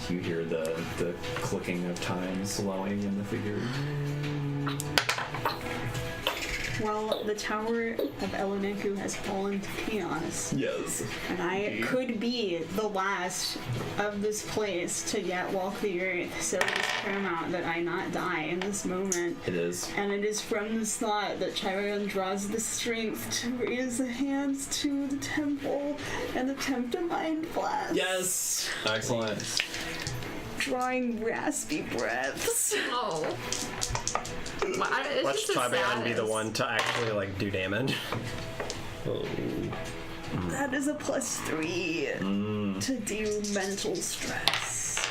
you hear the clicking of time slowing in the figure. Well, the Tower of Eloniku has fallen to chaos. Yes. And I could be the last of this place to yet walk the earth, so it is paramount that I not die in this moment. It is. And it is from this thought that Chirayan draws the strength to raise the hands to the temple and attempt a mind blast. Yes. Excellent. drawing raspy breaths. Oh. It's Let's just the Chabayan be the saddest. one to actually like do damage. Oh. That is a +3 to do mental stress.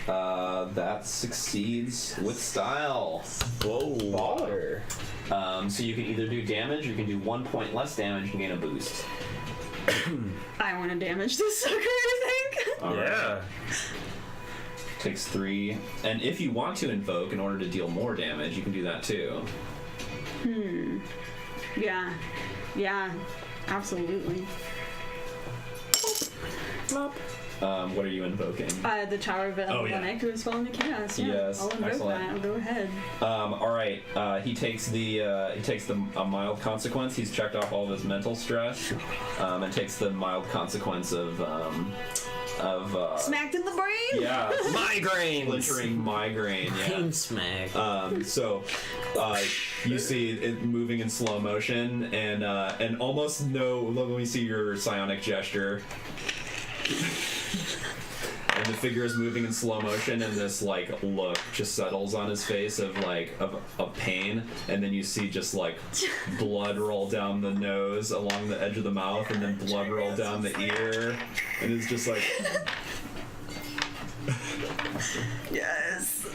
That succeeds with style. Whoa. Baller. So you can either do damage, or you can do 1 point less damage and gain a boost. I want to damage this sucker, I think. All right. Yeah. Takes 3. And if you want to invoke in order to deal more damage, you can do that too. Yeah, absolutely. Plop. What are you invoking? The Tower of Elenic was falling to chaos. Yeah. Yes, I'll invoke excellent. that. I'll go ahead. All right. He takes a mild consequence. He's checked off all of his mental stress, and takes the mild consequence of Smacked in the brain? yeah, Migraines. splintering migraine. Yeah. Pain smack. So you see it moving in slow motion, and almost let me see your psionic gesture. And the figure is moving in slow motion, and this like look just settles on his face of pain, and then you see just like blood roll down the nose along the edge of the mouth, and then blood roll down the ear, and it's just like Yes.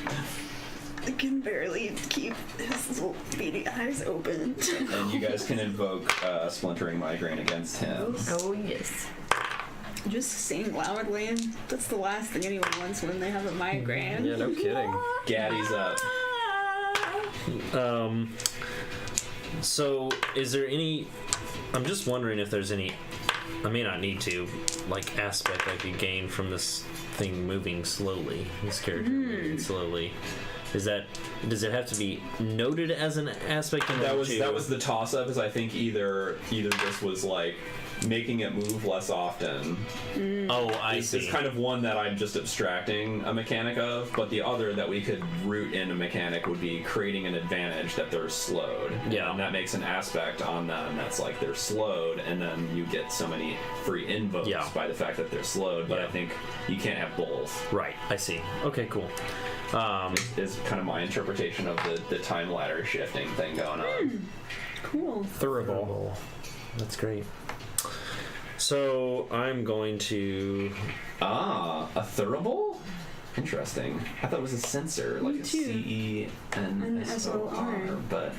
I can barely keep his little beady eyes open. and you guys can invoke splintering migraine against him. Oh, yes. Just sing loudly. That's the last thing anyone wants when they have a migraine. Yeah, no kidding. Gaddy's up. So, is there any... I'm just wondering if there's any... I may not need to, like, aspect I could gain from this thing moving slowly. This character moving slowly. Does it have to be noted as an aspect in That was to- the toss up. Is I think either this was like making it move less often. Oh, I It's see. kind of one that I'm just abstracting a mechanic of, but the other that we could root in a mechanic would be creating an advantage that they're slowed. Yeah. And that makes an aspect on them that's like they're slowed, and then you get so many free invokes Yeah. by the fact that they're slowed, but Yeah. I think you can't have both. Right, I see. Okay, cool. Is kind of my interpretation of the time ladder shifting thing going on. Cool. Thurable. That's great. So, I'm going to... Ah, a thurable? Interesting. I thought it was a sensor, like a too. CENSOR, but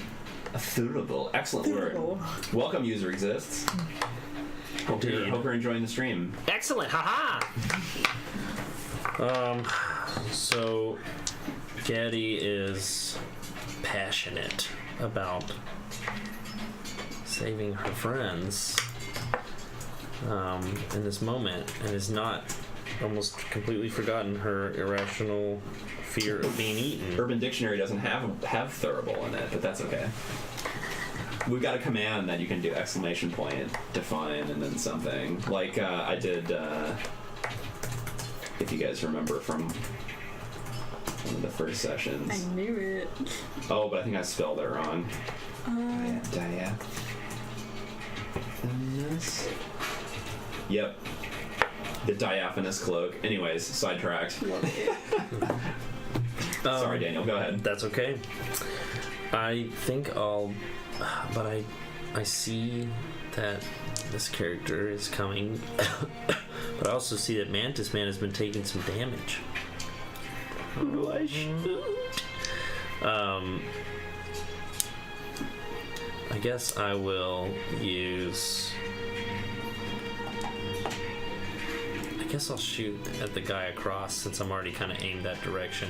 a thurable. Excellent Thurable. word. Welcome, user exists. Hope you're enjoying the stream. Excellent, haha! So, Gaddy is passionate about saving her friends in this moment, and has not almost completely forgotten her irrational fear of being eaten. Urban Dictionary doesn't have thurable in it, but that's okay. We've got a command that you can do exclamation point, define, and then something. Like I did, if you guys remember from one of the first sessions. I knew it. Oh, but I think I spelled it wrong. Diaphanous? Yep. The diaphanous cloak. Anyways, sidetracked. Love it. Sorry, Daniel, go ahead. That's okay. I think I'll... But I see that this character is coming. But I also see that Mantis Man has been taking some damage. I guess I will use... I guess I'll shoot at the guy across, since I'm already kind of aimed that direction.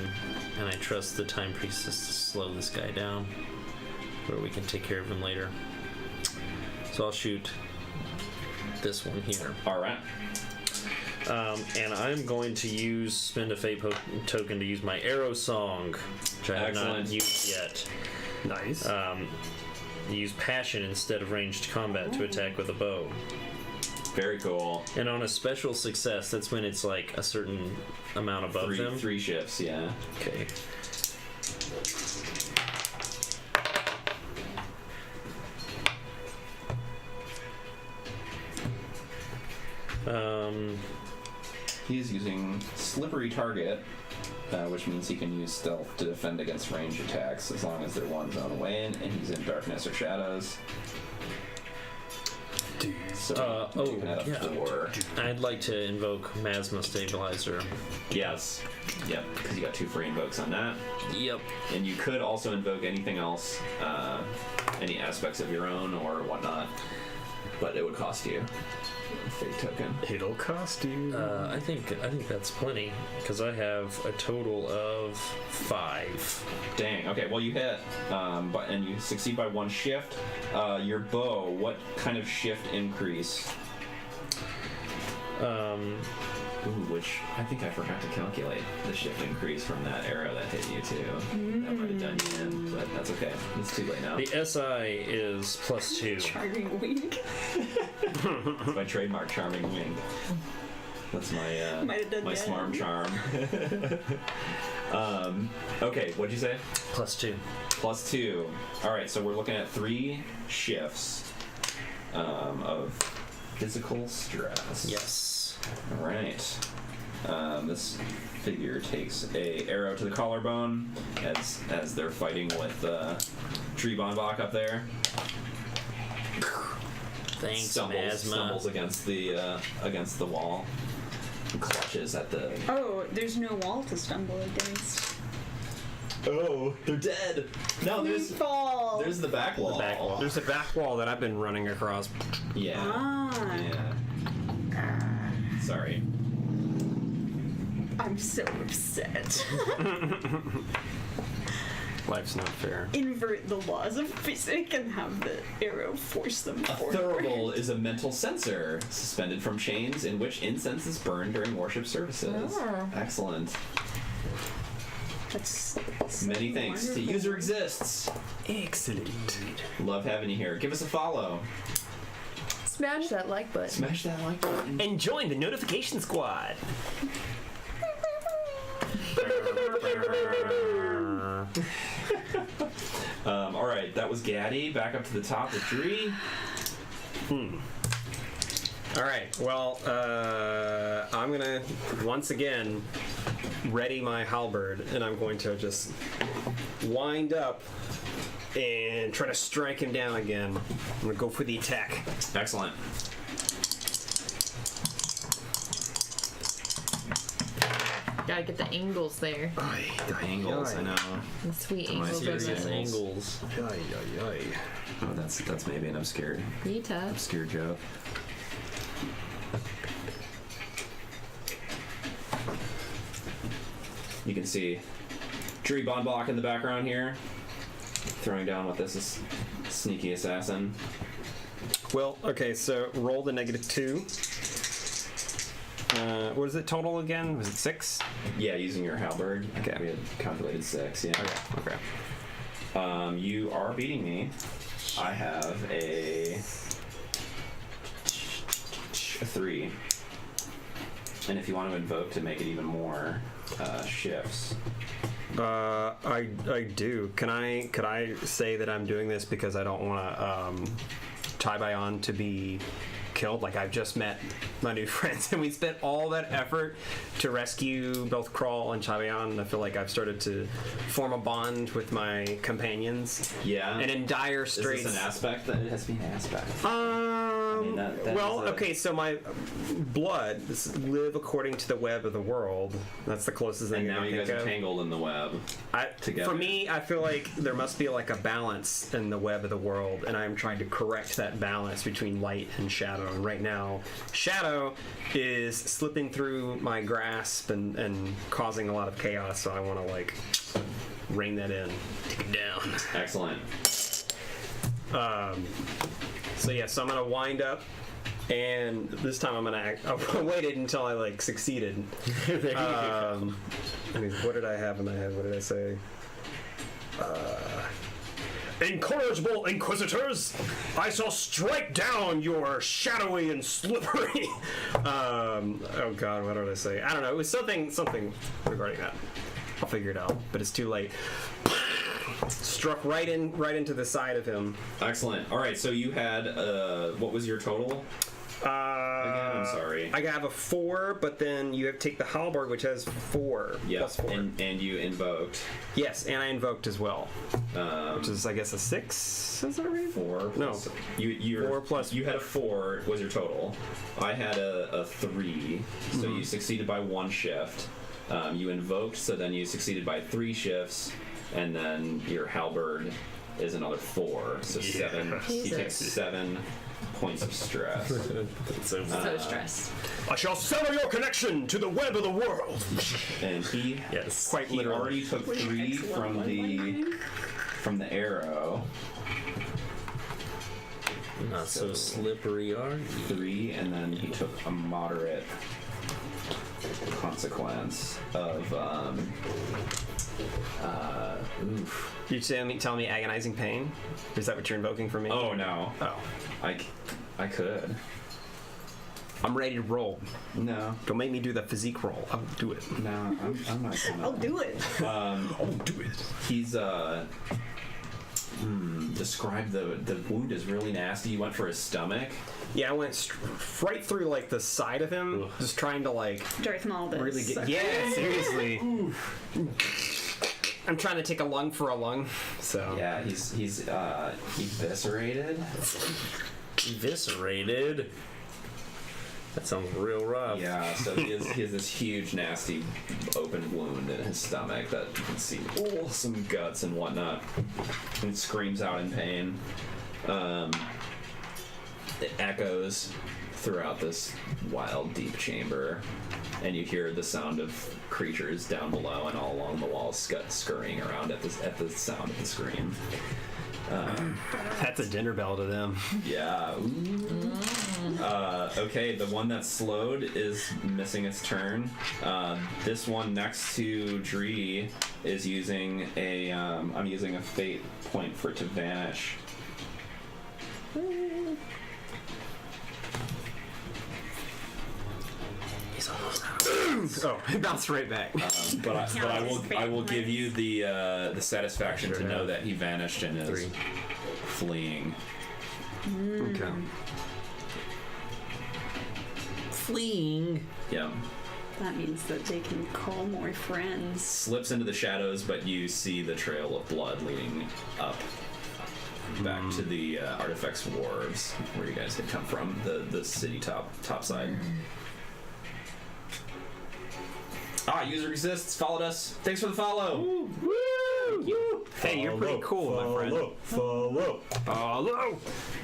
And I trust the Time Priestess to slow this guy down, where we can take care of him later. So I'll shoot this one here. Alright. And I'm going to spend a fate token to use my arrow song, which I have not Excellent. used yet. Nice. Use passion instead of ranged combat to attack with a bow. Very cool. And on a special success, that's when it's like a certain amount above them. Three shifts, yeah. Okay. He is using Slippery Target, which means he can use stealth to defend against ranged attacks as long as they're one zone away, and he's in darkness or shadows. So you can add a 4. I'd like to invoke Masma Stabilizer. Yes. Yep, because you got 2 free invokes on that. Yep. And you could also invoke anything else, any aspects of your own or whatnot, but it would cost you a fate token. It'll cost you. I think that's plenty because I have a total of 5. Dang. Okay. Well, you hit, and you succeed by 1 shift. Your bow. What kind of shift increase? Which I think I forgot to calculate the shift increase from that arrow that hit you too. That might have done you in, but that's okay. It's too late now. The SI is +2. Charming wink. It's my trademark charming wing. That's my my smarm charm. Okay, what'd you say? +2. +2. All right, so we're looking at 3 shifts of physical stress. Yes. All right. This figure takes a arrow to the collarbone as they're fighting with Tree Bonbach up there. Thanks, Stumbles Masma. against the wall. And clutches at the. Oh, there's no wall to stumble against. Oh, they're dead. No, there's the back wall. There's a back wall that I've been running across. Yeah. Ah. Yeah. Sorry. I'm so upset. Life's not fair. Invert the laws of physics and have the arrow force them A forward. thurible is a mental sensor suspended from chains in which incense is burned during worship services. Oh. Excellent. That's Many thanks to wonderful. User Exists. Excellent. Love having you here. Give us a follow. Smash that like button. Smash that like button. And join the notification squad. All right, that was Gaddy. Back up to the top with Dree. All right. Well, I'm gonna once again ready my halberd, and I'm going to just wind up and try to strike him down again. I'm gonna go for the attack. Excellent. Gotta get the angles there. The angles, I know. The sweet my angles. serious Are there. Angles. Oh, that's maybe an obscure Rita. joke. You can see Dree Bonbach in the background here, throwing down with this sneaky assassin. Well, okay. So roll the -2. What is it total again? Was it 6? Yeah, using your halberd. Okay. We had calculated 6, yeah. Okay. You are beating me. I have a 3. And if you want to invoke to make it even more shifts. I do. Could I say that I'm doing this because I don't want to Taibai to be killed? Like, I've just met my new friends and we spent all that effort to rescue both Crawl and Chabayan, and I feel like I've started to form a bond with my companions. Yeah. And in dire straits. Is this an aspect? That it has to be an aspect. mean, that well, is a- okay, so my blood live according to the web of the world. That's the closest thing And I now can you think guys are of. tangled in the web. together. For me, I feel like there must be like a balance in the web of the world, and I'm trying to correct that balance between light and shadow. And right now, shadow is slipping through my grasp and causing a lot of chaos, so I want to like rein that in, take it down. Excellent. So yeah, so I'm gonna wind up, and this time I'm gonna act. I waited until I like succeeded. I mean, what did I have in my head? What did I say? Incorrigible Inquisitors, I shall strike down your shadowy and slippery. Oh God, what did I say? I don't know. It was something regarding that. I'll figure it out, but it's too late. Struck right into the side of him. Excellent. All right, so you had what was your total? Again, I'm sorry. I have a 4, but then you have to take the halberd, which has 4 Yep, plus 4. and you invoked Yes, and I invoked as well, which is I guess a 6. Is that right? 4. No. Plus, you 4 plus. You had a 4 was your total. I had a 3, so you succeeded by 1 shift. You invoked, so then you succeeded by 3 shifts, and then your halberd is another 4, so 7. You take Jesus. 7 points of stress. So So stressed. I shall sever your connection to the web of the world. And he yes. Quite he literally. already took 3 from the arrow. Not so slippery, are you? 3, and then he took a moderate consequence of oof. You tell me agonizing pain? Is that what you're invoking for me? Oh no. Oh. I could. I'm ready to roll. No. Don't make me do the physique roll. I'll do it. No, I'm not gonna. I'll do it. I'll do it. He's describe the wound is really nasty. You went for his stomach. Yeah, I went right through like the side of him, just trying to like Darth Maul this. really get. Yeah, seriously. I'm trying to take a lung for a lung. So Yeah, he's eviscerated. Eviscerated. That sounds real rough. Yeah, so he has this huge, nasty, open wound in his stomach that you can see some guts and whatnot. And screams out in pain. It echoes throughout this wild, deep chamber, and you hear the sound of creatures down below and all along the walls scurrying around at the sound of the scream. that's a dinner bell to them. Yeah. Okay, the one that's slowed is missing its turn. This one next to Dree is using I'm using a fate point for it to vanish. He's almost out. Oh, it bounced right back. But I will give you the satisfaction to know that he vanished and is fleeing. Okay. Fleeing. Yeah. That means that they can call more friends. Slips into the shadows, but you see the trail of blood leading up back to the Artifex Wharves, where you guys had come from, the city top side. User exists, followed us. Thanks for the follow. Woo! Hey, you're pretty cool, my friend. Follow.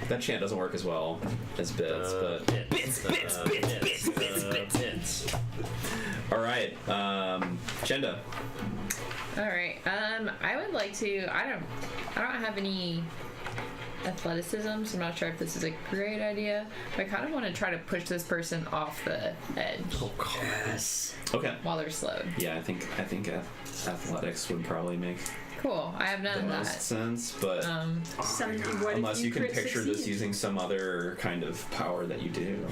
That chant doesn't work as well as bits, but Bits. all right, Chenda. All right. I would like to. I don't have any athleticism, so I'm not sure if this is a great idea. But I kind of want to try to push this person off the edge Yes. Okay. while they're slowed. Yeah, I think athletics would probably make Cool. I have the none of most that. sense, but What unless if you can crit picture this succeed? using some other kind of power that you do.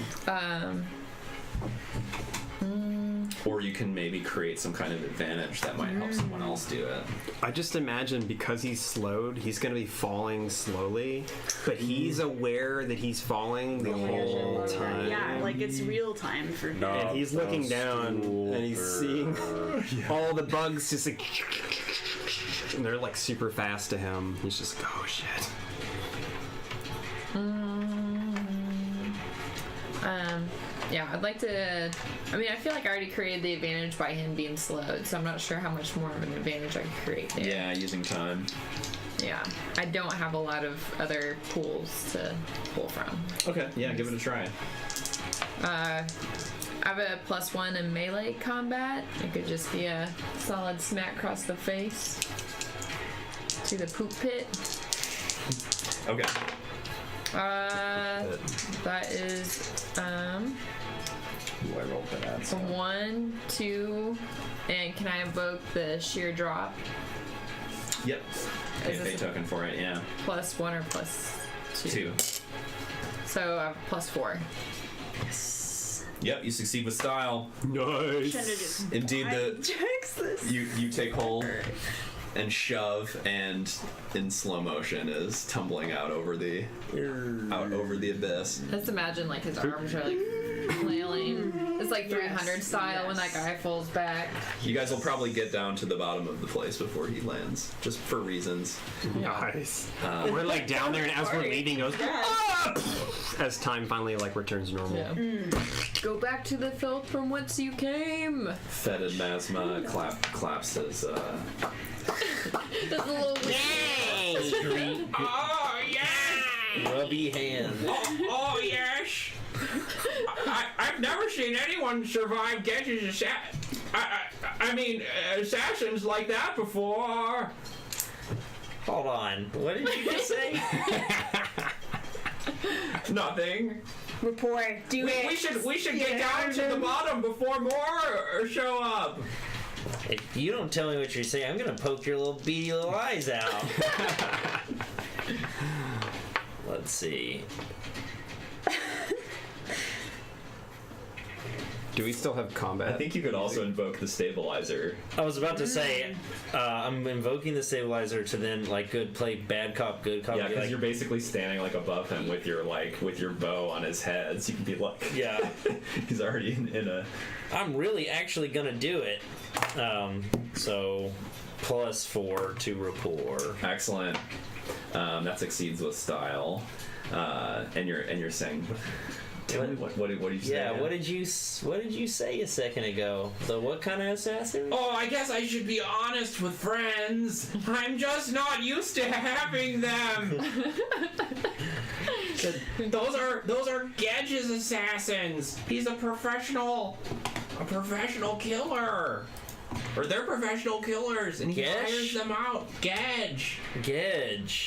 Or you can maybe create some kind of advantage that might help someone else do it. I just imagine because he's slowed, he's going to be falling slowly, but he's aware that he's falling the whole time. Yeah, like it's real time for him. And he's looking down and he's seeing all the bugs just like. And they're like super fast to him. He's just like, oh shit. Yeah, I'd like to. I mean, I feel like I already created the advantage by him being slowed, so I'm not sure how much more of an advantage I could create there. Yeah, using time. Yeah, I don't have a lot of other pools to pull from. Okay, yeah, give it a try. I have a +1 in melee combat. It could just be a solid smack across the face to the poop pit. Okay. That is Ooh, I rolled bad. a So. 1, 2, and can I invoke the sheer drop? Yep. Pay Is a this fate a- token for it, yeah. +1 or +2? 2. So I have +4. Yep, you succeed with style. Nice. Trying to just Indeed, blind checks this. You take hold, and shove, and in slow motion is tumbling out over the abyss. Just imagine like his arms are like flailing. It's like 300 style when that guy falls back. You guys will probably get down to the bottom of the place before he lands, just for reasons. Nice. We're like down there, and as we're leaving, goes as time finally like returns normal. Yeah. Go back to the filth from whence you came. Fetid Masma claps his. Does a little Street Oh, yeah! rubby hand. Oh, yes! I've never seen anyone survive Gedge's assassins like that before. Hold on. What did you just say? Nothing. Report. Do it. We should get down to the bottom before more show up. If you don't tell me what you're saying, I'm gonna poke your little beady little eyes out. Let's see. Do we still have combat? I think you could also invoke the stabilizer. I was about to say, I'm invoking the stabilizer to then like play bad cop, good cop. Yeah, because like, you're basically standing like above him with your bow on his head, so you can be like, yeah. He's already in a. I'm really actually gonna do it. So +4 to rapport. Excellent. That succeeds with style. And you're saying. Tell me what did you say? Yeah, what did you say a second ago? The what kind of assassin? Oh, I guess I should be honest with friends. I'm just not used to having them. Those are Gedge's assassins. He's a professional killer. Or they're professional killers, and he hires them out. Gedge.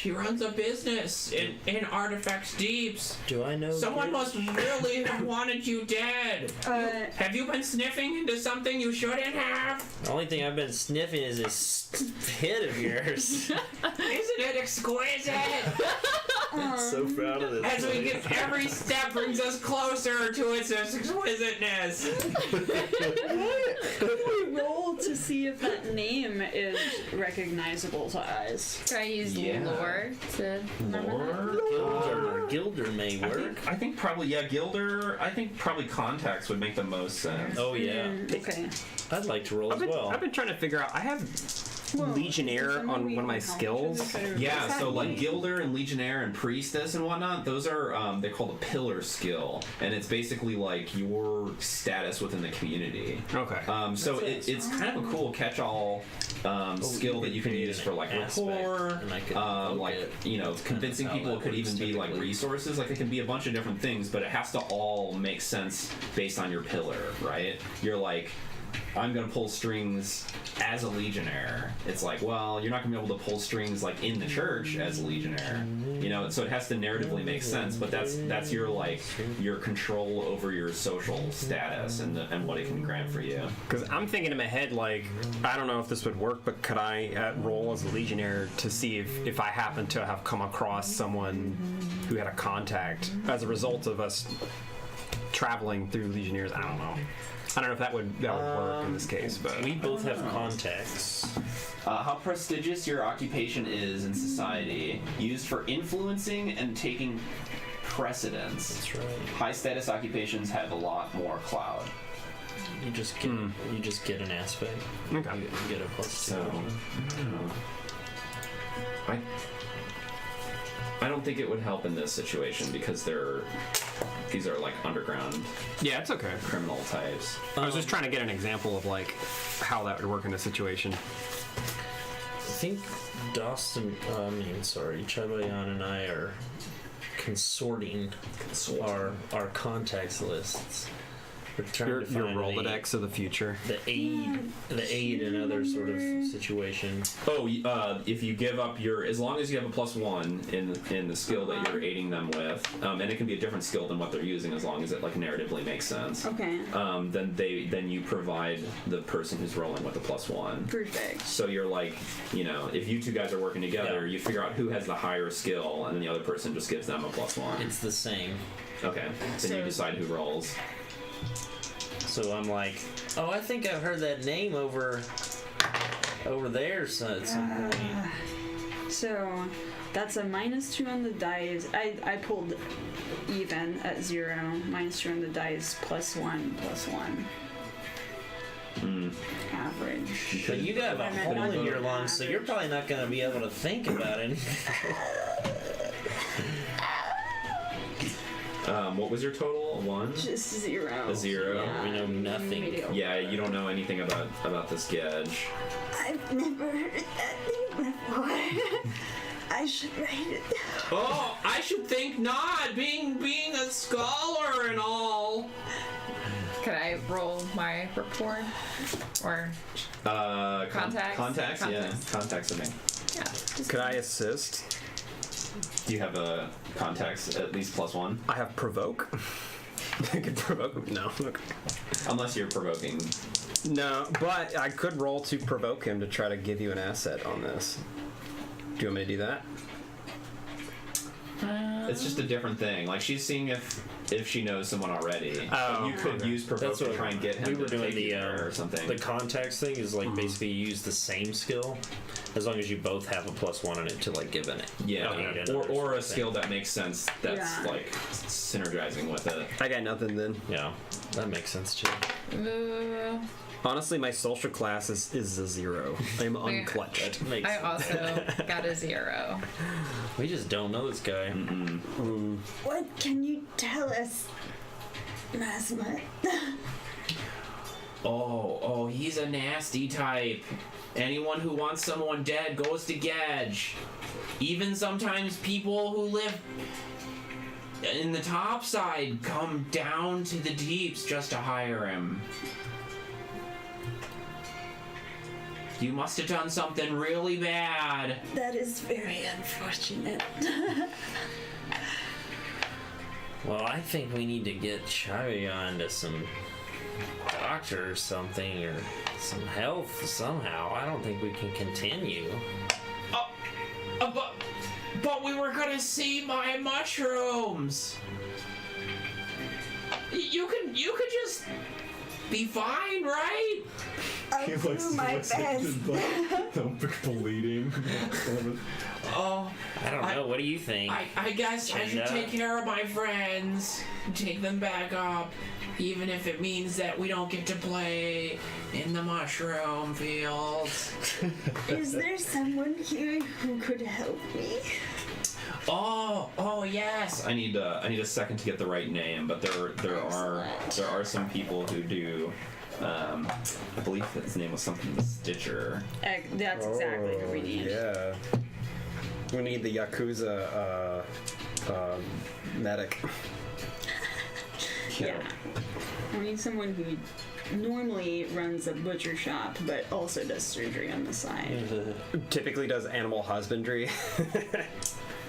He runs a business in Artifex Deeps. Do I know? Someone must really have wanted you dead. Have you been sniffing into something you shouldn't have? The only thing I've been sniffing is this hit of yours. Isn't it exquisite? I'm so proud of this. As we get, every step brings us closer to its exquisiteness. Could we roll to see if that name is recognizable to us? Try to use lore to Gilder may work. I think probably Gilder. I think probably contacts would make the most sense. Oh yeah. Okay. I'd like to roll as well. I've been trying to figure out. I have Legionnaire on one of my skills. Yeah, so like Gilder and Legionnaire and Priestess and whatnot, those are they're called a pillar skill, and it's basically like your status within the community. Okay. So it's kind of a cool catch-all skill that you can use for like rapport, convincing people. It could even be like resources. Like it can be a bunch of different things, but it has to all make sense based on your pillar, right? You're like, I'm gonna pull strings as a legionnaire. It's like, well, you're not gonna be able to pull strings like in the church as a legionnaire, so it has to narratively make sense, but that's your like your control over your social status and what it can grant for you. Because I'm thinking in my head, like, I don't know if this would work, but could I roll as a legionnaire to see if I happen to have come across someone who had a contact as a result of us traveling through legionnaires? I don't know if that would work in this case, but we both have contacts. How prestigious your occupation is in society, used for influencing and taking precedence. That's right. High status occupations have a lot more clout. You just get an aspect. Okay. You get a +2. So, I don't think it would help in this situation because these are like underground yeah, it's okay. criminal types. I was just trying to get an example of like how that would work in this situation. I think Chabayan and I are consorting our contacts lists. We're trying to Your find Rolodex of the future. the aid and other sort of situation. Oh, if you give up as long as you have a +1 in the skill that you're aiding them with, and it can be a different skill than what they're using as long as it like narratively makes sense. Okay. Then you provide the person who's rolling with a +1. Perfect. So you're like, if you two guys are working together, you figure out who has the higher skill, and then the other person just gives them a +1. It's the same. Okay. Then you decide who rolls. So I'm like, oh, I think I've heard that name over over there at some point. So that's a -2 on the dice. I pulled even at 0. -2 on the dice, +1, +1. Average. But you have a I'm at hole in your average. lungs, so you're probably not going to be able to think about anything. What was your total? 1? Just 0. A 0? Yeah. We know nothing. Mediocre. Yeah, you don't know anything about this gadge. I've never heard that name before. I should write it down. Oh, I should think not. Being a scholar and all. Could I roll my rapport? Or, Contacts? Contacts, yeah. Contacts. Contacts, I think. yeah. Just Could I assist? Do you have a contacts at least +1? I have provoke. I could provoke him. No. Okay. Unless you're provoking. No, but I could roll to provoke him to try to give you an asset on this. Do you want me to do that? It's just a different thing. Like, she's seeing if she knows someone already. Oh, You could use provoke That's to what try and get him we were to doing. take her or something. The contacts thing is like basically you use the same skill, as long as you both have a +1 on it to like give it. Yeah, aid or another a skill that makes sense that's Yeah. like synergizing with it. I got nothing then. Yeah, that makes sense too. Honestly, my social class is a 0. I'm unclutched. That makes I sense. also got a 0. We just don't know this guy. What can you tell us, Masma? Oh, he's a nasty type. Anyone who wants someone dead goes to Gedge. Even sometimes people who live in the top side come down to the deeps just to hire him. You must have done something really bad. That is very unfortunate. Well, I think we need to get Chavion to some doctor or something, or some health somehow. I don't think we can continue. But we were gonna see my mushrooms. You could just be fine, right? I'll do my best. bleeding. Oh, I don't know. What do you think? I guess I should Yeah. take care of my friends, take them back up, even if it means that we don't get to play in the mushroom fields. Is there someone here who could help me? Oh yes. I need a second to get the right name, but there are some people who do. I believe his name was something Stitcher. That's exactly who we need. Yeah. We need the Yakuza medic. Yeah. We need someone who normally runs a butcher shop, but also does surgery on the side. Typically does animal husbandry.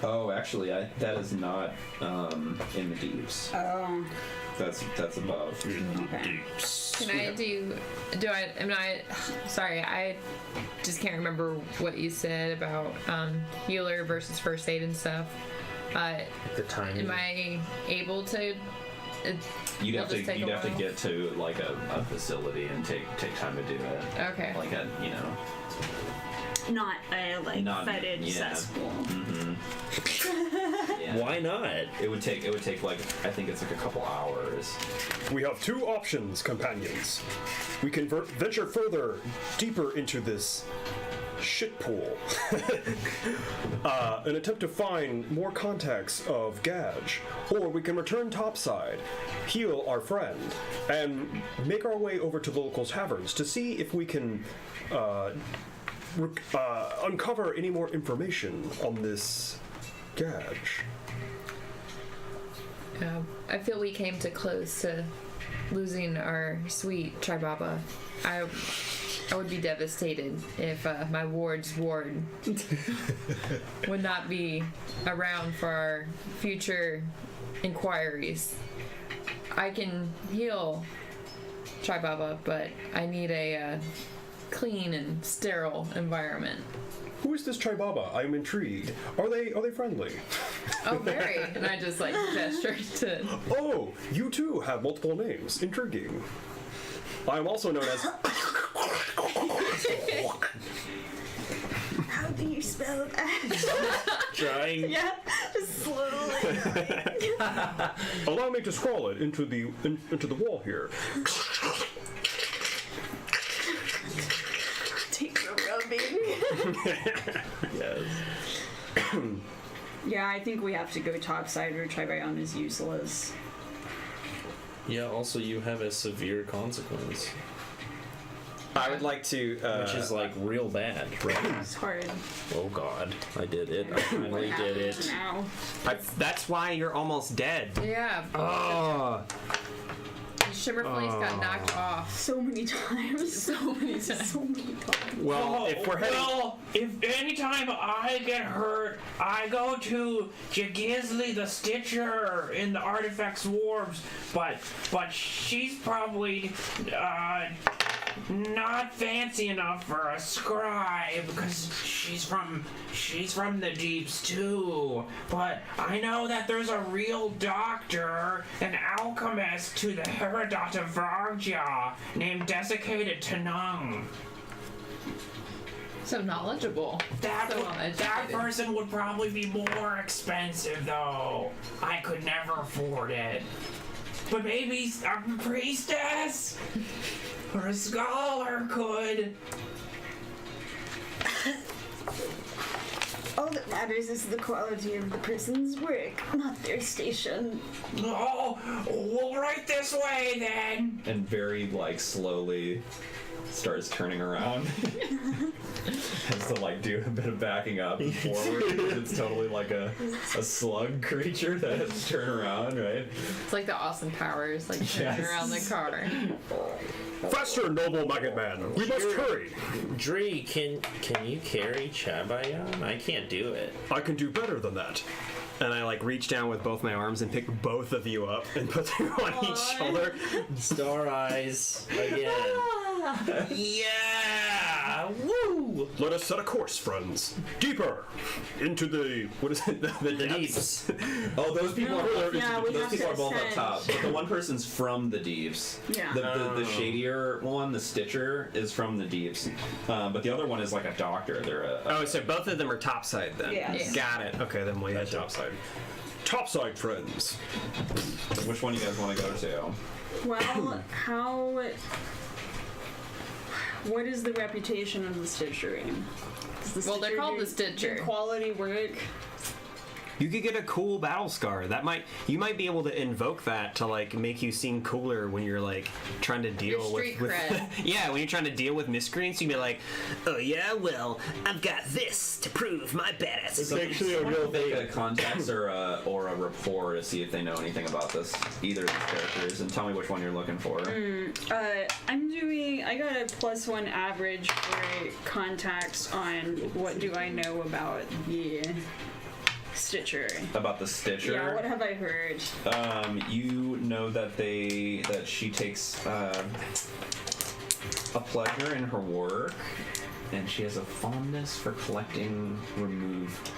Oh, actually, that is not in the deeps. Oh, That's above. okay. Can I'm not, sorry, I just can't remember what you said about healer versus first aid and stuff. The time. Am I able to? You'd have It'll just take a to while. get to like a facility and take time to do it. Okay. Like a Not a Not- fetid yeah. cesspool. Yeah. Why not? It would take like I think it's like a couple hours. We have 2 options, companions. We can venture further, deeper into this shit pool, and attempt to find more contacts of Gadge, or we can return topside, heal our friend, and make our way over to the local taverns to see if we can uncover any more information on this Gadge. I feel we came too close to losing our sweet Tribaba. I would be devastated if my ward's ward would not be around for our future inquiries. I can heal Tribaba, but I need a clean and sterile environment. Who is this Tribaba? I am intrigued. Are they friendly? Oh, very. And I just gesture to. Oh, you too have multiple names. Intriguing. I am also known as spell that. Trying. Yeah, just slowly. Allow me to scrawl it into the wall here. Take the rubbing. Yes. Yeah, I think we have to go topside or Tribion is useless. Yeah, also you have a severe consequence, I would like to. which is like real bad. It's hard. Oh god, I did it. I finally did it. Now. That's why you're almost dead. Yeah, Oh. Shimmerflace got knocked off So many times. so many times. So many times. Well, if we're heading. Well, if anytime I get hurt, I go to Jagizzly the Stitcher in the Artifex Wharves, but she's probably not fancy enough for a scribe because she's from the deeps too. But I know that there's a real doctor, an alchemist to the Herodot of Vargia named Desiccated Tanung. So knowledgeable. That So uneducated. that person would probably be more expensive though. I could never afford it. But maybe a priestess or a scholar could. All that matters is the quality of the person's work, not their station. Oh, well, right this way then. And very slowly starts turning around. Has to do a bit of backing up and forward. It's totally like a slug creature that has to turn around, right? It's like the Austin Powers, turning Yes. around the car. Faster, noble maggot man. We must hurry. Dree, can you carry Chabayan? I can't do it. I can do better than that. And I reach down with both my arms and pick both of you up and put them on each shoulder. Star eyes again. Yeah! Woo! Let us set a course, friends. Deeper into the The deeps. Oh, those people are Yeah, we those have people to are both up ascend. top. But the one person's from the deeps. Yeah. The shadier one, the Stitcher, is from the deeps. But the other one is like a doctor. They're a Oh, so both of them are topside then. Yes. Got it. Okay, then we head topside. Topside, friends. Which one do you guys want to go to? Well, what is the reputation of the Stitcher? Does the Well, they're Stitcher called do- the Stitcher. do quality work. You could get a cool battle scar. You might be able to invoke that to make you seem cooler when you're trying to deal Your street with cred. yeah, when you're trying to deal with miscreants, you'd be like, oh yeah, well, I've got this to prove my badass. It's actually a real thing. A contacts or a rapport to see if they know anything about this, either of these characters, and tell me which one you're looking for. I got a +1 average for contacts on what do I know about the Stitcher. About the Stitcher. Yeah, what have I heard? You know that she takes a pleasure in her work, and she has a fondness for collecting removed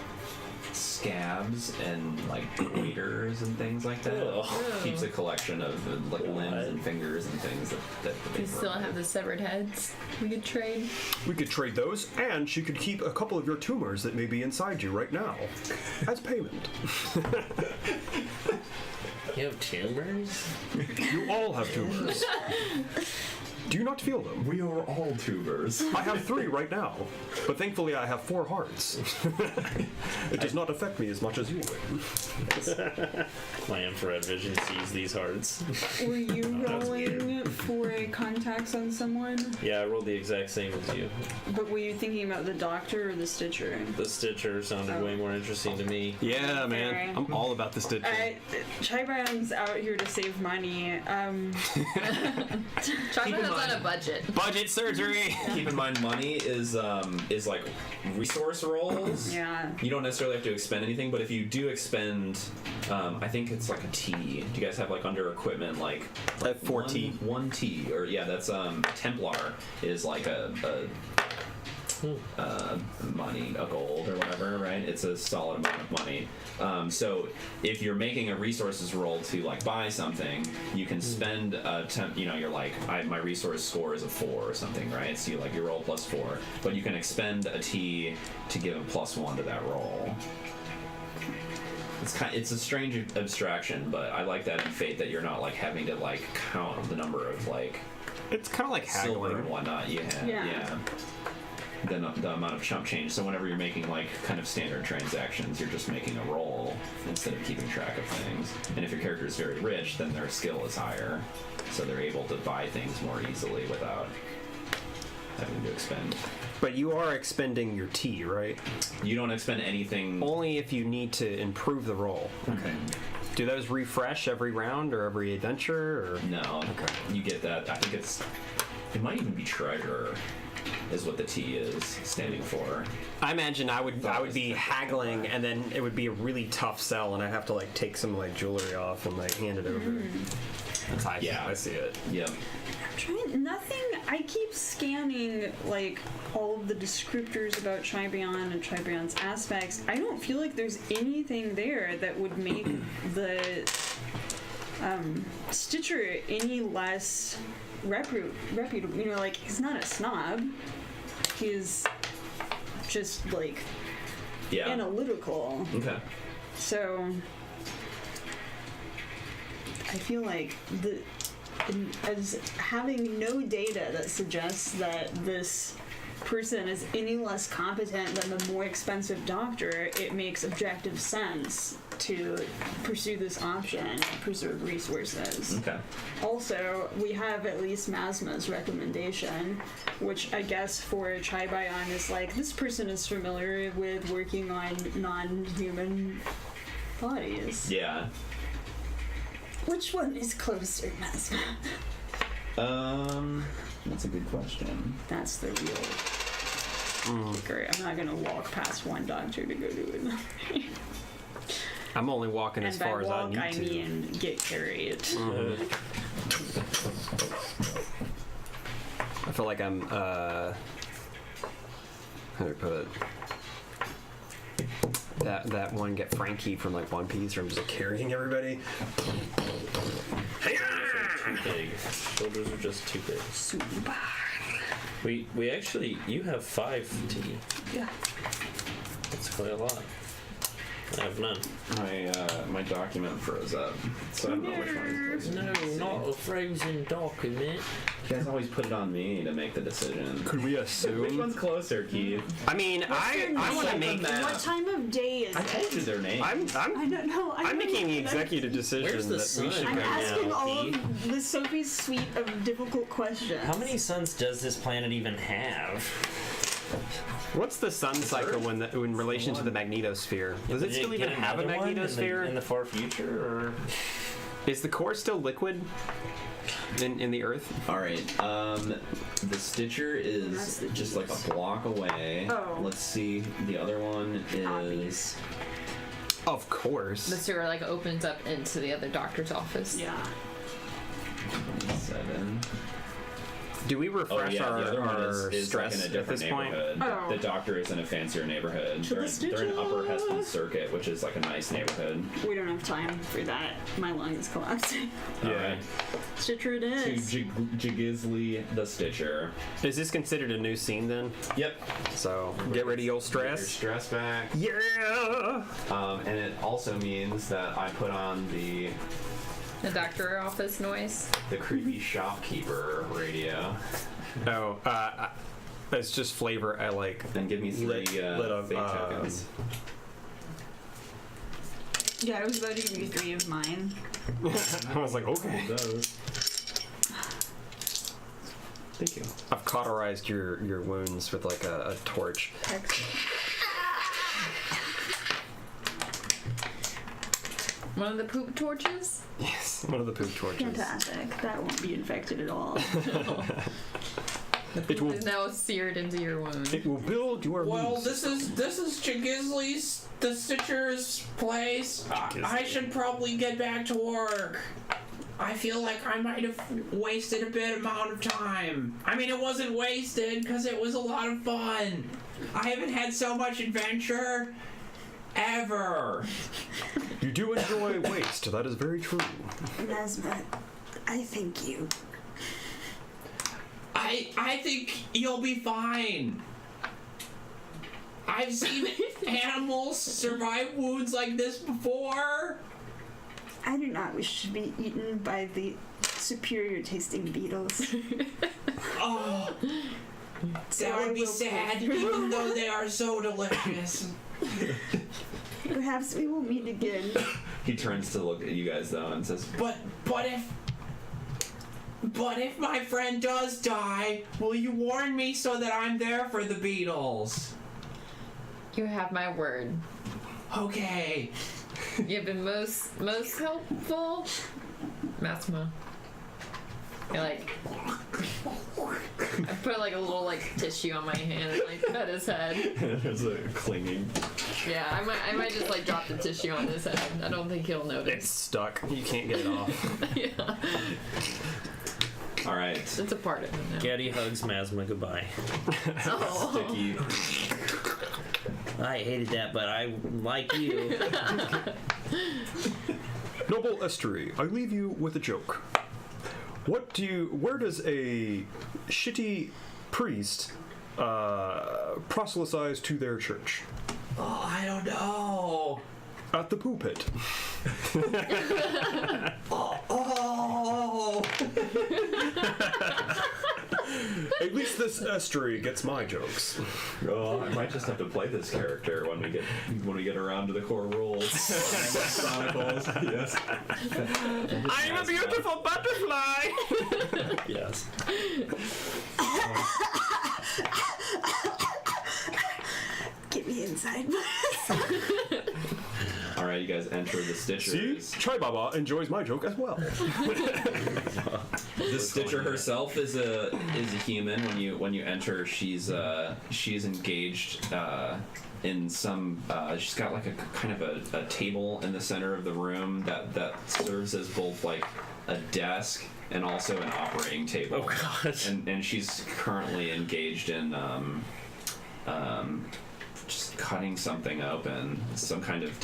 scabs and goiters and things like that. Ugh. Keeps a collection of limbs and fingers and things that Do you still have the severed heads we could trade? We could trade those, and she could keep a couple of your tumors that may be inside you right now as payment. You have tumors? You all have tumors. Do you not feel them? We are all tubers. I have 3 right now, but thankfully I have 4 hearts. It does not affect me as much as you would. My infrared vision sees these hearts. Were you that's rolling for contacts on someone? Yeah, I rolled the exact same as you. But were you thinking about the doctor or the Stitcher? The Stitcher sounded way more interesting to me. Yeah, man. Fair. I'm all about the Stitcher. Chibrion's out here to save money. Chagman's on a budget. Budget surgery. Keep in mind, money is resource rolls. Yeah. You don't necessarily have to expend anything, but if you do expend, I think it's a T. Do you guys have under equipment I have 4 T. One T, or yeah, that's Templar is a money, a gold or whatever, right? It's a solid amount of money. So if you're making a resources roll to like buy something, you can spend you're like, my resource score is a 4 or something, right? So you roll +4, but you can expend a T to give a +1 to that roll. It's a strange abstraction, but I like that in Fate that you're not like having to like count the number of like It's kind of like silver haggling. and whatnot you have. Yeah. The amount of chump change. So whenever you're making like kind of standard transactions, you're just making a roll instead of keeping track of things. And if your character is very rich, then their skill is higher, so they're able to buy things more easily without having to expend. But you are expending your T, right? You don't expend anything. Only if you need to improve the roll. Okay. Do those refresh every round or every adventure? Or? No. Okay. You get that. I think it might even be treasurer, is what the T is standing for. I imagine I would be haggling, and then it would be a really tough sell, and I'd have to like take some like jewelry off and like hand it over. That's how I see it. Yep. Nothing. I keep scanning like all of the descriptors about Tribion and Tribion's aspects. I don't feel like there's anything there that would make the Stitcher any less reputable. You know, like he's not a snob. He's just like analytical. Okay. So I feel like as having no data that suggests that this person is any less competent than the more expensive doctor, it makes objective sense to pursue this option and preserve resources. Okay. Also, we have at least Masma's recommendation, which I guess for Tribion is like, this person is familiar with working on non-human bodies. Yeah. Which one is closer, Masma? That's a good question. That's the real kicker. I'm not gonna walk past one doctor to go do it. I'm only walking as far as I need I to. mean get carried. I feel like I'm how do I put it? That one get Frankie from like One Piece, where I'm just like, carrying everybody. Too big. Shoulders are just too big. Super. We actually, you have 5 T. Yeah. That's quite a lot. I have none. My document froze up, so I don't know which one is closer. No, not a frozen document. You guys always put it on me to make the decision. Could we Which assume? one's closer, Keith? I mean, I want to make. What time of day is I it? told you their name. I don't know. I'm making the executive decision Where's the that sun? we should I'm go. asking now, all Pete. of the Sophie's suite of difficult questions. How many suns does this planet even have? What's the sun cycle in relation to the magnetosphere? Does it still even have a magnetosphere? in the far future, or Is the core still liquid in the Earth? All right. The Stitcher is just like a block away. Oh. Let's see. The other one is. Obvious. Of course. The sewer like opens up into the other doctor's office. Yeah. 7. Do we refresh the other one our is like stress in a at different this point? neighborhood. Oh. The doctor is in a fancier neighborhood. To the They're in Upper Stitcher. Heston Circuit, which is like a nice neighborhood. We don't have time for that. My lung is collapsing. Yeah. Alright. Stitcher it To is. Jiggizly the Stitcher. Is this considered a new scene then? Yep. So get rid of your Your stress. stress back. Yeah. And it also means that I put on the doctor office noise. creepy shopkeeper radio. No, it's just flavor. I like. And give me 3 lit of, fake tokens. Yeah, I was about to give you 3 of mine. I was like, okay. Those. Thank you. I've cauterized your wounds with like a torch. One of the poop torches? Yes, one of the poop torches. Fantastic. That won't be infected at all. The poop is now seared into your wound. It will build your Well, wounds. this is Chigizly's, the Stitcher's place. I should probably get back to work. I feel like I might have wasted a bit amount of time. I mean, it wasn't wasted because it was a lot of fun. I haven't had so much adventure ever. You do enjoy waste. That is very true. Masma, I thank you. I think you'll be fine. I've seen animals survive wounds like this before. I do not wish to be eaten by the superior tasting beetles. Oh, that would be sad, even though they are so delicious. Perhaps we will meet again. He turns to look at you guys though and says, But if my friend does die, will you warn me so that I'm there for the beetles? You have my word. Okay. You've been most helpful, Masma. I put like a little like tissue on my hand and like pet his head. there's a clinging. Yeah, I might just like drop the tissue on his head. I don't think he'll It's notice. stuck. You can't get it off. Yeah, All right. it's a part of him now. Getty hugs Masma goodbye. Oh. Sticky. I hated that, but I like you. Noble Estuary, I leave you with a joke. Where does a shitty priest proselytize to their church? Oh, I don't know. At the poo pit. Oh. At least this estuary gets my jokes. Oh, I might just have to play this character when we get around to the core rules. Chronicles. Yes. I'm a beautiful butterfly! Yes. Get me inside. All right, you guys enter the See? Stitchers. Chai Baba enjoys my joke as well. The Stitcher herself is a human. When you enter, she's engaged in some. She's got like a kind of a table in the center of the room that serves as both like a desk and also an operating table. Oh God. And she's currently engaged in just cutting something open, some kind of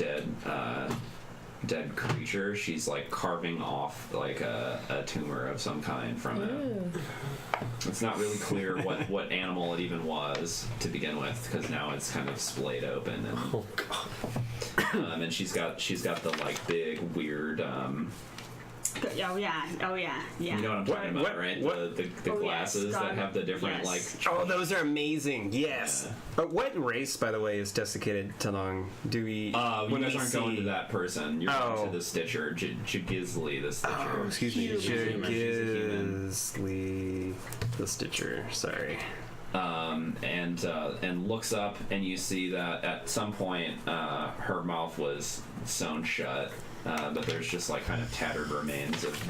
dead creature. She's like carving off like a tumor of some kind from it. It's not really clear what animal it even was to begin with, because now it's kind of splayed open, and Oh God. and she's got the like big weird Oh yeah. you know what I'm talking about, right? The Oh, glasses yes, that have the different yes. Oh, those are amazing. Yes. Yeah. What race, by the way, is desiccated Tanong? Do we? You when guys we aren't see... going to that person. You're going Oh. to the Stitcher, Jagizli the Stitcher. Oh, excuse me. She's a human. Jagizli the Stitcher. Sorry. And looks up, and you see that at some point her mouth was sewn shut, but there's just like kind of tattered remains of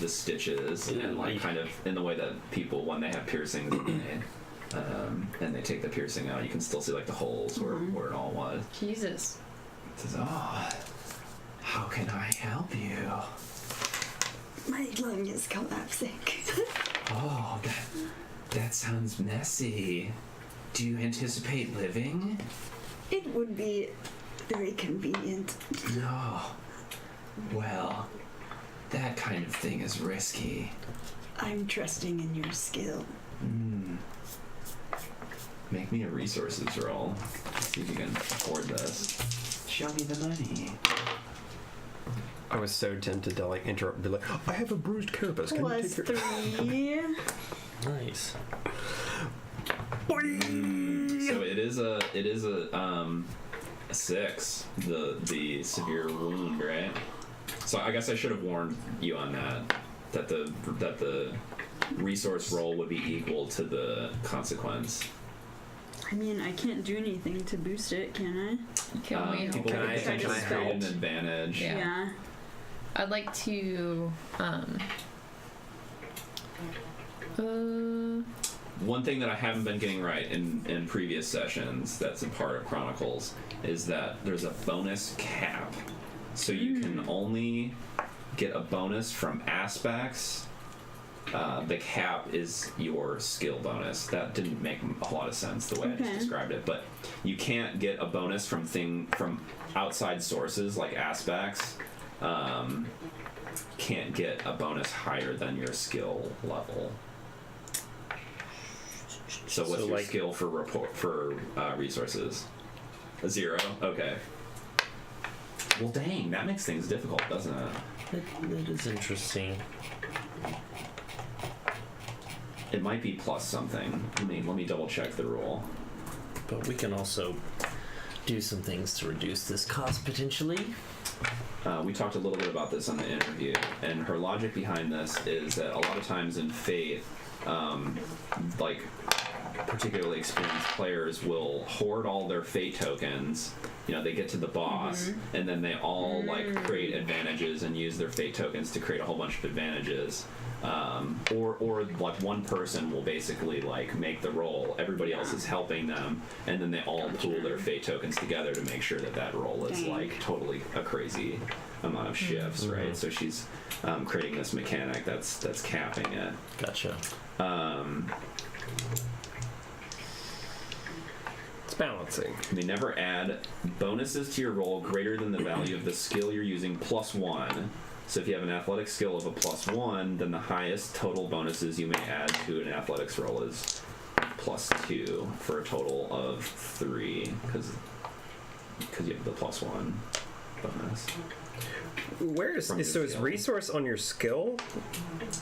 the stitches, and like kind of in the way that people, when they have piercings and they take the piercing out, you can still see like the holes where it all was. Jesus. It says, "Oh, how can I help you?" My lung is collapsing. Oh, that sounds messy. Do you anticipate living? It would be very convenient. No. Well, that kind of thing is risky. I'm trusting in your skill. Make me a resources roll. See if you can afford this. Show me the money. I was so tempted to like interrupt and be like, I have a bruised carapace. Can Plus you take care? 3. Nice. So it is a 6. The severe wound, right? So I guess I should have warned you on that the resource roll would be equal to the consequence. I mean, I can't do anything to boost it, can Can we People Can would I potentially help? create an advantage. I? Yeah. I'd like to One thing that I haven't been getting right in previous sessions that's a part of Chronicles is that there's a bonus cap. So you can only get a bonus from aspects. The cap is your skill bonus. That didn't make a lot of sense the way I just described it, but you can't get a bonus from outside sources like aspects. Can't get a bonus higher than your skill level. So what's your skill for resources? 0? Okay. Well, dang, that makes things difficult, doesn't it? That is interesting. It might be plus something. Let me double check the rule. But we can also do some things to reduce this cost potentially. We talked a little bit about this on the interview, and her logic behind this is that a lot of times in Fate, like particularly experienced players will hoard all their Fate tokens. You know, they get to the boss, and then they all like create advantages and use their Fate tokens to create a whole bunch of advantages. Or like one person will basically like make the roll, everybody else is helping them, and then they all pool their Fate tokens together to make sure that roll is like totally a crazy amount of shifts, right? So she's creating this mechanic that's capping it. Gotcha. It's balancing. They never add bonuses to your roll greater than the value of the skill you're using +1. So if you have an athletics skill of a +1, then the highest total bonuses you may add to an athletics roll is +2 for a total of 3 because you have the +1 bonus. Where is is resource on your skill?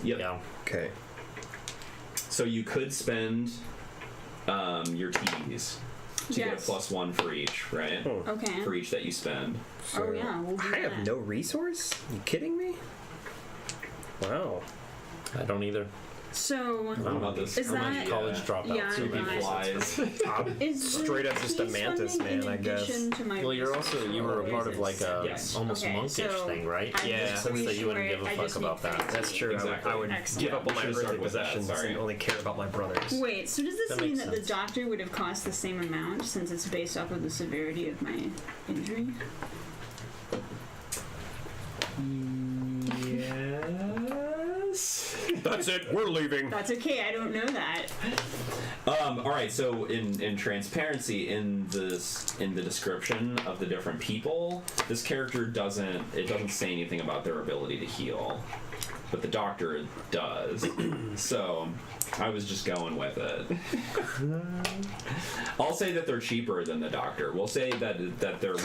Yep. Yeah. Okay. So you could spend your TDs to get a +1 for each, right? Okay. For each that you spend. So Oh yeah, we'll do I have that. no resource? You kidding me? Wow. I don't either. So I don't know about this. Is that- College dropout. Yeah, so I He know. flies. is Straight the up just a key mantis funding man, in I guess. addition to my Well, you were a part of like a Yes. almost Okay, monkish so thing, right? I Yeah. just Since that you wouldn't wish give a I fuck just about need that. fancy. That's true. Exactly. I would Excellent. give up all We my should've earthly started with that, possessions sorry. and only care about my brothers. Wait, so does this That mean makes that the sense. doctor would have cost the same amount since it's based off of the severity of my injury? Yes. That's it. We're leaving. That's okay, I don't know that. All right. So in transparency, in the description of the different people, this character doesn't say anything about their ability to heal, but the doctor does. So I was just going with it. I'll say that they're cheaper than the doctor. We'll say that they're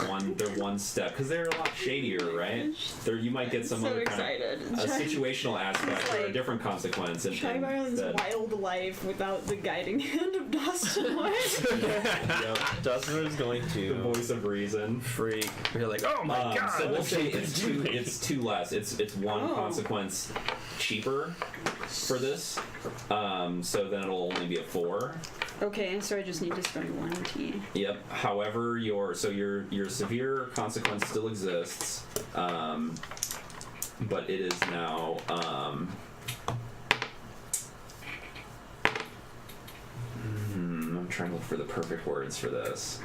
one step because they're a lot shadier, right? You might get some So other excited. kind of a situational aspect or a like, different consequence. And Shy Island's that- wild life without the guiding hand of Dust and Light. Yep. Dustin is going The to voice of reason. Freak. You're like, oh my god. So we'll say it's two less. It's one Oh. consequence cheaper for this. So then it'll only be a 4. Okay, so I just need to spend 1 T. Yep. However, your severe consequence still exists, but it is now. I'm trying to look for the perfect words for this.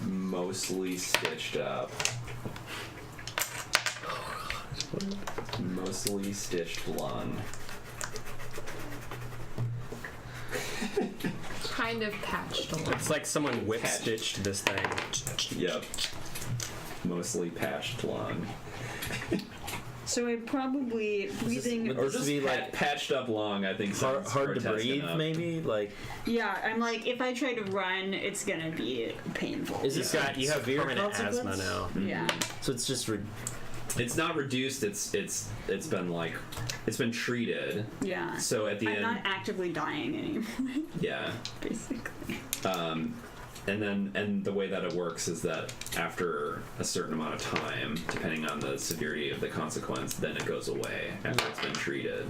Mostly stitched up. Mostly stitched lung. Kind of patched a little. It's like someone whip stitched this thing. Yep. Mostly patched lung. So I probably breathing. would Or this just be like patched up lung, I think. hard, sounds hard to grotesque breathe? enough. Maybe like Yeah, I'm like, if I try to run, it's gonna be painful. is this You have severe permanent asthma consequence? now. Yeah. So it's just It's not reduced. It's been treated. Yeah. So at the I'm end, not actively dying anymore, yeah. basically. And the way that it works is that after a certain amount of time, depending on the severity of the consequence, then it goes away after it's been treated.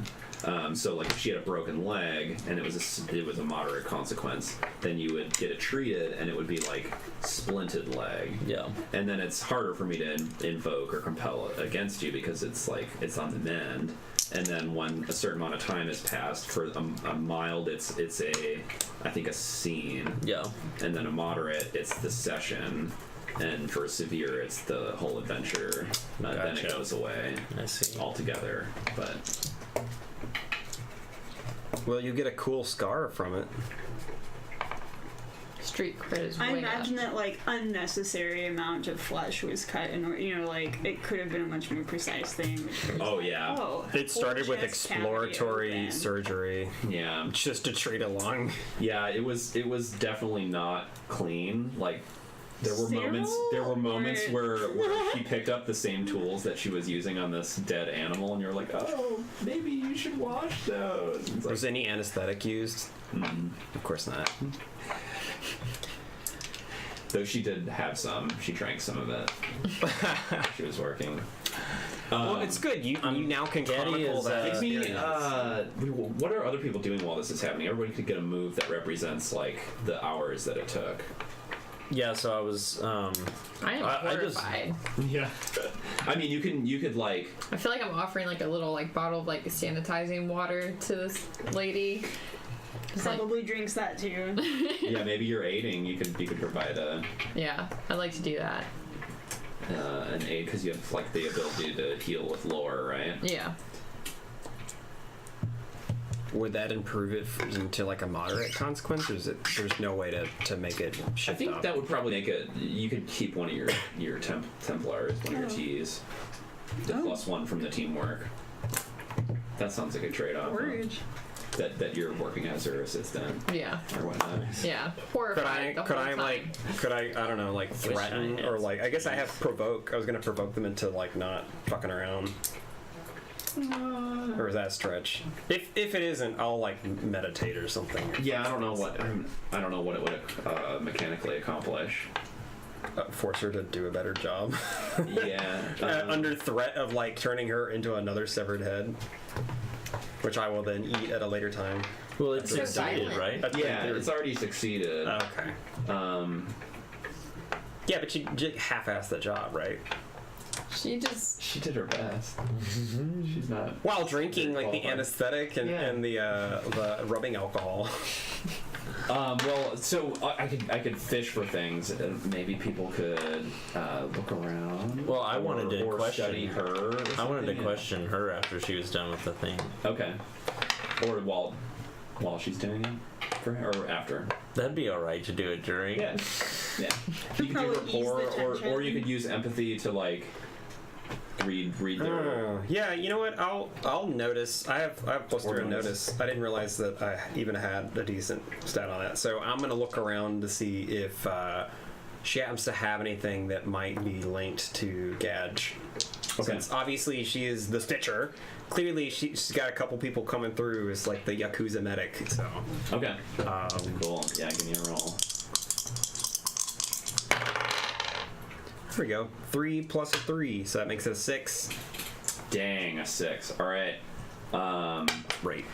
So like if she had a broken leg and it was a moderate consequence, then you would get it treated and it would be like splinted leg. yeah. And then it's harder for me to invoke or compel against you because it's like it's on the mend. And then when a certain amount of time has passed, for a mild, it's I think a scene. Yeah. And then a moderate, it's the session. And for severe, it's the whole adventure. Then it Gotcha. goes away I see. altogether. But Well, you get a cool scar from it. Street cred is I way imagine up. that like unnecessary amount of flesh was cut, and like it could have been a much more precise thing. Which was oh yeah, It started with chest cavity exploratory open. surgery, yeah, just to treat along. yeah. It was definitely not clean. Like there were moments Sterile? where she picked up the same tools that she was using on this dead animal, and you're like, oh, maybe you should wash those. It's like, Was any anesthetic used? Of course not. though she did have some. She drank some of it. She was working. Well, it's good. You now can Getty chronicle is, that Give me, experience. what are other people doing while this is happening? Everybody could get a move that represents like the hours that it took. Yeah, so I was. I am I just- horrified. Yeah. I mean, you could like, I feel like I'm offering like a little like bottle of like sanitizing water to this lady. It's like, Probably drinks that too. yeah, maybe you're aiding. You could provide yeah, I'd like to do that. an aid because you have like the ability to heal with lore, right? Yeah. Would that improve it into like a moderate consequence, or is it? There's no way to make it shift I think up? that would probably make it. You could keep one of your Templars, one of your T's, the +1 from the teamwork. That sounds like a trade-off. huh? Word. That you're working as her assistant Yeah. or whatnot. Yeah. Could Horrified. I don't know, like threaten I or had like I guess I have provoke. I was gonna provoke them into like not fucking around. Or is that a stretch? If it isn't, I'll like meditate or something. Yeah, I don't know what it would mechanically accomplish. Force her to do a better job. Yeah, Under threat of like turning her into another severed head, which I will then eat at a later time. Well, it succeeded, silent. right? That's yeah, pretty it's already succeeded. okay. Yeah, but she half-assed the job, right? She just. She did her best. She's not. While drinking like the qualified. anesthetic and the rubbing alcohol. Well, so I could fish for things. Maybe people could look around. Well, I wanted to or question study her. or I wanted to something, question her after she was done with the thing. Okay. Or while she's doing it, for her, or after. That'd be all right to do it during. Yeah. Yeah. You could do probably ease the rapport, or tension. you could use empathy to like read their. Yeah, you know what? I'll notice. I have +3 on notice. I didn't realize that I even had a decent stat on that. So I'm gonna look around to see if she happens to have anything that might be linked to Gadge. Okay. Since obviously she is the Stitcher. Clearly she's got a couple people coming through as like the Yakuza medic. So Okay. Cool. Yeah, give me a roll. there we go. 3 plus a 3, so that makes it a 6. Dang, a 6. All right. Right.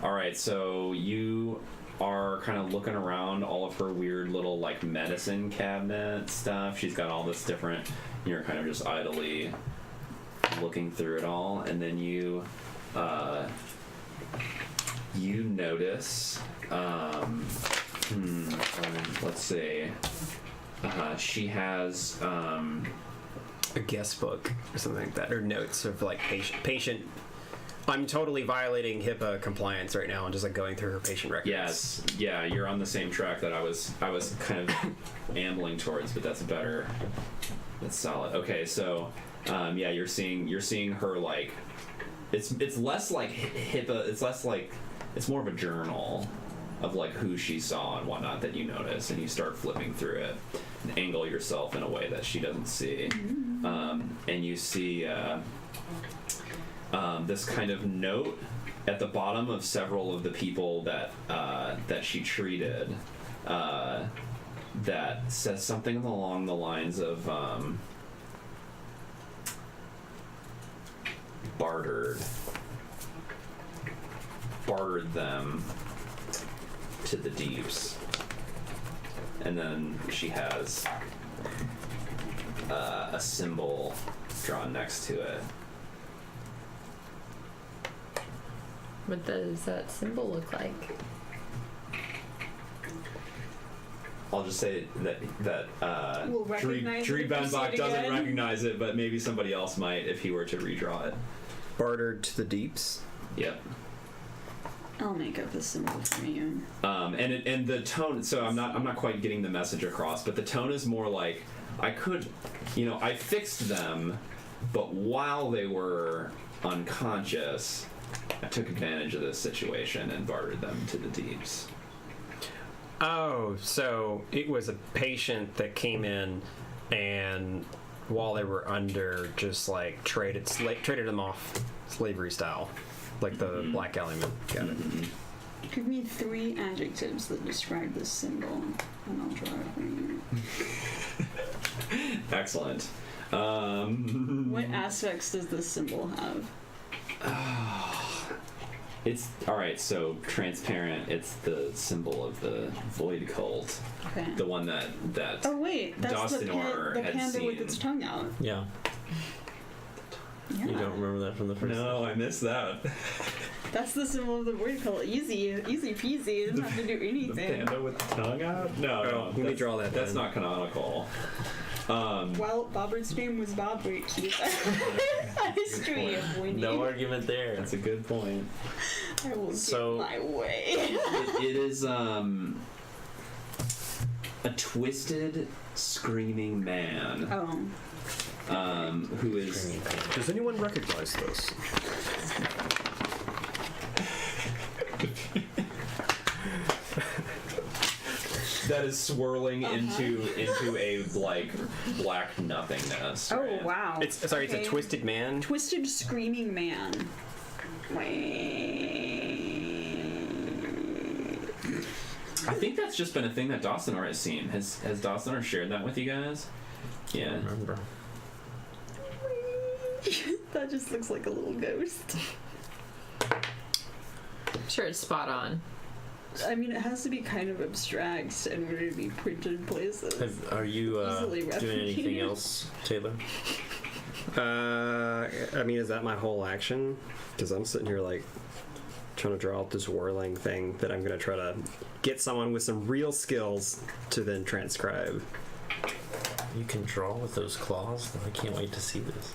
All right. So you are kind of looking around all of her weird little like medicine cabinet stuff. She's got all this different. You're kind of just idly looking through it all, and then you notice. Let's see. She has. A guest book or something like that, or notes of like patient. I'm totally violating HIPAA compliance right now and just like going through her patient records. Yes, yeah, you're on the same track that I was kind of ambling towards, but that's better. That's solid. Okay, so yeah, you're seeing her like it's less like HIPAA. It's less like it's more of a journal of like who she saw and whatnot that you notice, and you start flipping through it and angle yourself in a way that she doesn't see, and you see this kind of note at the bottom of several of the people that she treated that says something along the lines of bartered them to the Deeps, and then she has a symbol drawn next to it. What does that symbol look like? I'll just say that We'll recognize Dree it if we see Benbach it doesn't again. recognize it, but maybe somebody else might if he were to redraw it. Bartered to the deeps. Yep. I'll make up a symbol for you. And the tone. So I'm not quite getting the message across, but the tone is more like I fixed them, but while they were unconscious, I took advantage of this situation and bartered them to the deeps. Oh, so it was a patient that came in and while they were under, just like traded them off slavery style, like the Black Alleyman. Got it. Give me 3 adjectives that describe this symbol, and I'll draw it for you. Excellent. What aspects does this symbol have? It's alright, so transparent, it's the symbol of the Void Cult. Okay. The one that Oh wait, that's the Dostinor had panda with seen. its tongue out. Yeah. Yeah. You don't remember that from the first No, I missed that. That's the symbol of the void cult. Easy peasy. Doesn't have to do The anything. panda with the tongue out? No, let me draw that That's then. not canonical. Well, Bobbert's name was Bobbert. He's a history of winning. No argument there. That's a good point. I will So- get my way. It is a twisted, screaming man Oh. who is Does anyone recognize this? that is swirling into a like black nothingness. Oh right? wow. It's Okay. a twisted man. Twisted screaming man. I think that's just been a thing that Dostinor has seen. Has Dostinor shared that with you guys? Yeah. remember. That just looks like a little ghost. I'm sure it's spot on. I mean, it has to be kind of abstract in order to be printed in places. Are you Easily doing anything replicated. else, Taylor? I mean, is that my whole action? Because I'm sitting here like trying to draw out this whirling thing that I'm going to try to get someone with some real skills to then transcribe. You can draw with those claws? I can't wait to see this.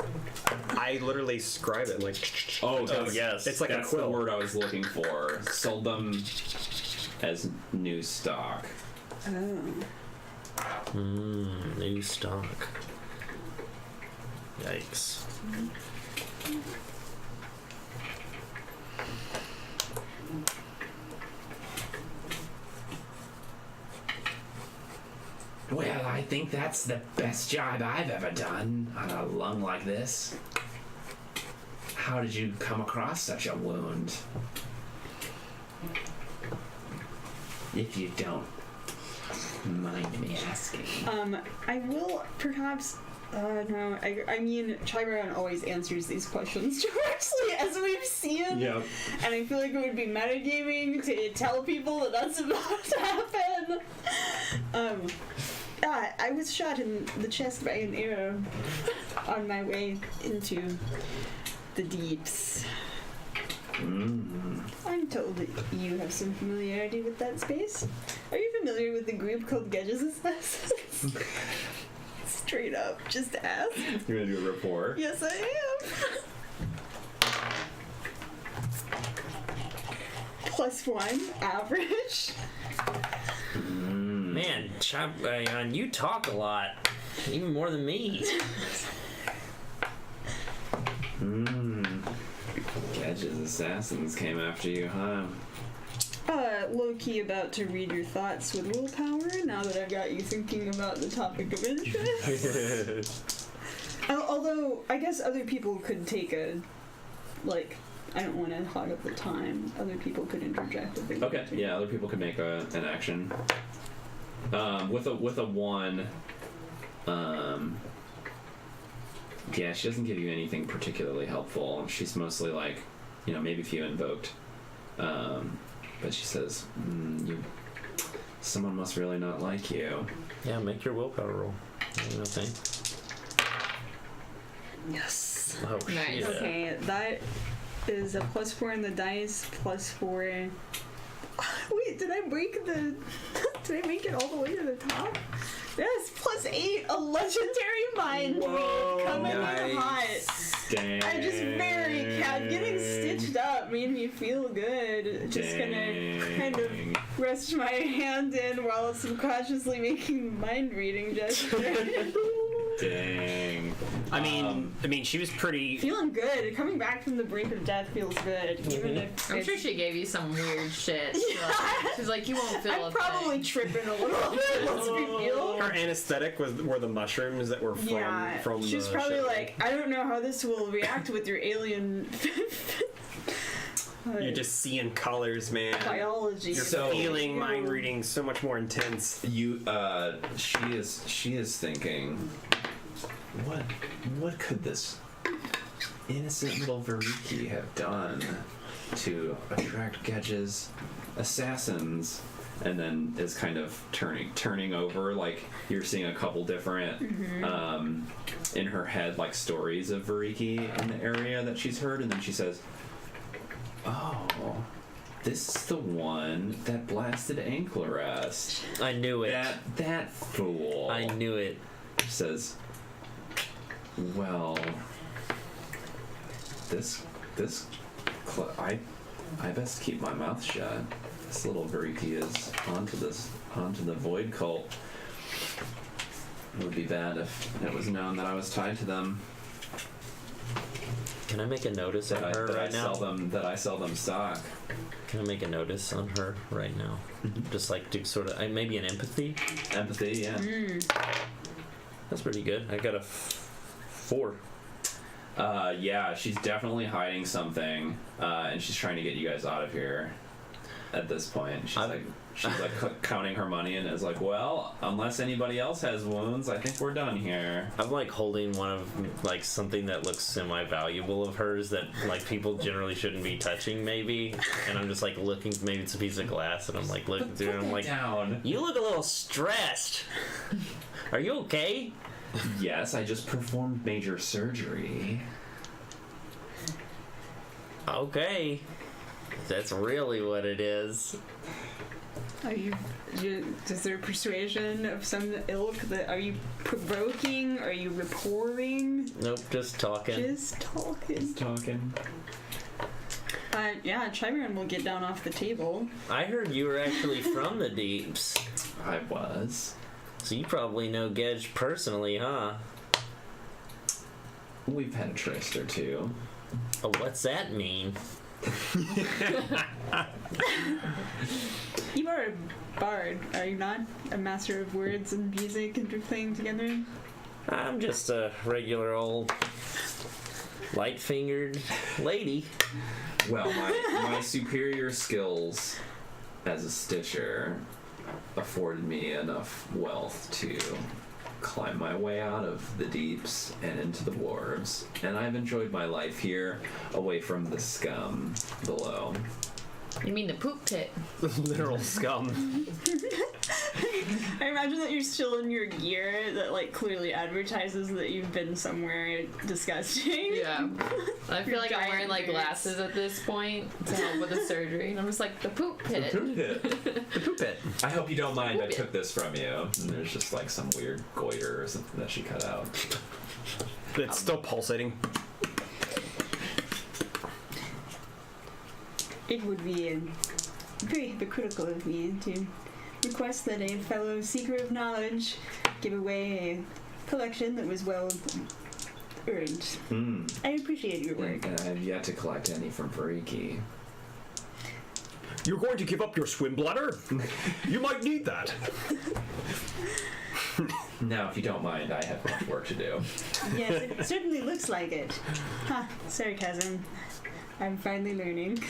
I literally scribe it like. Oh, that's, yes. It's like that's a quill. the word I was looking for. Sold them as new stock. Oh. New stock. Yikes. Well, I think that's the best job I've ever done on a lung like this. How did you come across such a wound? If you don't mind me asking. I will perhaps. No, I mean, Chiron always answers these questions directly, as we've seen. Yep. And I feel like it would be metagaming to tell people that that's about to happen. I was shot in the chest by an arrow on my way into the deeps. I'm told that you have some familiarity with that space. Are you familiar with the group called Gedges' Assassins? Straight up, just ask. You're gonna do a report. Yes, I am. +1, average. Man, you talk a lot. Even more than me. Gedges Assassins came after you, huh? Low-key about to read your thoughts with willpower, now that I've got you thinking about the topic of interest. Although, I guess other people could take a, like, I don't want to hog up the time. Other people could interject if they Okay, want to. yeah, other people could make an action. With a 1, yeah, she doesn't give you anything particularly helpful. She's mostly like, maybe if you invoked, but she says, someone must really not like you. Yeah, make your willpower roll. You know thing. Yes. Oh, Nice. shit. Okay, that is a +4 in the dice, +4. Wait, did I break the Did I make it all the way to the top? Yes, +8, a legendary mind read coming in hot. Dang. I'm just very getting stitched up made me feel good. Just gonna kind of rest my hand in while subconsciously making mind reading gestures. Dang. I mean, she was pretty. Feeling good. Coming back from the brink of death feels good. Even if I'm sure she gave you some weird shit. She's like, you won't feel I'm probably tripping a little bit. Let's be real. Her anesthetic were the mushrooms that were from She was the probably ship. like, I don't know how this will react with your alien You're just seeing colors, man. biology. You're So- feeling mind reading so much more intense. She is thinking, what could this innocent little Variki have done to attract Gedge's assassins? And then is kind of turning over, like you're seeing a couple different in her head, like stories of Variki in the area that she's heard, and then she says, "Oh, this is the one that blasted Anklerest. I knew it. That fool." I knew it. Says, "Well, I best keep my mouth shut. This little Variki is onto the Void Cult. It would be bad if it was known that I was tied to them. Can I make a notice on her right now? That I sell them stock." Can I make a notice on her right now? Just like to sort of maybe an empathy. Empathy, yeah. That's pretty good. I got a 4. Yeah, she's definitely hiding something, and she's trying to get you guys out of here. At this point, she's like counting her money and is like, "Well, unless anybody else has wounds, I think we're done here." I'm like holding one of like something that looks semi-valuable of hers that like people generally shouldn't be touching, maybe. And I'm just like looking. Maybe it's a piece of glass, and I'm like looking through. And I'm like, down. "You look a little stressed. Are you okay?" Yes, I just performed major surgery. Okay. That's really what it is. Is there persuasion of some ilk? Are you provoking? Are you reporting? Nope, just talking. Just talking. Talking. Yeah, Chiron will get down off the table. I heard you were actually from the Deeps. I was. So you probably know Gedge personally, huh? We've had a tryst or two. Oh, what's that mean? You are a bard, are you not? A master of words and music interplaying together? I'm just a regular old light-fingered lady. Well, my superior skills as a stitcher afforded me enough wealth to climb my way out of the deeps and into the wharves, and I've enjoyed my life here, away from the scum below. You mean the poop pit? Literal scum. I imagine that you're still in your gear that like clearly advertises that you've been somewhere disgusting. Yeah. I feel like I'm Giant wearing like boots. glasses at this point to help with the surgery, and I'm just like the poop pit. The poop pit. I hope you don't mind I took this from you. And there's just like some weird goiter or something that she cut out. It's still pulsating. It would be very hypocritical of me to request that a fellow seeker of knowledge give away a collection that was well earned. I appreciate your work. And I've yet to collect any from Variki. You're going to give up your swim bladder? You might need that. Now, if you don't mind, I have much work to do. Yes, it certainly looks like it. Ha, sarcasm. I'm finally learning.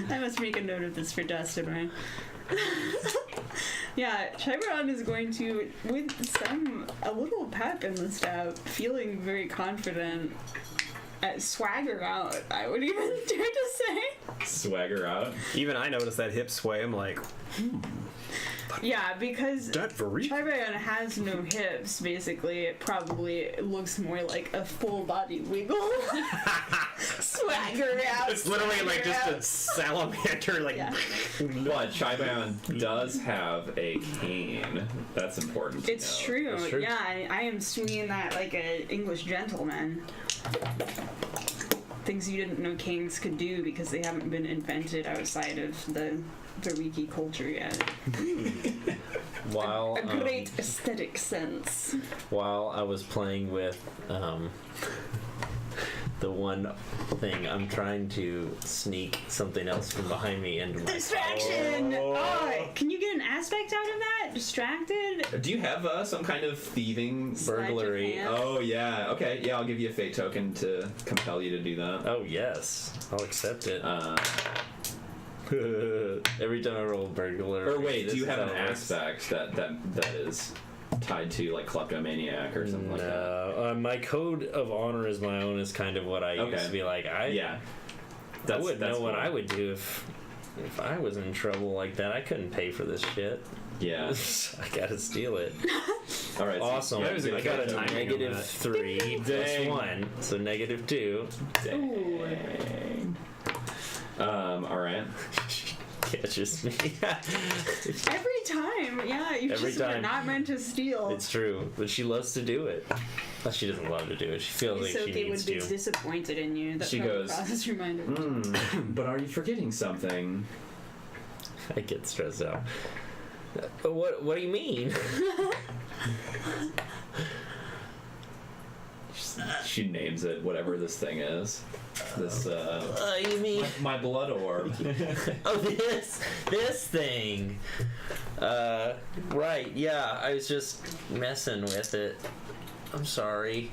I must make a note of this for Dustin. Yeah, Chiron is going to, with a little pep in the step, feeling very confident, swagger out, I would even dare to say. Swagger out. Even I noticed that hip sway. I'm like, Yeah, because That very. Tribayon has no hips, basically. It probably looks more like a full body wiggle. Swagger out. It's literally like swagger just out. a salamander, like. Yeah. But Chibion does have a cane. That's important to It's know. true. That's true. Yeah, I am swinging that like an English gentleman. Things you didn't know kings could do because they haven't been invented outside of the Wiki culture yet. While A great aesthetic sense. while I was playing with the one thing, I'm trying to sneak something else from behind me into my Distraction! Oh, can you get an aspect out of that? Distracted? Do you have some kind of thieving? burglary. Sleight of hand. Oh yeah. Okay. Yeah, I'll give you a fate token to compel you to do that. Oh yes, I'll accept it. Uh, Every time I roll a burglar. or wait, this do you is have how an it works. aspect that is tied to like kleptomaniac or something like that? No, my code of honor is my own. Is kind of what I used Okay. to be like. Yeah. I wouldn't know what cool. I would do if I was in trouble like that. I couldn't pay for this shit. Yeah. I gotta steal it. All right. so Awesome. that was a I got a good token. -3 plus Dang. 1, so -2. Dang. All right. Catches me. Every time, yeah, you Every just were time. not meant to steal. It's true, but she loves to do it. Well, she doesn't love to do it. She feels like she Isoke needs would be to. disappointed in you. That She probably goes, crosses your mind. But are you forgetting something? I get stressed out. What do you mean? She names it whatever this thing is. This You mean? my blood orb. Oh, this thing. Right. Yeah, I was just messing with it. I'm sorry.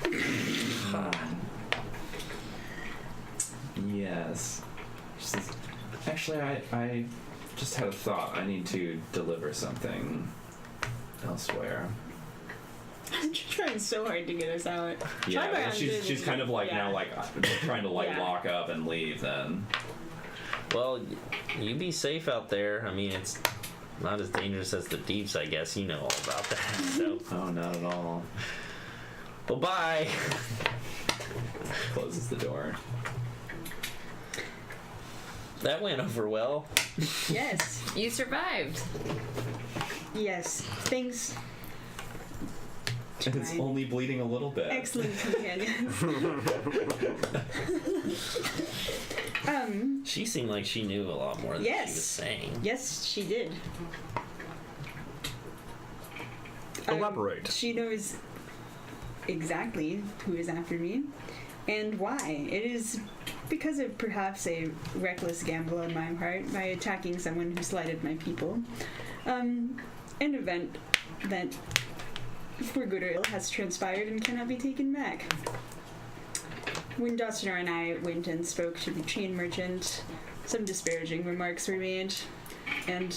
Yes. She says, actually, I just had a thought. I need to deliver something elsewhere. She's trying so hard to get us out. Yeah, Tribayon well, did- she's kind of like yeah. now like trying to like Yeah. lock up and leave. Then Well, you be safe out there. I mean, it's not as dangerous as the Deeps, I guess. You know all about that. So, oh, not at all. well, bye. Closes the door. That went over well. Yes, You survived. yes. Thanks. to It's my only bleeding a little bit. excellent companions. She seemed like she knew a lot more than Yes. she was saying. Yes, she did. Elaborate. She knows exactly who is after me and why. It is because of perhaps a reckless gamble on my part by attacking someone who slighted my people. An event that, for good or ill, has transpired and cannot be taken back. When Dosner and I went and spoke to the chain merchant, some disparaging remarks were made, and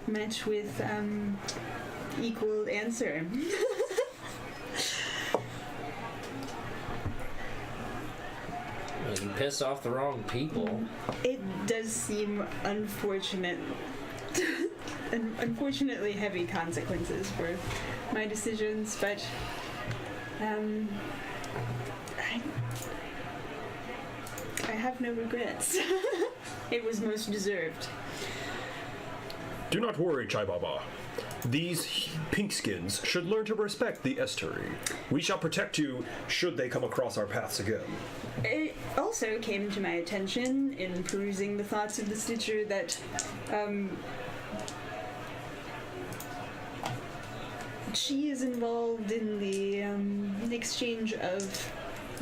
met with equal answer. Well, you pissed off the wrong people. It does seem unfortunate, unfortunately heavy consequences for my decisions, but I have no regrets. It was most deserved. Do not worry, Chai Baba. These pinkskins should learn to respect the estuary. We shall protect you should they come across our paths again. It also came to my attention in perusing the thoughts of the Stitcher that she is involved in the exchange of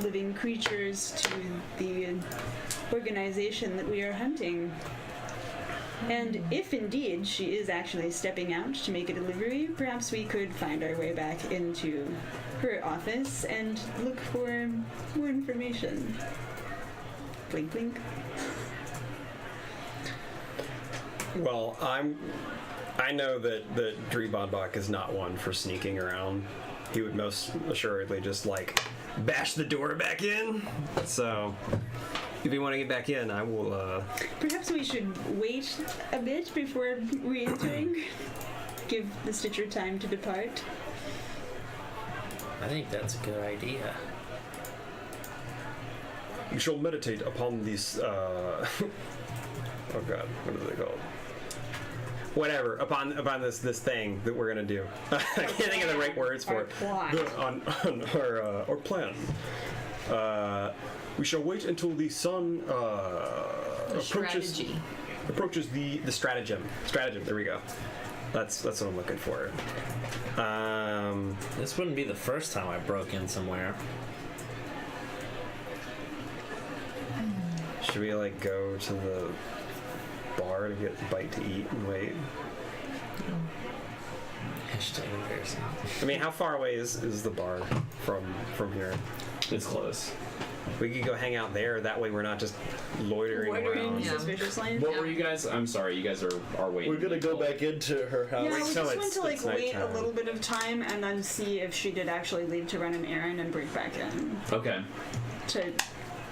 living creatures to the organization that we are hunting. And if indeed she is actually stepping out to make a delivery, perhaps we could find our way back into her office and look for more information. Blink, blink. Well, I know that Dreebonbach is not one for sneaking around. He would most assuredly just like bash the door back in. So if you want to get back in, I will. Perhaps we should wait a bit before re-entering. Give the Stitcher time to depart. I think that's a good idea. We shall meditate upon these. Oh God, what are they called? Whatever, upon this thing that we're gonna do. I can't think of the right words for it. Plot. On our plan. We shall wait until the sun approaches the stratagem. Stratagem. There we go. That's what I'm looking for. This wouldn't be the first time I broke in somewhere. Should we like go to the bar to get a bite to eat and wait? Hashtag embarrassing. I mean, how far away is the bar from here? It's close. We could go hang out there. That way, we're not just loitering around. Yeah. Suspiciously. What were you guys? I'm sorry, you guys are waiting. We're gonna go back into her house. Yeah, we so just went to like it's wait a nighttime. little bit of time and then see if she did actually leave to run an errand and break back in Okay. to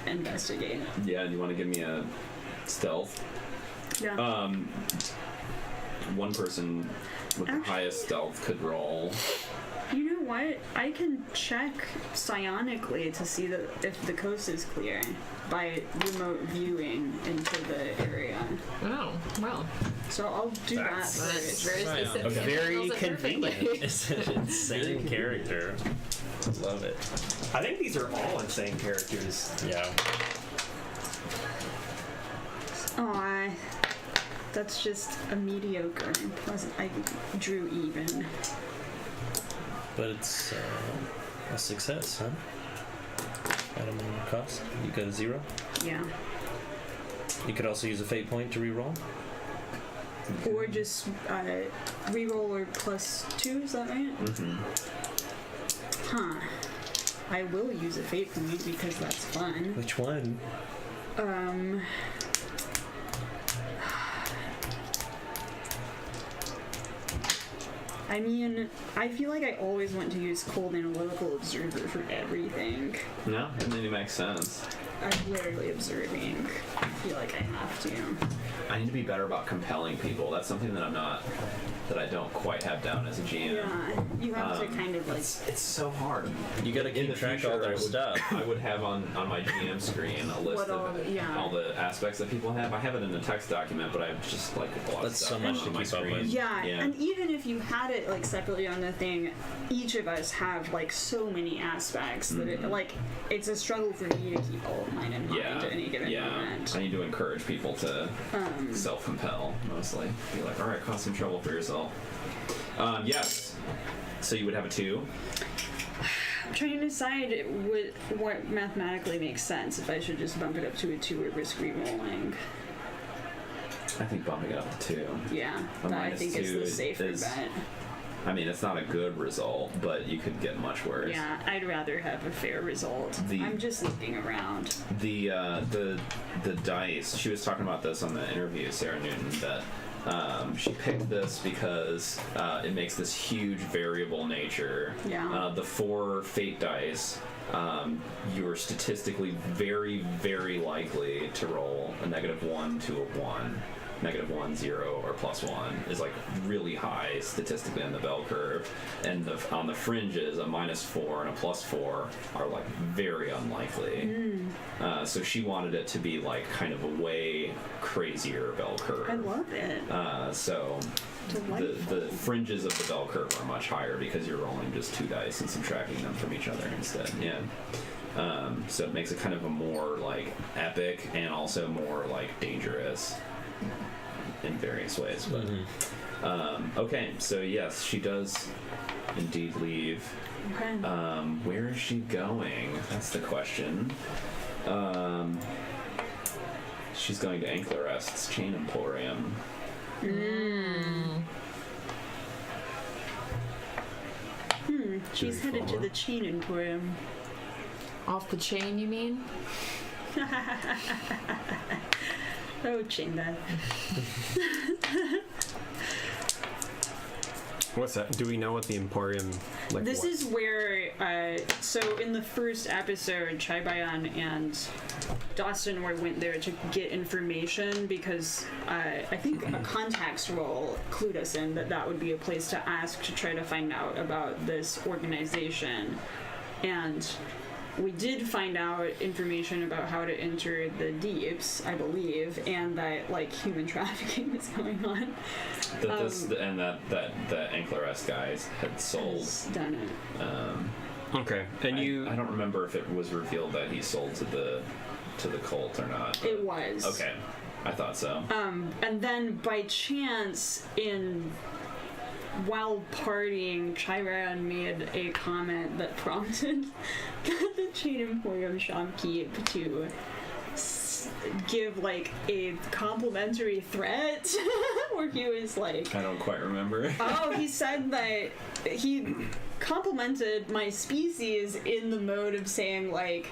investigate. Yeah, you want to give me a stealth? Yeah. One person with the Actually- highest stealth could roll. You know what? I can check psionically to see if the coast is clear by remote viewing into the area. Oh, well. So I'll do That's- that It's first. very Right on. specific. Okay. Very Handles it convenient. perfectly. It's an insane character. Love it. I think these are all insane characters. Yeah. Aw, that's just a mediocre. Plus, I drew even. But it's a success, huh? At a minimum cost. You got a 0. Yeah. You could also use a fate point to reroll. Or just reroll or +2, is that right? Mm-hmm. Huh. I will use a fate point because that's fun. Which one? I mean, I feel like I always want to use Cold Analytical Observer for everything. No, and then it makes sense. I'm literally observing. I feel like I have to. I need to be better about compelling people. That's something that I don't quite have down as a GM. Yeah, you have to kind of like. It's so hard. You gotta In keep the track of future, all their I would- stuff. I would have on my GM screen a list What all- of yeah. all the aspects that people have. I have it in a text document, but I have just like a lot That's of so stuff much on to my keep up screen. with. Yeah, and even if you had it like separately on the thing, each of us have like so many aspects that it like it's a struggle for me to keep all of mine in mind Yeah, at any given moment. I need to encourage people to self-compel, mostly. Be like, all right, cause some trouble for yourself. Yes. So you would have a 2. I'm trying to decide what mathematically makes sense. If I should just bump it up to a 2 or risk re-rolling. I think bumping it up to 2. Yeah, A that I minus think is 2 the safer is- bet. I mean, it's not a good result, but you could get much worse. Yeah, I'd rather have a fair result. I'm just looking around. The dice. She was talking about this on the interview, Sarah Newton, that she picked this because it makes this huge variable nature. Yeah. The 4 fate dice, you are statistically very, very likely to roll a -1 to a 1. -1, 0, or +1 is like really high statistically on the bell curve, and on the fringes, a -4 and a +4 are like very unlikely. So she wanted it to be like kind of a way crazier bell curve. I love it. So Delightful. the fringes of the bell curve are much higher because you're rolling just 2 dice and subtracting them from each other instead. Yeah. So it makes it kind of a more like epic and also more like dangerous in various ways. But okay, so yes, she does indeed leave. Okay. Where is she going? That's the question. She's going to Anklerest's Chain Emporium. She's headed to the Chain Emporium. Off the chain, you mean? Oh, Chinda. What's that? Do we know what the Emporium like? This what? is where, so in the first episode, Chai-Bayan and Dawson went there to get information because I think a contacts role clued us in that would be a place to ask to try to find out about this organization. And we did find out information about how to enter the Deeps, I believe, and that, like, human trafficking was going on. That Anklerest guys had sold. Has done it. Okay, and I don't remember if it was revealed that he sold to the cult or not. It was. Okay, I thought so. And then by chance, while partying, Chai-Bayan made a comment that prompted the Chain Emporium shopkeep to give like a complimentary threat where he was like, I don't quite remember. he said that he complimented my species in the mode of saying like,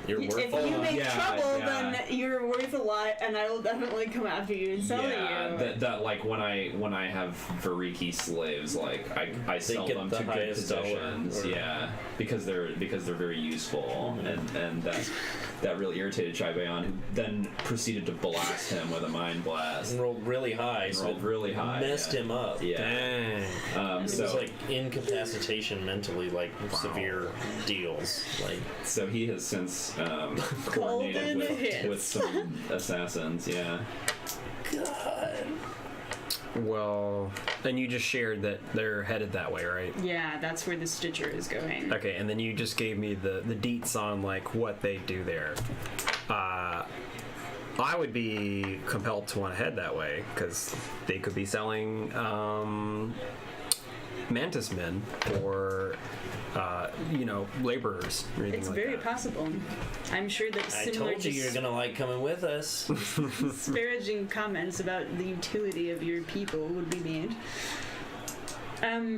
You're worth if a you lot. make trouble, yeah. then you're worth a lot, and I will definitely come after you and sell you. That like when I have Variki slaves, like I sell get them the to good highest dollar, positions, or- yeah, because they're very useful, and that really irritated Chai-Bayan, who then proceeded to blast him with a mind blast. And rolled really high, so Rolled it really high, messed yeah. him up. Yeah. Dang. It was So like incapacitation mentally, like severe deals. Like so he has since Called in coordinated a hit. with some assassins, yeah. God. Well, and you just shared that they're headed that way, right? Yeah, that's where the Stitcher is going. Okay, and then you just gave me the deets on like what they do there. I would be compelled to want to head that way because they could be selling mantis men or laborers or anything It's like very that. possible. I'm sure that I similar told you you're gonna like coming with us. disparaging comments about the utility of your people would be made.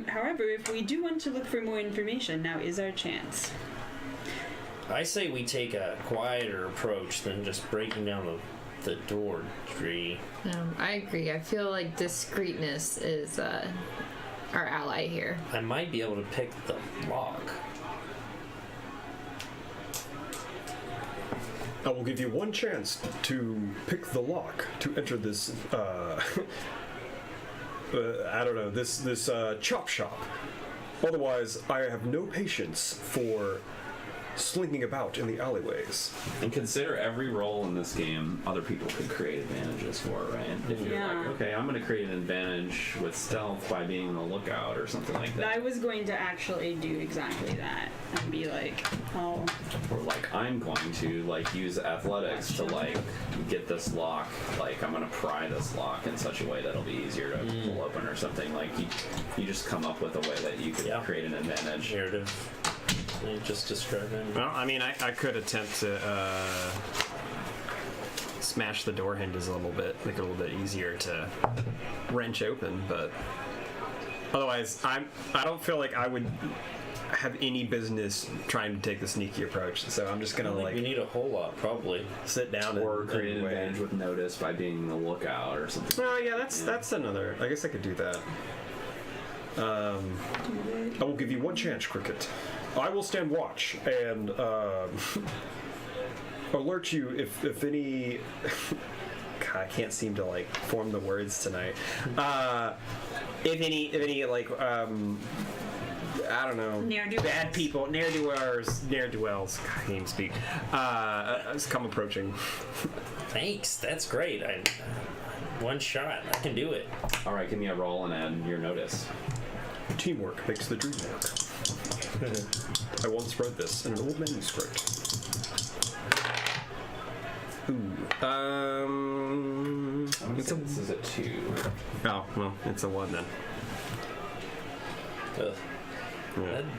However, if we do want to look for more information, now is our chance. I say we take a quieter approach than just breaking down the door tree. I agree. I feel like discreetness is our ally here. I might be able to pick the lock. I will give you one chance to pick the lock to enter this. I don't know, this chop shop. Otherwise, I have no patience for slinking about in the alleyways. And consider every role in this game other people could create advantages for, right? If you're Yeah. like, okay, I'm going to create an advantage with stealth by being on the lookout or something like I that. was going to actually do exactly that and be like, oh, Or like, I'm going to like use athletics to like get this lock, like I'm going to pry this lock in such a way that'll be easier to pull open or something. Like you just come up with a way that you could Yeah. create an advantage. Narrative. You just described it. Well, I mean, I could attempt to smash the door hinges a little bit, make it a little bit easier to wrench open, but otherwise, I don't feel like I would have any business trying to take the sneaky approach. So I'm just gonna We need a whole lot, probably. sit down Or and create an wait. advantage with notice by being on the lookout or something. Oh yeah, that's another. I guess I could do that. I will give you one chance, Cricket. I will stand watch and alert you if any. God, I can't seem to like form the words tonight. If any like I don't know, Ne'er-do-wells. bad people, ne'er-do-wells, I can't even speak. Come approaching. Thanks. That's great. One shot. I can do it. All right, give me a roll and add your notice. Teamwork makes the dream work. I once read this in an old manuscript. This is a 2. Oh well, it's a 1 then. Ugh.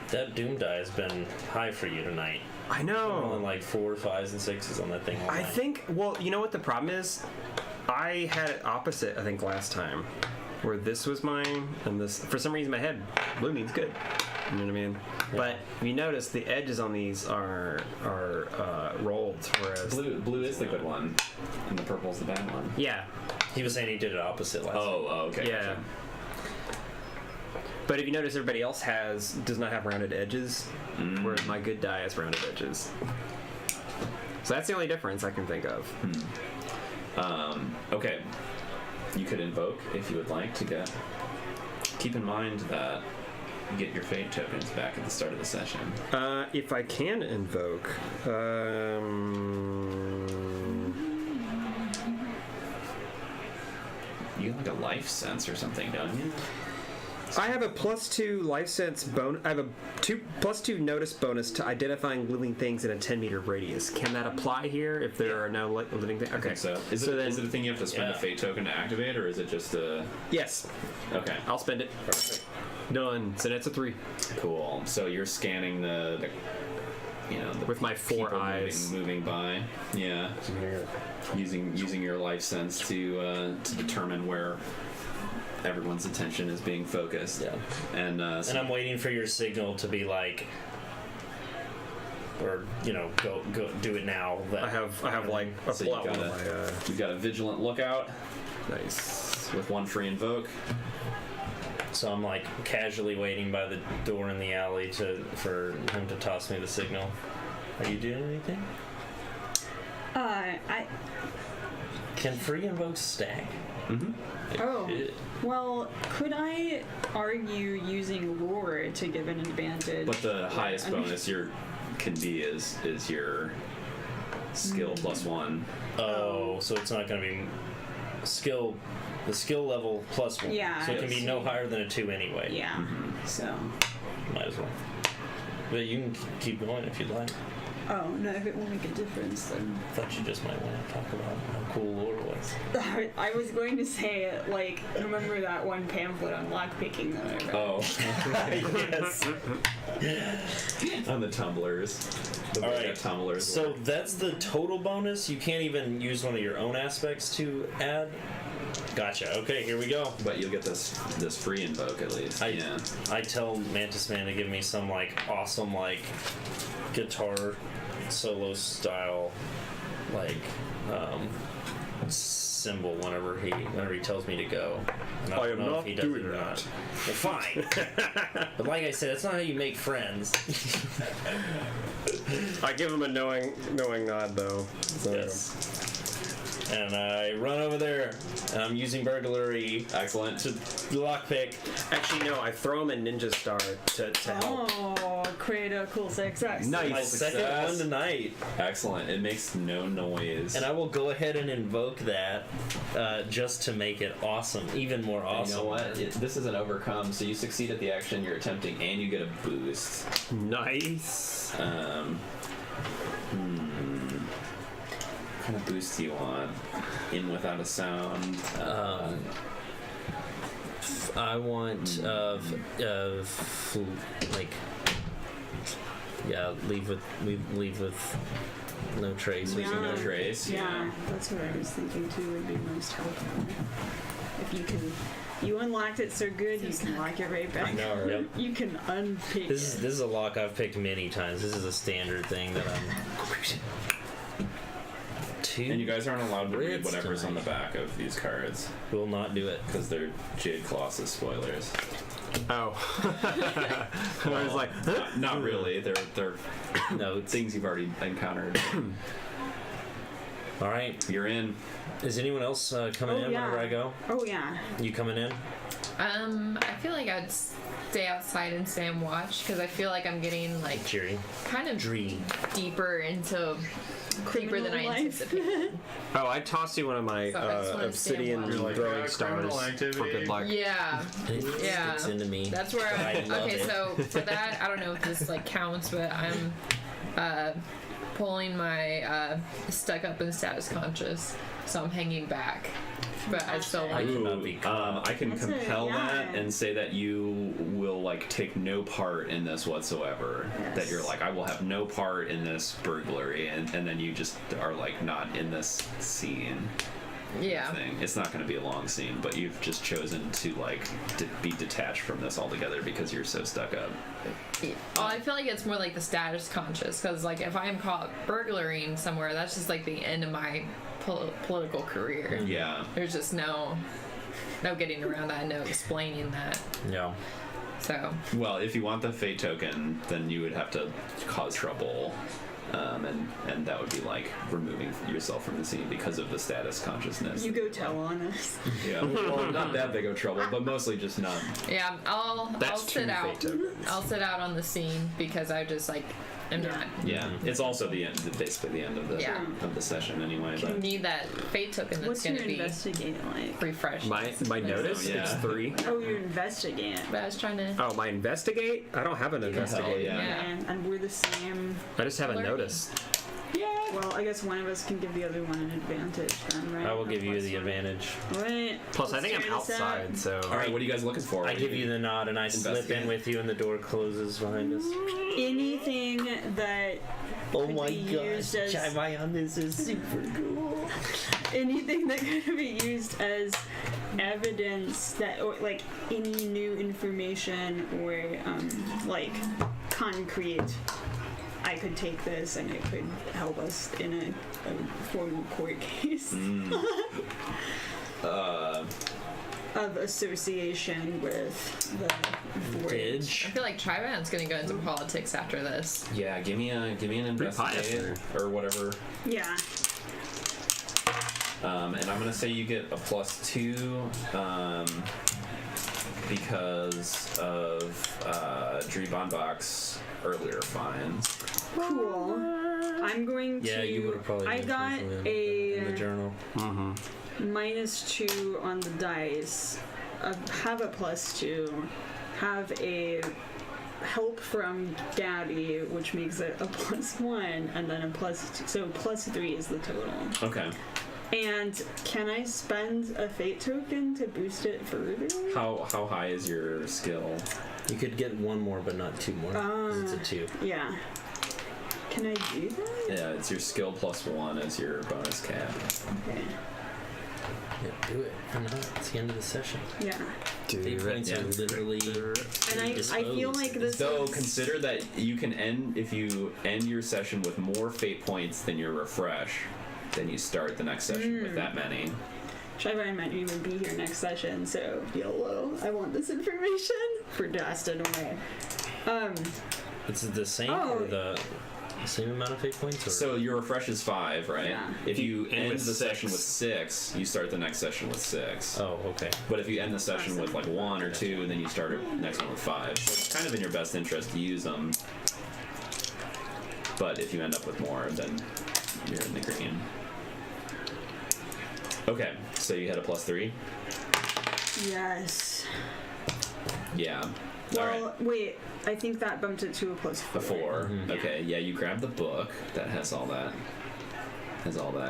That doom die has been high for you tonight. I know. Rolling like 4, 5s, and 6s on that thing all I night. think, well, you know what the problem is? I had it opposite, I think, last time. Where this was mine, and this, for some reason, my head, blue means good. You know what I mean? Yeah. But if you notice, the edges on these are rolled, whereas... Blue is the good one, and the purple's the bad one. Yeah. He was saying he did it opposite last time. Oh, okay. Yeah. But if you notice, everybody else does not have rounded edges, whereas my good die has rounded edges. So that's the only difference I can think of. Okay. You could invoke if you would like to get. Keep in mind that you get your fate tokens back at the start of the session. If I can invoke, You have like a life sense or something, don't you? I have a +2 life sense bonus. I have a +2 notice bonus to identifying living things in a 10-meter radius. Can that apply here if there are no living things? Okay, I think so. Is it a thing you have to spend a fate token to activate, or is it just a? Yes. Okay. I'll spend it. Perfect. Done. So that's a 3. Cool. So you're scanning the with my 4 people eyes moving by. Yeah. Using your life sense to determine where everyone's attention is being focused. Yeah. And I'm waiting for your signal to be like, or go do it now. I have like a so plot you've got a vigilant lookout. Nice. With 1 free invoke. So I'm like casually waiting by the door in the alley for him to toss me the signal. Are you doing anything? Can free invokes stack? Mm-hmm. Oh. Well, could I argue using lore to give an advantage? But the highest bonus can be is your skill +1. Oh, so it's not going to be skill. The skill level +1. Yeah. So it can be no higher than a 2 anyway. Yeah. So. Might as well. But you can keep going if you'd like. Oh, no, if it won't make a difference, then. I thought you just might want to talk about how cool lore was. I was going to say, remember that one pamphlet on lockpicking that I read? Oh. Yes. On the tumblers. All right. Tumblers. So that's the total bonus. You can't even use one of your own aspects to add. Gotcha. Okay, here we go. But you'll get this free invoke at least. I tell Mantis Man to give me some awesome guitar solo style symbol whenever he tells me to go. And I am don't know not if he does doing it or that. not. Well, fine. But like I said, that's not how you make friends. I give him a knowing nod though. So. Yes. And I run over there, and I'm using burglary. Excellent. To lockpick. Actually, no. I throw him a ninja star to help. Oh, create a cool success. Nice. My second one tonight. Excellent. It makes no noise. And I will go ahead and invoke that just to make it awesome, even more awesome. You know what? This is an overcome, so you succeed at the action you're attempting, and you get a boost. Nice. What kind of boost do you want? In without a sound? I want leave with no trace. Yeah. No trace. Yeah, that's what I was thinking too would be most helpful. If you unlocked it so good, you can lock it right back. I know, right? You can unpick This it. is a lock I've picked many times. This is a standard thing that I'm. And you guys aren't allowed to read whatever's on the back of these cards. Will not do it. Because they're Jade Colossus spoilers. Oh. I was like, huh? Not really. They're No, things you've already encountered. All right. You're in. Is anyone else coming in whenever I go? Oh, yeah. You coming in? I feel like I'd stay outside and stay and watch because I feel like I'm getting Cheery. kind of deeper into creeper than I anticipated. Oh, I tossed you one of my So I just wanna obsidian stay and watch. throwing stars for good luck. Yeah, It Yeah. sticks into me. that's where I love okay. it. So for that, I don't know if this counts, but I'm pulling my stuck up and status conscious, so I'm hanging back. But I still I cannot be I can That's compel it, yeah. that and say that you will take no part in this whatsoever. Yes. That you're I will have no part in this burglary, and then you just are not in this scene. Yeah. Thing. It's not going to be a long scene, but you've just chosen to be detached from this altogether because you're so stuck up. Well, I feel like it's more like the status conscious because if I'm caught burglaring somewhere, that's just the end of my political career. Yeah. There's just no getting around that, no explaining that. Yeah. So Well, if you want the fate token, then you would have to cause trouble, and that would be like removing yourself from the scene because of the status consciousness. You go tell on us. Yeah, well, not that big of trouble, but mostly just not. yeah, I'll That's sit two out. fate tokens. I'll sit out on the scene because I just like am not. Yeah, it's also the end, basically the end of the session anyway. You But need that fate token that's What's going your to be investigate like? refreshed. My notice, yeah. it's 3. Oh, you're investigate. But I was trying to. Oh, my investigate? I don't have an investigate. yeah. Yeah. And we're the same. I just have a Learning. notice. Well, I guess one of us can give the other one an advantage then, right? I will give you the advantage. Right. Plus, I think I'm Let's try this out. outside, so. all right, what are you guys looking for? I give you the nod and I slip Investigate. in with you and the door closes behind us. Anything that Oh could my be god, used as Chai this is super cool. anything that could be used as evidence that, or like any new information or like concrete. I could take this and it could help us in a formal court case of association with the voyage. I feel like Trivan's going to go into politics after this. Yeah, give me an investigate or whatever. Yeah. And I'm gonna say you get a +2 because of Drew Bonbach's earlier finds. Cool. I'm going to. Yeah, you would have probably I got mentioned in the a journal. -2 on the dice. Have a +2. Have a help from Daddy, which makes it a +1, and then a +2. So +3 is the total. Okay. And can I spend a fate token to boost it further? How high is your skill? You could get one more, but not two more. 'Cause it's a 2. Yeah. Can I do that? Yeah, it's your skill +1 as your bonus cap. Okay. Yeah, do it. Why not? It's the end of the session. Yeah. Fate points are literally. And I feel like this Though is... consider that you can end if you end your session with more fate points than your refresh, then you start the next session with that many. Shiva meant you would be here next session, so YOLO. I want this information for Dustin away. It's the same Oh. or the same amount of fate points? Or? So your refresh is 5, right? Yeah. If you end end with the session 6. with 6, you start the next session with 6. Oh, okay. But if you end the session with like 1 or 2, then you start the next one with 5. So it's kind of in your best interest to use them. But if you end up with more, then you're in the green. Okay, so you had a +3? Yes. Yeah. Well, Alright. wait. I think that bumped it to a +4. A 4. Okay, yeah, you grab the book that has all that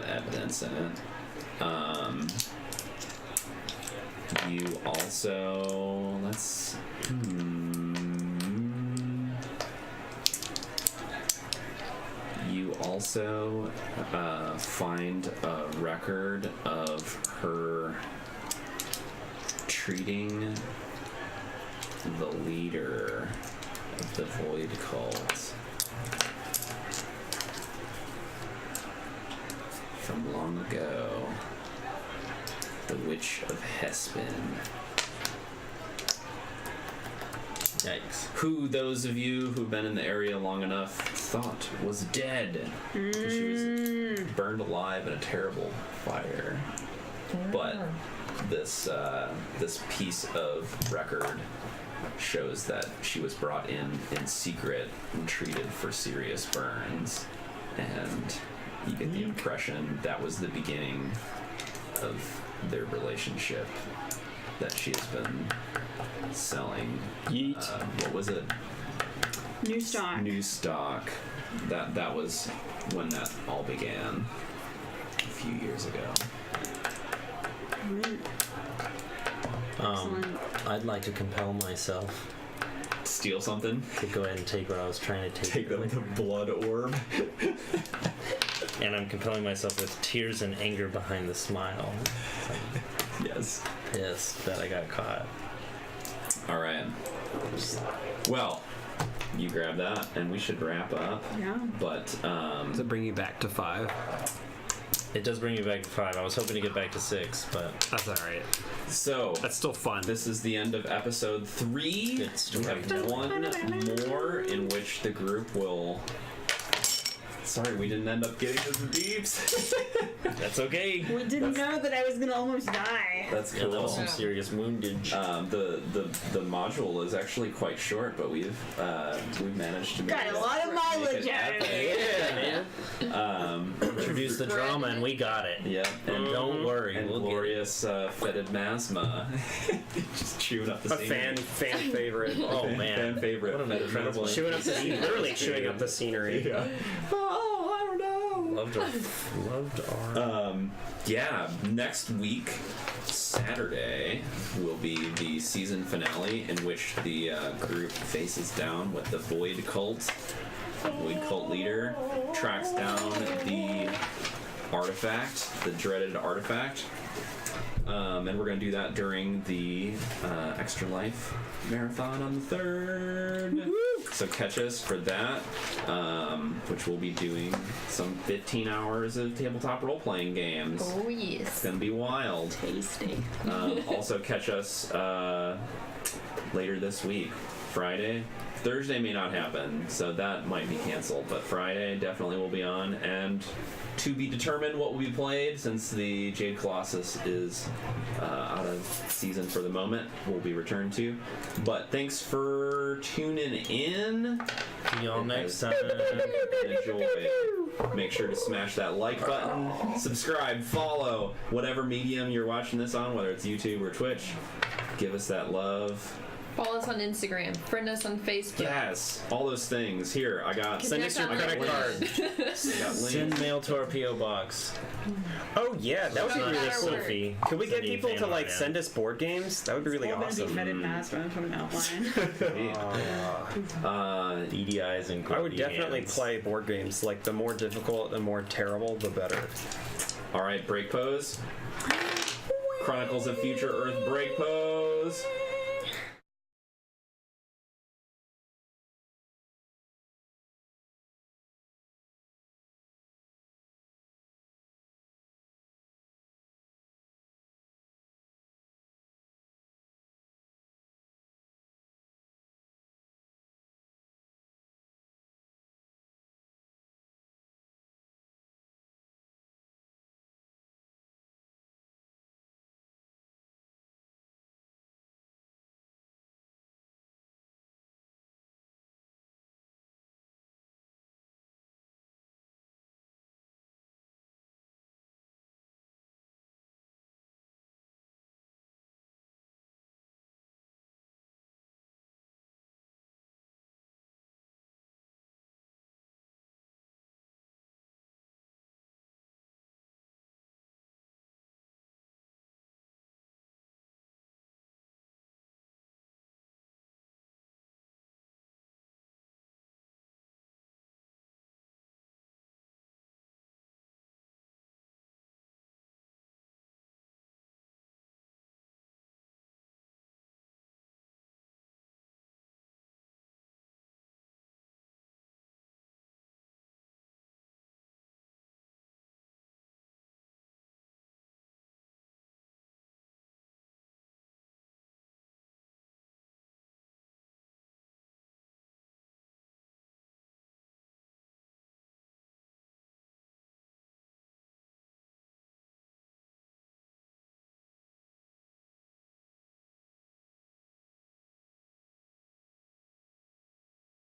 evidence in it. You also you also find a record of her treating the leader of the Void Cult from long ago, the Witch of Hespin. Yikes. Who those of you who've been in the area long enough thought was dead. She was burned alive in a terrible fire. But this piece of record shows that she was brought in secret and treated for serious burns, and you get the impression that was the beginning of their relationship that she has been selling. Yeet. What was it? New stock. New stock. That was when that all began a few years ago. Excellent. I'd like to compel myself Steal something. to go ahead and take what I was trying to take. Take the blood orb. And I'm compelling myself with tears and anger behind the smile. Yes. Yes, that I got caught. All right. Well, you grab that, and we should wrap up. Yeah. But Does it bring you back to 5? It does bring me back to 5. I was hoping to get back to 6, but That's all right. So That's still fun. this is the end of episode 3. It's We have one more in which the group will. Sorry, we didn't end up getting the deeps. that's okay. We didn't know that I was gonna almost die. That's Yeah, that was cool. some serious woundage. The module is actually quite short, but we've managed to Got a lot of mileage out of it. Yeah, man. Introduce the drama, and we got it. Yeah, And don't worry, and we'll get it. glorious Fetid Masma, just chewing up the A fan favorite. Oh fan man, favorite. What an Fetid incredible Masma. Chewing up the literally chewing up the scenery. Yeah. Oh, I don't know. loved our. Yeah, next week, Saturday, will be the season finale in which the group faces down with the Void Cult. The Void Cult leader tracks down the artifact, the dreaded artifact. And we're going to do that during the Extra Life Marathon on the 3rd. So catch us for that, which we'll be doing some 15 hours of tabletop role-playing games. Oh, yes. It's going to be wild. Tasty. Also catch us later this week, Friday. Thursday may not happen, so that might be canceled, but Friday definitely will be on, and to be determined what will be played, since the Jade Colossus is out of season for the moment, will be returned to. But thanks for tuning in. See y'all next time. Enjoy. Make sure to smash that like button, subscribe, follow, whatever medium you're watching this on, whether it's YouTube or Twitch. Give us that love. Follow us on Instagram. Friend us on Facebook. Yes, all those things. Here, I got. Send us your credit card. I got Send links. mail to our PO box. Oh yeah, that would be Not really our cool. word. Could we get Sending people to fan like art, send us board games? That would be really All gonna be awesome. Fetid Masma from an outline. Beady eyes and I would grubby definitely hands. play board games. Like the more difficult, the more terrible, the better. All right, break pose. Chronicles of Future Earth break pose.